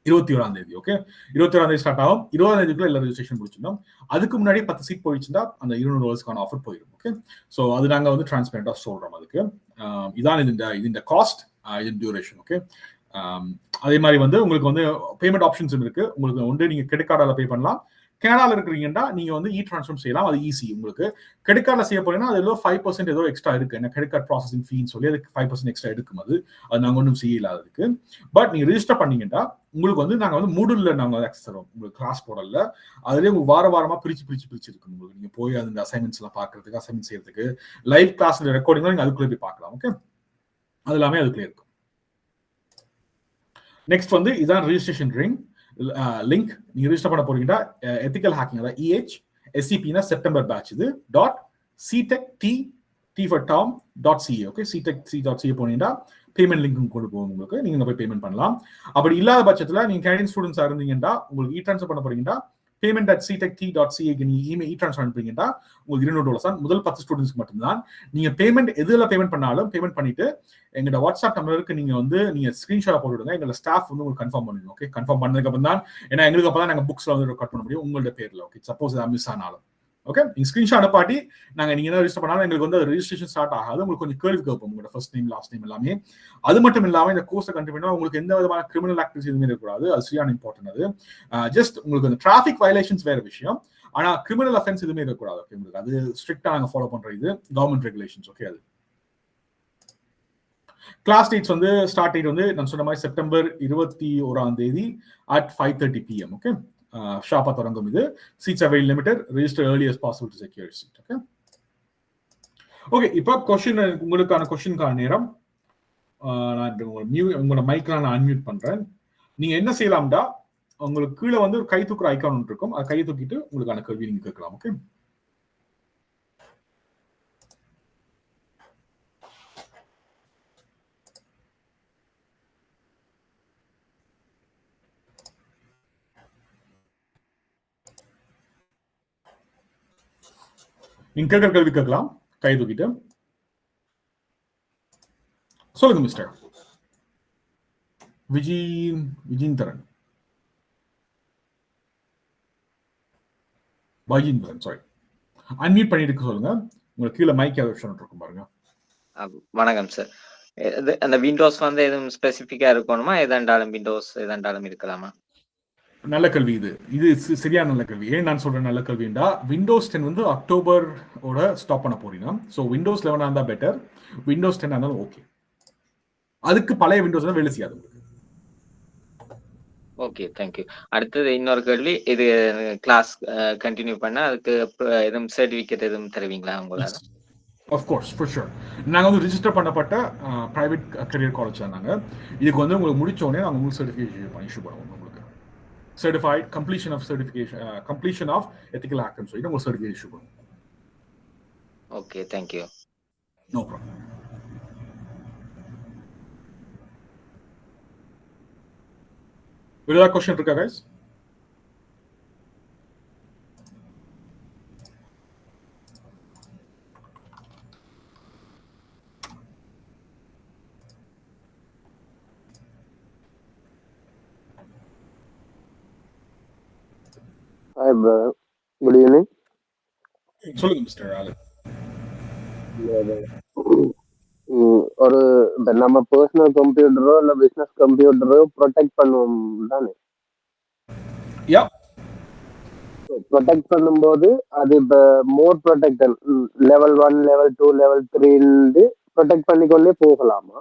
Speaker 1: 21ஆம் தேதி. ஓகே, 21ஆம் தேதி ஸ்டார்ட் ஆகும். 20ஆம் தேதிக்குள்ள எல்லா ரெஜிஸ்ட்ரேஷன் முடிச்சிடணும். அதுக்கு முன்னாடி 10 சீட் போயிடுச்சுன்னா அந்த $200 ஆஃபர் போயிடும். ஓகே, ஸோ அது நாங்கள் வந்து டிரான்ஸ்பரண்டா சொல்றோம். அதுக்கு இதான் இந்த காஸ்ட், இது டியூரேஷன். ஓகே, அதே மாதிரி வந்து உங்களுக்கு வந்து பேமெண்ட் ஆப்ஷன்ஸ் இருக்கு. உங்களுக்கு வந்து நீங்க கிரெடிட் கார்டால பே பண்ணலாம். கனடால இருக்கிறீங்கன்னா நீங்க வந்து ட்ரான்ஸ்ஃபர் செய்யலாம், அது ஈஸி. உங்களுக்கு கிரெடிட் கார்டில் செய்ய போறீங்கன்னா அது 5% ஏதோ எக்ஸ்ட்ரா இருக்கு. என்ன கிரெடிட் கார்டு ப்ராசஸிங் ஃபீன்னு சொல்லி அதுக்கு 5% எக்ஸ்ட்ரா எடுக்கும். அது நாங்கள் ஒன்றும் செய்யல அதுக்கு. பட் நீங்க ரெஜிஸ்டர் பண்ணீங்கன்னா உங்களுக்கு வந்து நாங்கள் வந்து மூடுல நாங்கள் ஆக்சஸ் தரோம். உங்களுக்கு கிளாஸ் போடல, அதுலேயே உங்களுக்கு வாரமா பிரிச்சு இருக்கு. உங்களுக்கு நீங்க போய் அந்த அசைன்மெண்ட்ஸ் எல்லாம் பாக்குறதுக்கு, அசைன்மெண்ட் செய்யறதுக்கு, லைவ் கிளாஸ் ரெக்கார்டிங் நீங்க அதுக்குள்ளே போய் பார்க்கலாம். ஓகே, அது எல்லாமே அதுக்குள்ளே இருக்கும். நெக்ஸ்ட் வந்து இதான் ரெஜிஸ்ட்ரேஷன் லிங்க். நீங்க ரெஜிஸ்டர் பண்ண போறீங்கன்னா எத்திக்கல் ஹேக்கிங், அதாவது EH SCP செப்டம்பர் பேட்ச் இது .ctech tfortom.ca. ஓகே, ctech.ca போனீங்கன்னா பேமெண்ட் லிங்க் கொண்டு போகும் உங்களுக்கு. நீங்க போய் பேமெண்ட் பண்ணலாம். அப்படி இல்லாத பட்சத்துல நீங்க கனடியன் ஸ்டூடெண்ட்ஸா இருந்தீங்கன்னா உங்களுக்கு ட்ரான்ஸ்ஃபர் பண்ண போறீங்கன்னா payment@ctech.ca நீங்க ட்ரான்ஸ்ஃபர் அனுப்புறீங்கன்னா உங்களுக்கு $200 தான். முதல் 10 ஸ்டூடெண்ட்ஸ்க்கு மட்டும்தான். நீங்க பேமெண்ட் எதுல பேமெண்ட் பண்ணாலும் பேமெண்ட் பண்ணிட்டு எங்களோட வாட்ஸ்அப் நம்பருக்கு நீங்க ஸ்கிரீன்ஷாட் போட்டுவிடுங்க. எங்களோட ஸ்டாஃப் வந்து உங்களுக்கு கன்ஃபார்ம் பண்ணுங்க. ஓகே, கன்ஃபார்ம் பண்ணதுக்கு அப்புறம் தான், ஏன்னா எங்களுக்கு அப்பதான் நாங்க புக்ஸ்ல வந்து ரெக்கார்ட் பண்ண முடியும் உங்களோட பேர்ல. ஓகே, சப்போஸ் ஏதாவது மிஸ் ஆனாலும். ஓகே, நீங்க ஸ்கிரீன்ஷாட் அனுப்பாட்டி நீங்க என்ன ரெஜிஸ்டர் பண்ணாலும் எங்களுக்கு வந்து ரெஜிஸ்ட்ரேஷன் ஸ்டார்ட் ஆகாது. உங்களுக்கு கொஞ்சம் கேள்வி கேட்போம் உங்களோட ஃபர்ஸ்ட் நேம் லாஸ்ட் நேம் எல்லாமே. அது மட்டும் இல்லாம இந்த கோர்ஸை கண்டினியூ பண்ணா உங்களுக்கு எந்த விதமான கிரிமினல் ஆக்டிவிட்டி எதுவுமே இருக்கக்கூடாது. அது சரியான இம்பார்ட்டன்ட். அது ஜஸ்ட் உங்களுக்கு அந்த டிராஃபிக் வயலேஷன்ஸ் வேற விஷயம், ஆனா கிரிமினல் அஃபென்ஸ் எதுவுமே இருக்கக்கூடாது. ஓகே, உங்களுக்கு அது ஸ்ட்ரிக்டா நாங்க ஃபாலோ பண்ற இது கவர்மெண்ட் ரெகுலேஷன்ஸ். ஓகே, அது கிளாஸ் டேட்ஸ் வந்து ஸ்டார்ட் டேட் வந்து நான் சொன்ன மாதிரி செப்டம்பர் 21 at 5:30 PM. ஓகே, ஷாப்பா தொடங்கும். இது seats are very limited. Register early as possible to secure your seat. Okay, okay. இப்போ உங்களுக்கான கொஸ்டினுக்கான நேரம். நான் உங்களோட மைக் நான் அன்மியூட் பண்றேன். நீங்க என்ன செய்யலாம்டா, உங்களுக்கு கீழே வந்து ஒரு கை தூக்குற ஐக்கான் ஒன்று இருக்கும். அதை கையை தூக்கிட்டு உங்களுக்கான கேள்வி நீங்க கேட்கலாம். ஓகே, நீங்க கேட்கிற கேள்வி கேட்கலாம் கை தூக்கிட்டு. சொல்லுங்க மிஸ்டர் விஜயந்தரன். சாரி, அன்மியூட் பண்ணிட்டு சொல்லுங்க. உங்களுக்கு கீழே மைக் ஆப்ஷன் இருக்கும் பாருங்க.
Speaker 2: வணக்கம் சார். அந்த விண்டோஸ் வந்து எதுவும் ஸ்பெசிஃபிக்கா இருக்கணுமா? எதாண்டாலும் விண்டோஸ் எதாண்டாலும் இருக்கலாமா?
Speaker 1: நல்ல கல்வி. இது சரியான நல்ல கல்வி. ஏன் நான் சொல்றேன் நல்ல கல்விண்டா, விண்டோஸ் 10 வந்து அக்டோபரோட ஸ்டாப் பண்ண போறீங்க. ஸோ விண்டோஸ் 11 இருந்தா பெட்டர், விண்டோஸ் 10 இருந்தாலும் ஓகே. அதுக்கு பழைய விண்டோஸ் வேலை செய்யாது.
Speaker 2: Okay, thank you. அடுத்தது இன்னொரு கேள்வி. இது கிளாஸ் கண்டினியூ பண்ண அதுக்கு எதுவும் சர்டிஃபிகேட் எதுவும் தருவீங்களா உங்களால?
Speaker 1: Of course, for sure. நாங்கள் வந்து ரிஜிஸ்டர் பண்ணப்பட்ட பிரைவேட் கரியர் காலேஜ் தான். நாங்கள் இதுக்கு வந்து உங்களுக்கு முடிச்ச உடனே நாங்கள் உங்களுக்கு சர்டிஃபிகேஷன் இஷ்யூ பண்ணுவோம். உங்களுக்கு certified completion of certification, completion of ethical act and so you know certification issue.
Speaker 2: Okay, thank you.
Speaker 1: No problem. Will you have a question, guys?
Speaker 3: Hi, brother. Good evening.
Speaker 1: சொல்லுங்க மிஸ்டர் ஆலன்.
Speaker 3: ஒரு நம்ம பர்சனல் கம்ப்யூட்டரோ இல்ல பிசினஸ் கம்ப்யூட்டரோ ப்ரொடெக்ட் பண்ணுவோம் தானே?
Speaker 1: யா,
Speaker 3: ப்ரொடெக்ட் பண்ணும்போது அது இப்போ more protected level 1 level 2 level 3 protect பண்ணிக்கொண்டே போகலாமா?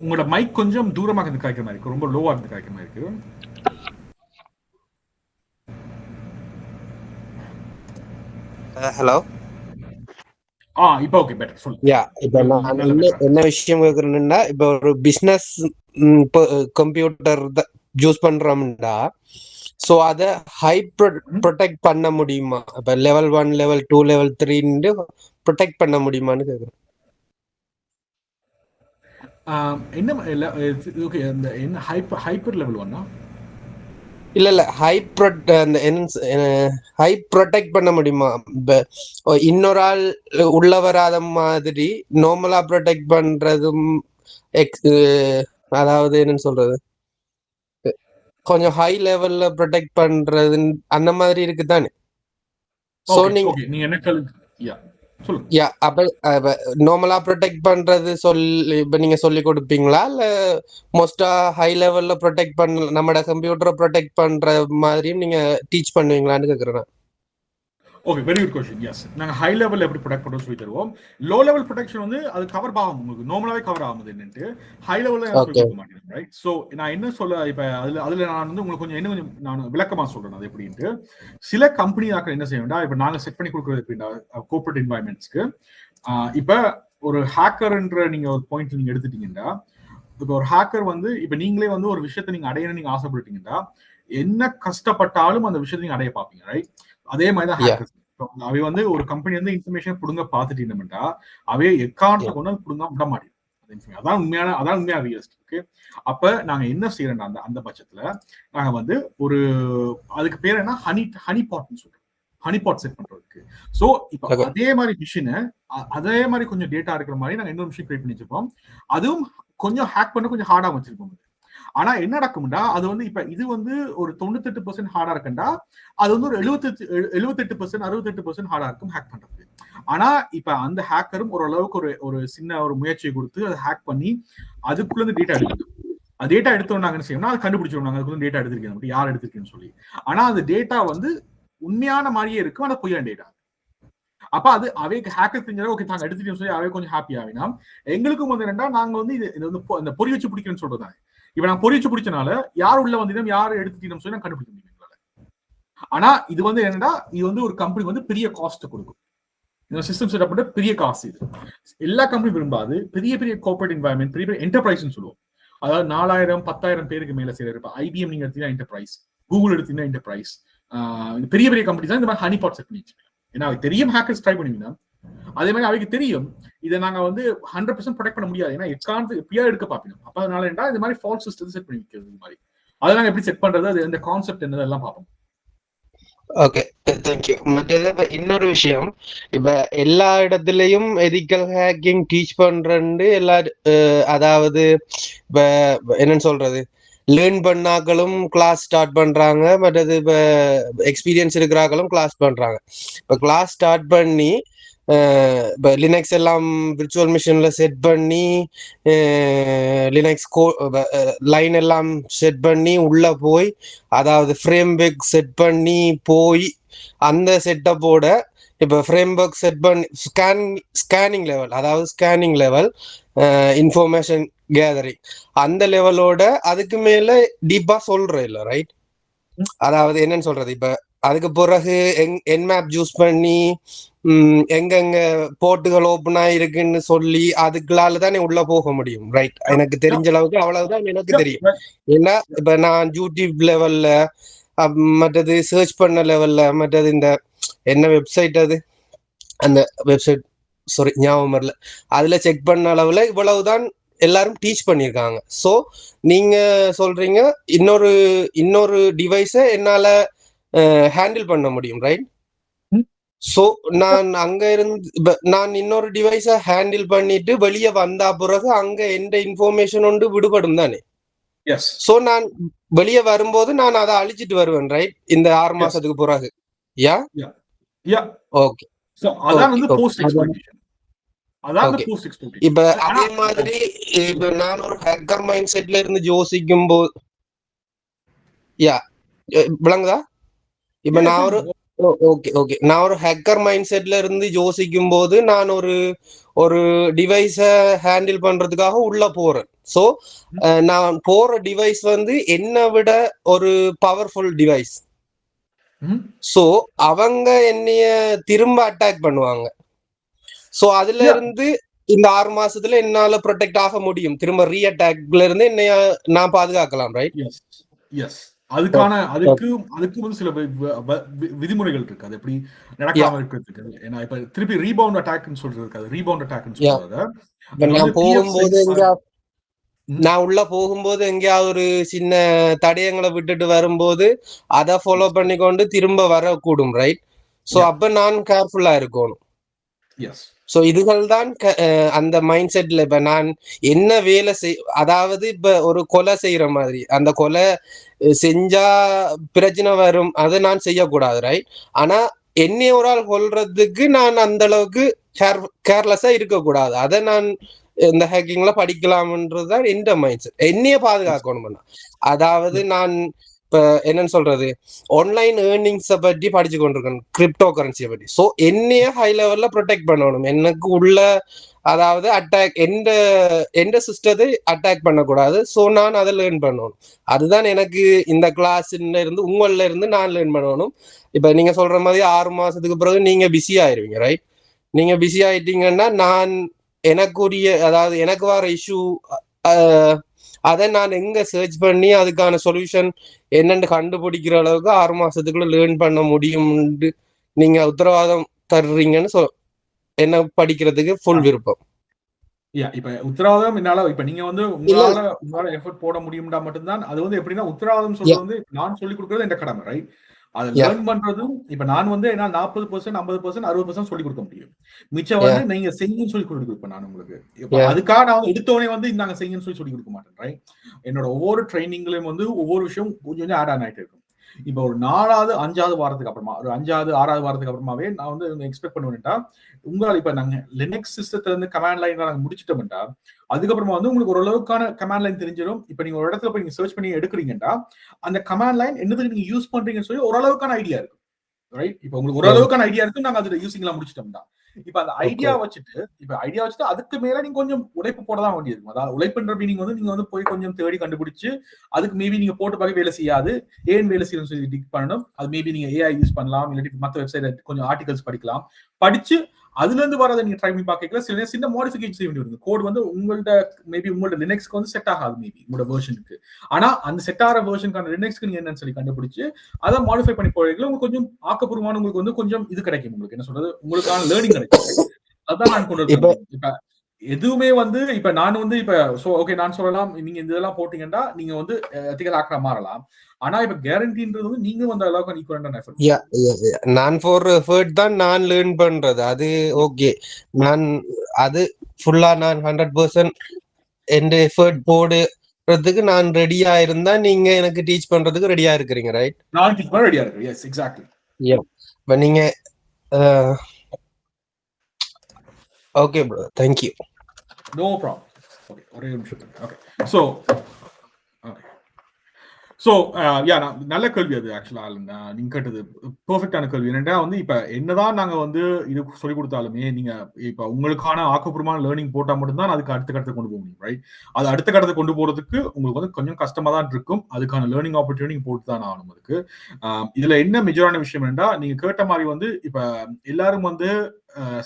Speaker 1: உங்களோட மைக் கொஞ்சம் தூரமாக இருந்து காய்க்கிற மாதிரி இருக்கு, ரொம்ப லோவா இருந்து காய்க்கிற மாதிரி இருக்கு.
Speaker 4: ஹலோ,
Speaker 1: இப்போ ஓகே, பெட்டர். சொல்லுங்க.
Speaker 4: யா, இப்போ நான் என்ன விஷயம் கேக்குறேன்னா, இப்போ ஒரு பிசினஸ் கம்ப்யூட்டர் யூஸ் பண்றோம்னா, சோ அத ஹை ப்ரொடெக்ட் பண்ண முடியுமா? இப்ப லெவல் 1 லெவல் 2 லெவல் 3 ப்ரொடெக்ட் பண்ண முடியுமான்னு கேக்குறேன்.
Speaker 1: என்ன ஓகே, அந்த என்ன ஹைப்பர் லெவல் 1
Speaker 4: இல்ல ஹை ப்ரொடெக்ட் பண்ண முடியுமா? இன்னொரு ஆள் உள்ள வராத மாதிரி நார்மலா ப்ரொடெக்ட் பண்றதும், அதாவது என்னன்னு சொல்றது, கொஞ்சம் ஹை லெவல்ல ப்ரொடெக்ட் பண்றது அந்த மாதிரி இருக்குதானே? சோ
Speaker 1: நீங்க என்ன
Speaker 4: அப்ப நார்மலா ப்ரொடெக்ட் பண்றது இப்ப நீங்க சொல்லி கொடுப்பீங்களா, இல்ல மோஸ்டா ஹை லெவல்ல ப்ரொடெக்ட் பண்ண நம்மட கம்ப்யூட்டரை ப்ரொடெக்ட் பண்ற மாதிரியும் நீங்க டீச் பண்ணுவீங்களான்னு கேக்குறேன்.
Speaker 1: Okay, very good question. Yes, நாங்க ஹை லெவல்ல எப்படி ப்ரொடெக்ட் பண்றோம் சொல்லி தருவோம். லோ லெவல் ப்ரொடெக்ஷன் வந்து அது கவர் ஆகும், உங்களுக்கு நார்மலாவே கவர் ஆகுது. என்னன்னு ஹை லெவல்ல சொல்லி கொடுக்க மாட்டேன், ரைட்? சோ நான் என்ன சொல்ல, இப்ப அதுல நான் வந்து உங்களுக்கு கொஞ்சம் நான் விளக்கமா சொல்றேன் அது எப்படின்ட்டு. சில கம்பெனி ஆக்கள் என்ன செய்யணும்னா, இப்ப நாங்க செட் பண்ணி கொடுக்குறது எப்படின்னா கோர்பரேட் என்வாயன்மெண்ட்ஸ்க்கு, இப்ப ஒரு ஹேக்கர்ன்ற நீங்க ஒரு பாயிண்ட் நீங்க எடுத்துட்டீங்கன்னா, இப்ப ஒரு ஹேக்கர் வந்து இப்ப நீங்களே வந்து ஒரு விஷயத்தை நீங்க அடையணும் நீங்க ஆசைப்பட்டீங்கன்னா, என்ன கஷ்டப்பட்டாலும் அந்த விஷயத்தை நீங்க அடைய பார்ப்பீங்க, ரைட்? அதே மாதிரி தான் ஹேக்கர்ஸ். அவை வந்து ஒரு கம்பெனி வந்து இன்ஃபர்மேஷன் புடுங்க பாத்துட்டீங்கன்னா அவைய எக்காரணத்தை கொண்டு புடுங்க விட மாட்டேன். அதான் உண்மையான ரியலிஸ்ட். ஓகே, அப்ப நாங்க என்ன செய்யறோம்னா அந்த பட்சத்துல நாங்க வந்து ஒரு அதுக்கு பேர் என்ன ஹனி பாட்னு சொல்றோம், ஹனி பாட் செட் பண்றதுக்கு. சோ இப்ப அதே மாதிரி மிஷினை அதே மாதிரி கொஞ்சம் டேட்டா இருக்கிற மாதிரி நாங்க இன்னொரு மிஷின் கிரியேட் பண்ணி வச்சிருப்போம். அதுவும் கொஞ்சம் ஹேக் பண்ண கொஞ்சம் ஹார்டா வச்சிருப்போம். ஆனா என்ன நடக்கும்டா, அது வந்து இப்ப இது வந்து ஒரு 98% ஹார்டா இருக்குண்டா, அது வந்து ஒரு 78% 68% ஹார்டா இருக்கும் ஹேக் பண்றது. ஆனா இப்ப அந்த ஹேக்கரும் ஓரளவுக்கு ஒரு சின்ன ஒரு முயற்சியை கொடுத்து அதை ஹேக் பண்ணி அதுக்குள்ள இருந்து டேட்டா எடுக்கணும். அது டேட்டா எடுத்தோம்னா என்ன செய்யணும்னா அது கண்டுபிடிச்சிருவாங்க அதுக்குள்ள டேட்டா எடுத்திருக்கேன் யார் எடுத்திருக்கேன்னு சொல்லி. ஆனா அந்த டேட்டா வந்து உண்மையான மாதிரியே இருக்கும், ஆனா பொய்யான டேட்டா. அப்ப அது அவைக்கு ஹேக்கர் தெரிஞ்சாலும் ஓகே நாங்க எடுத்துட்டோம் சொல்லி அவை கொஞ்சம் ஹாப்பி ஆகினா எங்களுக்கும் வந்து என்னன்னா நாங்க வந்து இது வந்து இந்த பொறி வச்சு பிடிக்கிறேன்னு சொல்றதாங்க. இப்ப நான் பொறி வச்சு பிடிச்சனால யார் உள்ள வந்தீங்கன்னா யார் எடுத்துட்டோம் சொல்லி நான் கண்டுபிடிக்க முடியும். ஆனா இது வந்து என்னன்னா இது வந்து ஒரு கம்பெனி வந்து பெரிய காஸ்ட் கொடுக்கும். இந்த சிஸ்டம் செட்டப் பண்ண பெரிய காசு. இது எல்லா கம்பெனி விரும்பாது. பெரிய பெரிய கார்பரேட் என்வாயன்மெண்ட், பெரிய பெரிய என்டர்பிரைஸ் சொல்லுவோம். அதாவது 4000-10,000 பேருக்கு மேல செய்யற. இப்ப ஐபிஎம் நீங்க எடுத்தீங்கன்னா என்டர்பிரைஸ், கூகுள் எடுத்தீங்கன்னா என்டர்பிரைஸ், பெரிய பெரிய கம்பெனி தான் இந்த மாதிரி ஹனி பாட் செட் பண்ணி வச்சிருக்காங்க. ஏன்னா அது தெரியும் ஹேக்கர்ஸ் ட்ரை பண்ணுவீங்கன்னா அதே மாதிரி அவைக்கு தெரியும் இதை நாங்க வந்து 100% ப்ரொடெக்ட் பண்ண முடியாது. ஏன்னா எக்காரணத்து எப்படியா எடுக்க பார்ப்போம். அப்ப அதனால என்ன இந்த மாதிரி ஃபால்ஸ் சிஸ்டம் செட் பண்ணி வைக்கிறது மாதிரி அதை நாங்க எப்படி செட் பண்றது, அது இந்த கான்செப்ட் என்னதெல்லாம் பார்ப்போம்.
Speaker 4: Okay, thank you. மற்றது இன்னொரு விஷயம், இப்ப எல்லா இடத்துலயும் எதிக்கல் ஹேக்கிங் டீச் பண்றேன்னு அதாவது இப்ப என்னன்னு சொல்றது, லேர்ன் பண்ணாக்களும் கிளாஸ் ஸ்டார்ட் பண்றாங்க, மற்றது இப்ப எக்ஸ்பீரியன்ஸ் இருக்கிறாக்களும் கிளாஸ் பண்றாங்க. இப்ப கிளாஸ் ஸ்டார்ட் பண்ணி இப்போ லினக்ஸ் எல்லாம் விர்ச்சுவல் மிஷின்ல செட் பண்ணி லினக்ஸ் லைன் எல்லாம் செட் பண்ணி உள்ள போய் அதாவது ஃப்ரேம் ஒர்க் செட் பண்ணி போய் அந்த செட்டப்போட இப்போ ஃப்ரேம் ஒர்க் செட் பண்ணி ஸ்கேனிங் லெவல், அதாவது ஸ்கேனிங் லெவல் இன்ஃபர்மேஷன் கேதரிங் அந்த லெவலோட அதுக்கு மேல டீப்பா சொல்றேன் இல்லை, ரைட்? அதாவது என்னன்னு சொல்றது, இப்ப அதுக்கு பிறகு என்மேப் யூஸ் பண்ணி எங்கெங்க போர்ட்டுகள் ஓப்பன் ஆயிருக்குன்னு சொல்லி அதுக்குள்ளால தானே உள்ள போக முடியும், ரைட்? எனக்கு தெரிஞ்ச அளவுக்கு அவ்வளவுதான் எனக்கு தெரியும். ஏன்னா இப்ப நான் யூடியூப் லெவல்ல மற்றது சர்ச் பண்ண லெவல்ல மற்றது இந்த என்ன வெப்சைட் அது அந்த வெப்சைட் சாரி ஞாபகம் வரல, அதுல செக் பண்ண அளவுல இவ்வளவுதான் எல்லாரும் டீச் பண்ணியிருக்காங்க. ஸோ நீங்க சொல்றீங்க இன்னொரு டிவைஸை என்னால ஹேண்டில் பண்ண முடியும், ரைட்? ஸோ நான் அங்க இருந்து நான் இன்னொரு டிவைஸை ஹேண்டில் பண்ணிட்டு வெளியே வந்தா பிறகு அங்க எந்த இன்ஃபர்மேஷன் ஒன்று விடுபடும் தானே. ஸோ நான் வெளியே வரும்போது நான் அதை அழிச்சிட்டு வருவேன், ரைட்? இந்த 6 மாசத்துக்கு பிறகு. Yeah okay. இப்ப அதே மாதிரி இப்ப நான் ஒரு ஹேக்கர் மைண்ட் செட்ல இருந்து யோசிக்கும் போது விளங்குதா? இப்ப நான் ஒரு ஹேக்கர் மைண்ட் செட்ல இருந்து யோசிக்கும் போது நான் ஒரு டிவைஸ ஹேண்டில் பண்றதுக்காக உள்ள போறேன். சோ நான் போற டிவைஸ் வந்து என்னை விட ஒரு பவர்ஃபுல் டிவைஸ். சோ அவங்க என்னைய திரும்ப அட்டாக் பண்ணுவாங்க. சோ அதுல இருந்து இந்த 6 மாசத்துல என்னால ப்ரொடெக்ட் ஆக முடியும், திரும்ப ரீஅட்டாக்ல இருந்து என்னைய நான் பாதுகாக்கலாம், ரைட்?
Speaker 1: அதுக்கு வந்து சில விதிமுறைகள் இருக்கு, அது எப்படி நடக்காம இருக்கிறதுக்கு. ஏன்னா இப்ப திருப்பி ரீபவுண்ட் அட்டாக்னு சொல்றது, ரீபவுண்ட் அட்டாக்னு சொல்றத
Speaker 4: நான் போகும்போது நான் உள்ள போகும்போது எங்கேயாவது ஒரு சின்ன தடயங்களை விட்டுட்டு வரும்போது அதை ஃபாலோ பண்ணிக்கொண்டு திரும்ப வரக்கூடும், ரைட்? சோ அப்ப நான் கேர்ஃபுல்லா இருக்கணும். சோ இதுகள் தான் அந்த மைண்ட் செட்ல இப்ப நான் என்ன வேலை அதாவது இப்ப ஒரு கொலை செய்யற மாதிரி, அந்த கொலை செஞ்சா பிரச்சனை வரும், அதை நான் செய்யக்கூடாது, ரைட்? ஆனா என்னைய ஒரு ஆள் கொல்றதுக்கு நான் அந்த அளவுக்கு கேர்லெஸ்ஸா இருக்கக்கூடாது. அதை நான் இந்த ஹேக்கிங்ல படிக்கலாம்ன்றதுதான் எந்த மைண்ட் செட். என்னைய பாதுகாக்கணும். அதாவது நான் இப்ப என்னன்னு சொல்றது, ஆன்லைன் ஏர்னிங்ஸை பற்றி படிச்சு கொண்டிருக்கேன், கிரிப்டோ கரன்சியை பற்றி. ஸோ என்னைய ஹை லெவல்ல ப்ரொடெக்ட் பண்ணணும். எனக்கு உள்ள அதாவது அட்டாக் எந்த சிஸ்டத்தை அட்டாக் பண்ணக்கூடாது. ஸோ நான் அதை லேர்ன் பண்ணணும். அதுதான் எனக்கு இந்த கிளாஸ்ல இருந்து உங்கள இருந்து நான் லேர்ன் பண்ணணும். இப்ப நீங்க சொல்ற மாதிரி 6 மாசத்துக்கு பிறகு நீங்க பிஸி ஆயிருவீங்க, ரைட்? நீங்க பிஸி ஆயிட்டீங்கன்னா நான் எனக்குரிய அதாவது எனக்கு வர இஷ்யூ அதை நான் எங்க சர்ச் பண்ணி அதுக்கான சொல்யூஷன் என்னன்னு கண்டுபிடிக்கிற அளவுக்கு 6 மாசத்துக்குள்ள லேர்ன் பண்ண முடியும்னு நீங்க உத்தரவாதம் தர்றீங்கன்னு என்ன படிக்கிறதுக்கு ஃபுல் விருப்பம்.
Speaker 1: இப்ப உத்தரவாதம் என்னால இப்ப நீங்க வந்து உங்களால எஃபர்ட் போட முடியும்டா மட்டும்தான். அது வந்து எப்படின்னா உத்தரவாதம் சொல்றது வந்து நான் சொல்லிக் கொடுக்கறது என் கடமை, ரைட்? அதை லேர்ன் பண்றதும் இப்ப நான் வந்து என்ன 40%, 50%, 60% சொல்லி கொடுக்க முடியும். மிச்சம் வந்து நீங்க செய்யுன்னு சொல்லி கொடுப்பேன் நான் உங்களுக்கு. அதுக்காக நான் வந்து எடுத்தோடனே வந்து நாங்க செய்யுன்னு சொல்லி கொடுக்க மாட்டேன், ரைட்? என்னோட ஒவ்வொரு ட்ரைனிங்லயும் வந்து ஒவ்வொரு விஷயம் கொஞ்சம் கொஞ்சம் ஆட் ஆன் ஆயிட்டு இருக்கும். இப்ப ஒரு 4வது 5வது வாரத்துக்கு அப்புறமா, ஒரு 5வது 6வது வாரத்துக்கு அப்புறமாவே நான் வந்து எக்ஸ்பெக்ட் பண்ணுவேன்டா, உங்களால இப்ப நாங்க லினக்ஸ் சிஸ்டத்துல இருந்து கமாண்ட் லைன் நாங்க முடிச்சிட்டோம்டா, அதுக்கப்புறமா வந்து உங்களுக்கு ஓரளவுக்கான கமாண்ட் லைன் தெரிஞ்சிடும். இப்ப நீங்க ஒரு இடத்துல போய் நீங்க சர்ச் பண்ணி எடுக்கிறீங்கடா, அந்த கமாண்ட் லைன் என்னதுக்கு நீங்க யூஸ் பண்றீங்கன்னு சொல்லி ஓரளவுக்கான ஐடியா இருக்கு, ரைட்? இப்ப உங்களுக்கு ஓரளவுக்கான ஐடியா இருக்கு, நாங்க அதுல யூசிங்லாம் முடிச்சிட்டோம்டா. இப்ப அந்த ஐடியா வச்சுட்டு அதுக்கு மேல நீங்க கொஞ்சம் உழைப்பு போடதான் வேண்டியிருக்கும். அதாவது உழைப்புன்ற மீனிங் வந்து நீங்க வந்து போய் கொஞ்சம் தேடி கண்டுபிடிச்சு அதுக்கு மேபி நீங்க போட்டு பார்க்க வேலை செய்யாது, ஏன் வேலை செய்யணும்னு சொல்லி டிக் பண்ணணும். அது மேபி நீங்க ஏஐ யூஸ் பண்ணலாம், இல்லாட்டி மற்ற வெப்சைட் கொஞ்சம் ஆர்டிகல்ஸ் படிக்கலாம். படிச்சு அதுல இருந்து வரதை நீங்க ட்ரை பண்ணி பார்க்கல சின்ன மாடிஃபிகேஷன் செய்ய வேண்டியது. கோட் வந்து உங்களோட லினக்ஸ்க்கு வந்து செட் ஆகாது, மேபி உங்களோட வெர்ஷனுக்கு. ஆனா அந்த செட் ஆகிற வெர்ஷனுக்கான லினக்ஸ்க்கு நீங்க என்னன்னு சொல்லி கண்டுபிடிச்சு அதை மாடிஃபை பண்ணி போறீங்களா, உங்களுக்கு கொஞ்சம் ஆக்கப்பூர்வமான உங்களுக்கு வந்து கொஞ்சம் இது கிடைக்கும். உங்களுக்கு என்ன சொல்றது, உங்களுக்கான லேர்னிங் கிடைக்கும். அதான் நான் கொண்டு வரேன். இப்ப எதுவுமே வந்து இப்ப நான் வந்து இப்ப ஓகே நான் சொல்லலாம், நீங்க இந்த இதெல்லாம் போட்டீங்கன்னா நீங்க வந்து எத்திக்கல் ஆக்கிற மாறலாம். ஆனா இப்ப கேரண்டின்றது வந்து நீங்க வந்து அளவுக்கு ஈக்குவலன்டான எஃபர்ட்.
Speaker 4: நான் ஃபார் எஃபர்ட் தான் நான் லேர்ன் பண்றது. அது ஓகே, நான் அது ஃபுல்லா நான் 100% எந்த எஃபர்ட் போடுறதுக்கு நான் ரெடியா இருந்தா நீங்க எனக்கு டீச் பண்றதுக்கு ரெடியா இருக்கிறீங்க, ரைட்?
Speaker 1: நான் டீச் பண்ண ரெடியா இருக்கேன். Yes, exactly.
Speaker 4: இப்ப நீங்க okay bro, thank you.
Speaker 1: No problem. Okay, ஒரே நிமிஷம். ஓகே, ஸோ நல்ல கேள்வி அது. ஆக்சுவலா நீங்க கேட்டது பெர்ஃபெக்டான கேள்வி. என்னன்னா வந்து இப்ப என்னதான் நாங்க வந்து இது சொல்லிக் கொடுத்தாலுமே நீங்க இப்ப உங்களுக்கான ஆக்கப்பூர்வமான லேர்னிங் போட்டா மட்டும்தான் அதுக்கு அடுத்த கட்டத்தை கொண்டு போக முடியும், ரைட்? அது அடுத்த கட்டத்தை கொண்டு போறதுக்கு உங்களுக்கு வந்து கொஞ்சம் கஷ்டமா தான் இருக்கும். அதுக்கான லேர்னிங் ஆப்பர்ச்சுனிட்டி போட்டு தான் ஆகணும். அதுக்கு இதுல என்ன மெஜரான விஷயம் என்னன்னா, நீங்க கேட்ட மாதிரி வந்து இப்ப எல்லாரும் வந்து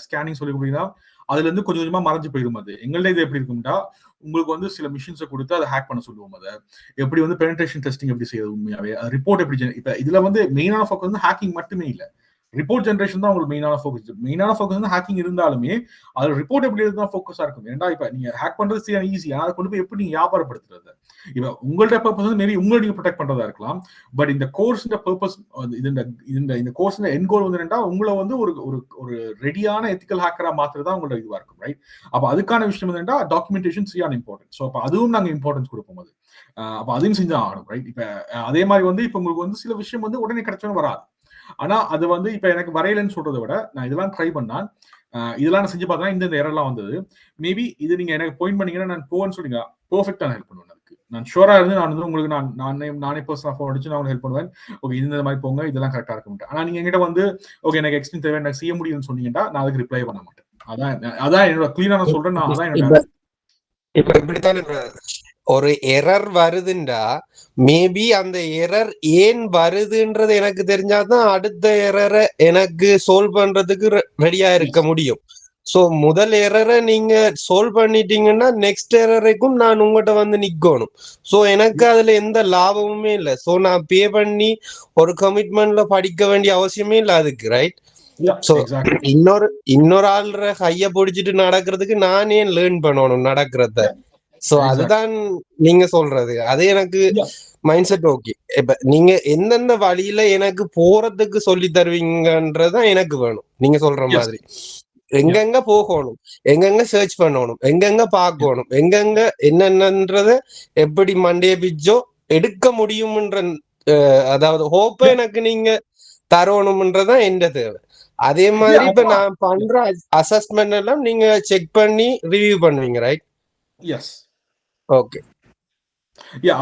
Speaker 1: ஸ்கேனிங் சொல்லி கொடுத்தீங்கன்னா அதுல இருந்து கொஞ்சம் கொஞ்சமா மறைஞ்சு போயிடும். அது எங்கள்ட்ட இது எப்படி இருக்கும்டா, உங்களுக்கு வந்து சில மிஷின்ஸை கொடுத்து அதை ஹேக் பண்ண சொல்லுவோம். அதை எப்படி வந்து பெனிட்ரேஷன் டெஸ்டிங் எப்படி செய்யறது, உண்மையாவே ரிப்போர்ட் எப்படி இப்ப இதுல வந்து மெயினான ஃபோக்கஸ் வந்து ஹேக்கிங் மட்டுமே இல்லை, ரிப்போர்ட் ஜென்ரேஷன் தான் உங்களுக்கு மெயினான ஃபோக்கஸ் வந்து ஹேக்கிங் இருந்தாலுமே அது ரிப்போர்ட் எப்படி இருந்தா ஃபோக்கஸா இருக்கும். ஏன்னா இப்ப நீங்க ஹேக் பண்றது சரியான ஈஸி, அதை கொண்டு போய் எப்படி நீங்க வியாபாரப்படுத்துறது. இப்ப உங்கள்ட்ட பர்பஸ் வந்து மேபி உங்களை நீங்க ப்ரொடெக்ட் பண்றதா இருக்கலாம். பட் இந்த கோர்ஸ் பர்பஸ் இந்த கோர்ஸ் என் கோல் வந்து என்னன்னா உங்களை வந்து ஒரு ரெடியான எத்திக்கல் ஹேக்கரா மாத்துறதா உங்களோட இதுவா இருக்கும், ரைட்? அப்ப அதுக்கான விஷயம் என்னன்னா டாக்குமெண்டேஷன் சரியான இம்பார்ட்டன்ட். ஸோ அப்ப அதுவும் நாங்க இம்பார்ட்டன்ஸ் கொடுப்போம். அது அப்ப அதையும் செஞ்சா ஆகணும், ரைட்? இப்ப அதே மாதிரி வந்து இப்ப உங்களுக்கு வந்து சில விஷயம் வந்து உடனே கிடைச்சோன்னு வராது. ஆனா அது வந்து இப்ப எனக்கு வரையலன்னு சொல்றதை விட நான் இதெல்லாம் ட்ரை பண்ணா இதெல்லாம் நான் செஞ்சு பார்த்தா இந்த எரர்லாம் வந்தது. மேபி இது நீங்க எனக்கு பாயிண்ட் பண்ணீங்கன்னா நான் போன்னு சொல்லுங்க, பெர்ஃபெக்டா ஹெல்ப் பண்ணுவேன். அதுக்கு நான் ஷூரா இருந்து நான் வந்து உங்களுக்கு நானே பர்சனலா ஃபோன் அடிச்சு நான் ஹெல்ப் பண்ணுவேன். ஓகே, இந்த மாதிரி போங்க, இதெல்லாம் கரெக்டா இருக்க. ஆனா நீங்க என்கிட்ட வந்து ஓகே எனக்கு எக்ஸ்டென்ட் தேவை, எனக்கு செய்ய முடியும்னு சொன்னீங்கன்னா நான் அதுக்கு ரிப்ளை பண்ண மாட்டேன். அதான் என்னோட கிளீனா நான் சொல்றேன். நான் அதான் என்னோட
Speaker 4: இப்ப இப்படித்தான் ஒரு எரர் வருதுண்டா, மேபி அந்த எரர் ஏன் வருதுன்றது எனக்கு தெரிஞ்சாதான் அடுத்த எரரை எனக்கு சால்வ் பண்றதுக்கு ரெடியா இருக்க முடியும். சோ முதல் எரரை நீங்க சால்வ் பண்ணிட்டீங்கன்னா நெக்ஸ்ட் எரரைக்கும் நான் உங்கள்கிட்ட வந்து நிக்கணும். சோ எனக்கு அதுல எந்த லாபமுமே இல்லை. சோ நான் பே பண்ணி ஒரு கமிட்மெண்ட்ல படிக்க வேண்டிய அவசியமே இல்லை அதுக்கு, ரைட்? சோ இன்னொரு ஆள்ற கைய பிடிச்சிட்டு நடக்கிறதுக்கு நானே லேர்ன் பண்ணணும் நடக்கிறத. சோ அதுதான் நீங்க சொல்றது. அது எனக்கு மைண்ட் செட் ஓகே. இப்ப நீங்க எந்தெந்த வழியில எனக்கு போறதுக்கு சொல்லி தருவீங்கன்றதான் எனக்கு வேணும். நீங்க சொல்ற மாதிரி எங்கெங்க போகணும், எங்கெங்க சர்ச் பண்ணணும், எங்கெங்க பார்க்கணும், எங்கெங்க என்னென்னன்றத எப்படி மண்டே பிச்சோ எடுக்க முடியும்ன்ற அதாவது ஹோப்ப எனக்கு நீங்க தரணும்ன்றதான் எந்த தேவை. அதே மாதிரி இப்ப நான் பண்ற அசஸ்மெண்ட் எல்லாம் நீங்க செக் பண்ணி ரிவ்யூ பண்ணுவீங்க, ரைட்?
Speaker 1: எஸ்.
Speaker 4: ஓகே.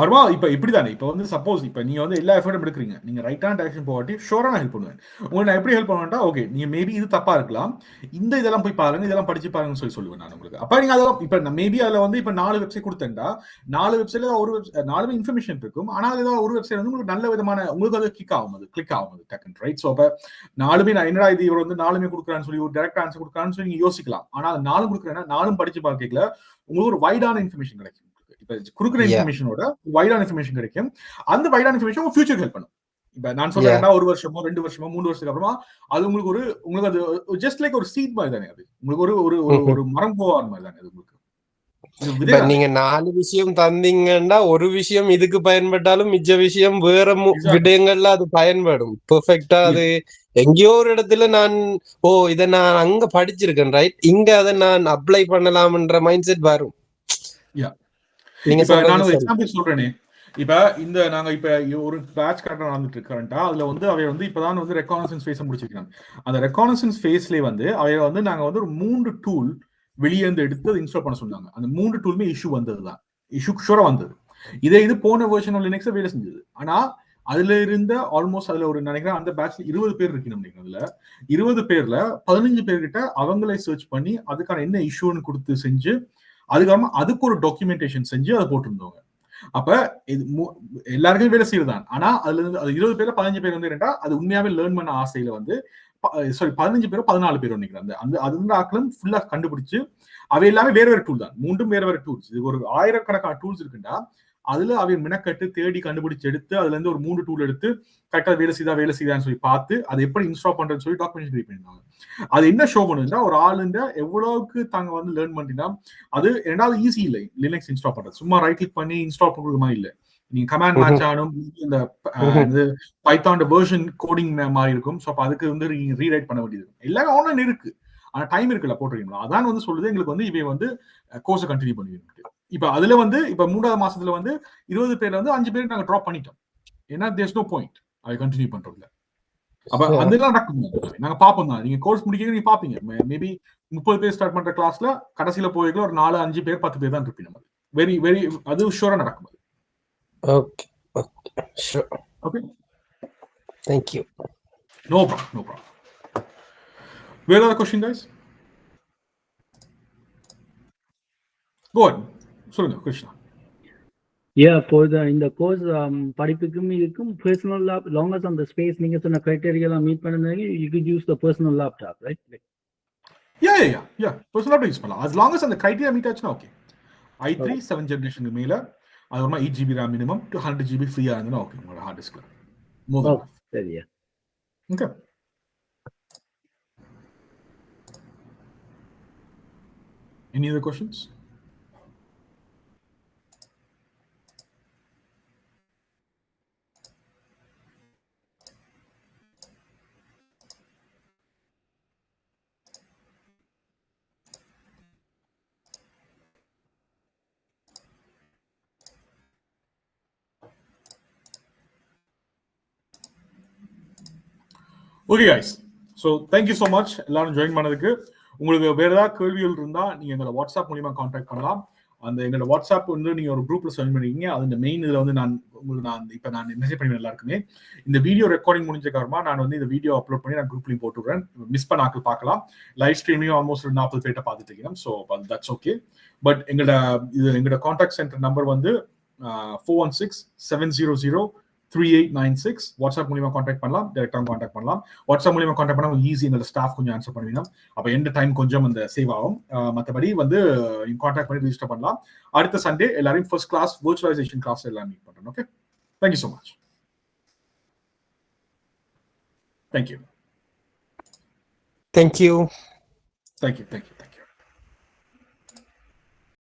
Speaker 1: அருமா இப்ப இப்படிதானே இப்ப வந்து சப்போஸ் இப்ப நீங்க வந்து எல்லா எஃபர்ட்டும் எடுக்கிறீங்க, நீங்க ரைட்டான டைரக்ஷன் போகாட்டி ஷோரா நான் ஹெல்ப் பண்ணுவேன். உங்களுக்கு நான் எப்படி ஹெல்ப் பண்ணுவேன்டா, ஓகே நீங்க மேபி இது தப்பா இருக்கலாம், இந்த இதெல்லாம் போய் பாருங்க, இதெல்லாம் படிச்சு பாருங்கன்னு சொல்லுவேன் நான் உங்களுக்கு. அப்ப நீங்க அதெல்லாம் இப்ப மேபி அதுல வந்து இப்ப 4 வெப்சைட் கொடுத்தேன்டா, 4 வெப்சைட்ல ஒரு 4 இன்ஃபர்மேஷன் இருக்கும். ஆனா அதுல ஒரு வெப்சைட் வந்து உங்களுக்கு நல்ல விதமான உங்களுக்கு அது கிளிக் ஆகும் டக்குன்னு, ரைட்? ஸோ அப்ப 4 நான் என்னடா இது இவர் வந்து 4 கொடுக்குறான்னு சொல்லி ஒரு டைரக்ட் ஆன்சர் கொடுக்குறான்னு சொல்லி நீங்க யோசிக்கலாம். ஆனா அது 4 கொடுக்குறேன்னா 4 படிச்சு பார்க்கல உங்களுக்கு ஒரு வைடான இன்ஃபர்மேஷன் கிடைக்கும். இப்ப கொடுக்குற இன்ஃபர்மேஷனோட வைடான இன்ஃபர்மேஷன் கிடைக்கும். அந்த வைடான இன்ஃபர்மேஷன் உங்க ஃபியூச்சர் ஹெல்ப் பண்ணும். இப்ப நான் சொல்றேன்னா 1 வருஷமோ 2 வருஷமோ 3 வருஷத்துக்கு அப்புறமா அது உங்களுக்கு அது ஜஸ்ட் லைக் ஒரு சீட் மாதிரி தானே. அது உங்களுக்கு ஒரு மரம் போவார் மாதிரி தானே அது உங்களுக்கு.
Speaker 4: நீங்க 4 விஷயம் தந்தீங்கன்னா ஒரு விஷயம் இதுக்கு பயன்பட்டாலும் மிச்ச விஷயம் வேற விடயங்கள்ல அது பயன்படும் பெர்ஃபெக்ட்டா. அது எங்கேயோ ஒரு இடத்துல நான் இதை நான் அங்க படிச்சிருக்கேன் ரைட், இங்க அதை நான் அப்ளை பண்ணலாம்ன்ற மைண்ட் செட் வரும்.
Speaker 1: நீங்க நான் ஒரு எக்ஸாம்பிள் சொல்றேனே. இப்ப நாங்க இப்ப ஒரு பேட்ச் கரெக்டா நடந்துட்டு இருக்கா, அதுல அவை இப்பதான் ரெகானசன்ஸ் ஃபேஸ் முடிச்சிருக்காங்க. அந்த ரெகானசன்ஸ் ஃபேஸ்லயே அவை நாங்க ஒரு 3 டூல் வெளியே எடுத்து அதை இன்ஸ்டால் பண்ண சொன்னாங்க. அந்த 3 டூலுமே இஷ்யூ வந்ததுதான், இஷ்யூ ஷூரா வந்தது. இது போன வெர்ஷன் ஆஃப் லினக்ஸ் வேலை செஞ்சது. ஆனா அதுல இருந்த ஆல்மோஸ்ட் அதுல ஒரு நினைக்கிறேன் அந்த பேட்ச்ல 20 பேர் இருக்கணும். அதுல 20 பேர்ல 15 பேர்கிட்ட அவங்களே சர்ச் பண்ணி அதுக்கான என்ன இஷ்யூன்னு கொடுத்து செஞ்சு அதுக்கப்புறமா அதுக்கு ஒரு டாக்குமெண்டேஷன் செஞ்சு அதை போட்டிருந்தவங்க. அப்ப இது எல்லாருக்கும் வேலை செய்யறதுதான். ஆனா அதுல இருந்து 20 பேர்ல 15 பேர் என்னடா அது உண்மையாவே லேர்ன் பண்ண ஆசையில 15 பேரோ 14 பேர் நினைக்கிறேன். அது ஆக்களும் ஃபுல்லா கண்டுபிடிச்சு அவை எல்லாமே வேற டூல் தான், 3 வேற டூல்ஸ். இது ஒரு 1000கணக்கான டூல்ஸ் இருக்குண்டா அதுல அவை மினக்கட்டு தேடி கண்டுபிடிச்சு எடுத்து அதுல இருந்து ஒரு 3 டூல் எடுத்து கரெக்டா வேலை செய்தான்னு சொல்லி பார்த்து அதை எப்படி இன்ஸ்டால் பண்றதுன்னு சொல்லி டாக்குமெண்ட் கிரியேட் பண்ணிருந்தாங்க. அது என்ன ஷோ பண்ணுதுன்னா ஒரு ஆளுண்ட எவ்வளவுக்கு தாங்க லேர்ன் பண்ணினா அது ரெண்டாவது ஈஸி இல்லை லினக்ஸ் இன்ஸ்டால் பண்றது. சும்மா ரைட் கிளிக் பண்ணி இன்ஸ்டால் பண்றது மாதிரி இல்லை. நீங்க கமாண்ட் மேட்ச் ஆனும் இந்த பைத்தானோட வெர்ஷன் கோடிங் மாதிரி இருக்கும். ஸோ அதுக்கு நீங்க ரீரைட் பண்ண வேண்டியது எல்லாமே ஆன்லைன் இருக்கு. ஆனா டைம் இருக்குல்ல போட்டுருக்கீங்களா, அதான் சொல்லுது எங்களுக்கு இவை கோர்ஸை கண்டினியூ பண்ணிட்டு. இப்ப அதுல இப்ப 3வது மாசத்துல 20 பேர்ல 5 பேர் நாங்க ட்ராப் பண்ணிட்டோம். ஏன்னா தேர்ஸ் நோ பாயிண்ட் அதை கண்டினியூ பண்றதுல. அப்ப அதெல்லாம் நடக்கும், நாங்க பாப்போம் தான். நீங்க கோர்ஸ் முடிக்க நீங்க பாப்பீங்க மேபி 30 பேர் ஸ்டார்ட் பண்ற கிளாஸ்ல கடைசியில போய்க்கு ஒரு 4-5 பேர் 10 பேர் தான் இருப்பீங்க. வெரி வெரி அது ஷூரா நடக்கும்.
Speaker 4: Okay sure.
Speaker 1: Okay,
Speaker 4: thank you.
Speaker 1: No problem. Where are the question guys? Go ahead. சொல்லுங்க கிருஷ்ணா.
Speaker 5: இந்த கோர்ஸ் படிப்புக்கும் இதுக்கும் பர்சனல் லேப் லாங்கஸ்ட் அந்த ஸ்பேஸ் நீங்க சொன்ன கிரைட்டீரியா எல்லாம் மீட் பண்ணீங்க, you could use the personal laptop, right?
Speaker 1: Yeah, personal laptop use பண்ணலாம் as long as அந்த கிரைட்டீரியா மீட் ஆச்சுனா ஓகே. i3 7th ஜெனரேஷன் மேல அதுமா 8 GB RAM minimum to 100 GB ஃப்ரீயா இருந்தா ஓகே உங்க ஹார்ட் டிஸ்க்ல.
Speaker 5: சரியா.
Speaker 1: Okay. Any other questions? Okay guys, so thank you so much எல்லாரும் ஜாயின் பண்ணதுக்கு. உங்களுக்கு வேற ஏதாவது கேள்விகள் இருந்தா நீங்க எங்களை வாட்ஸ்அப் மூலமா கான்டாக்ட் பண்ணலாம். அந்த எங்களோட வாட்ஸ்அப் நீங்க ஒரு குரூப்ல ஜாயின் பண்ணிருக்கீங்க. அது மெயின் இதுல நான் மெசேஜ் பண்ணுவேன் எல்லாருக்குமே. இந்த வீடியோ ரெக்கார்டிங் முடிஞ்சதுக்கு அப்புறமா நான் இந்த வீடியோ அப்லோட் பண்ணி நான் குரூப்லயும் போட்டுடுறேன். மிஸ் பண்ண ஆக்கள் பார்க்கலாம். லைவ் ஸ்ட்ரீம்லயும் ஆல்மோஸ்ட் 40 பேர்ட்ட பார்த்துட்டு இருக்கீங்க. So that's okay. பட் எங்களோட கான்டாக்ட் சென்டர் நம்பர் 416-700-3896. வாட்ஸ்அப் மூலியமா கான்டாக்ட் பண்ணலாம், டைரக்டாக கான்டாக்ட் பண்ணலாம். வாட்ஸ்அப் மூலியமா கான்டாக்ட் பண்ணா ஈஸி, எங்களோட ஸ்டாஃப் கொஞ்சம் ஆன்சர் பண்ணுவீங்க. அப்போ எந்த டைம் கொஞ்சம் அந்த சேவ் ஆகும். மற்றபடி கான்டாக்ட் பண்ணி ரிஜிஸ்டர் பண்ணலாம். அடுத்த சண்டே எல்லாரையும் ஃபர்ஸ்ட் கிளாஸ் விர்ச்சுவலைசேஷன் கிளாஸ் எல்லாம் மீட் பண்றோம். Okay, thank you so much. Thank you.
Speaker 4: Thank you.
Speaker 1: Thank you.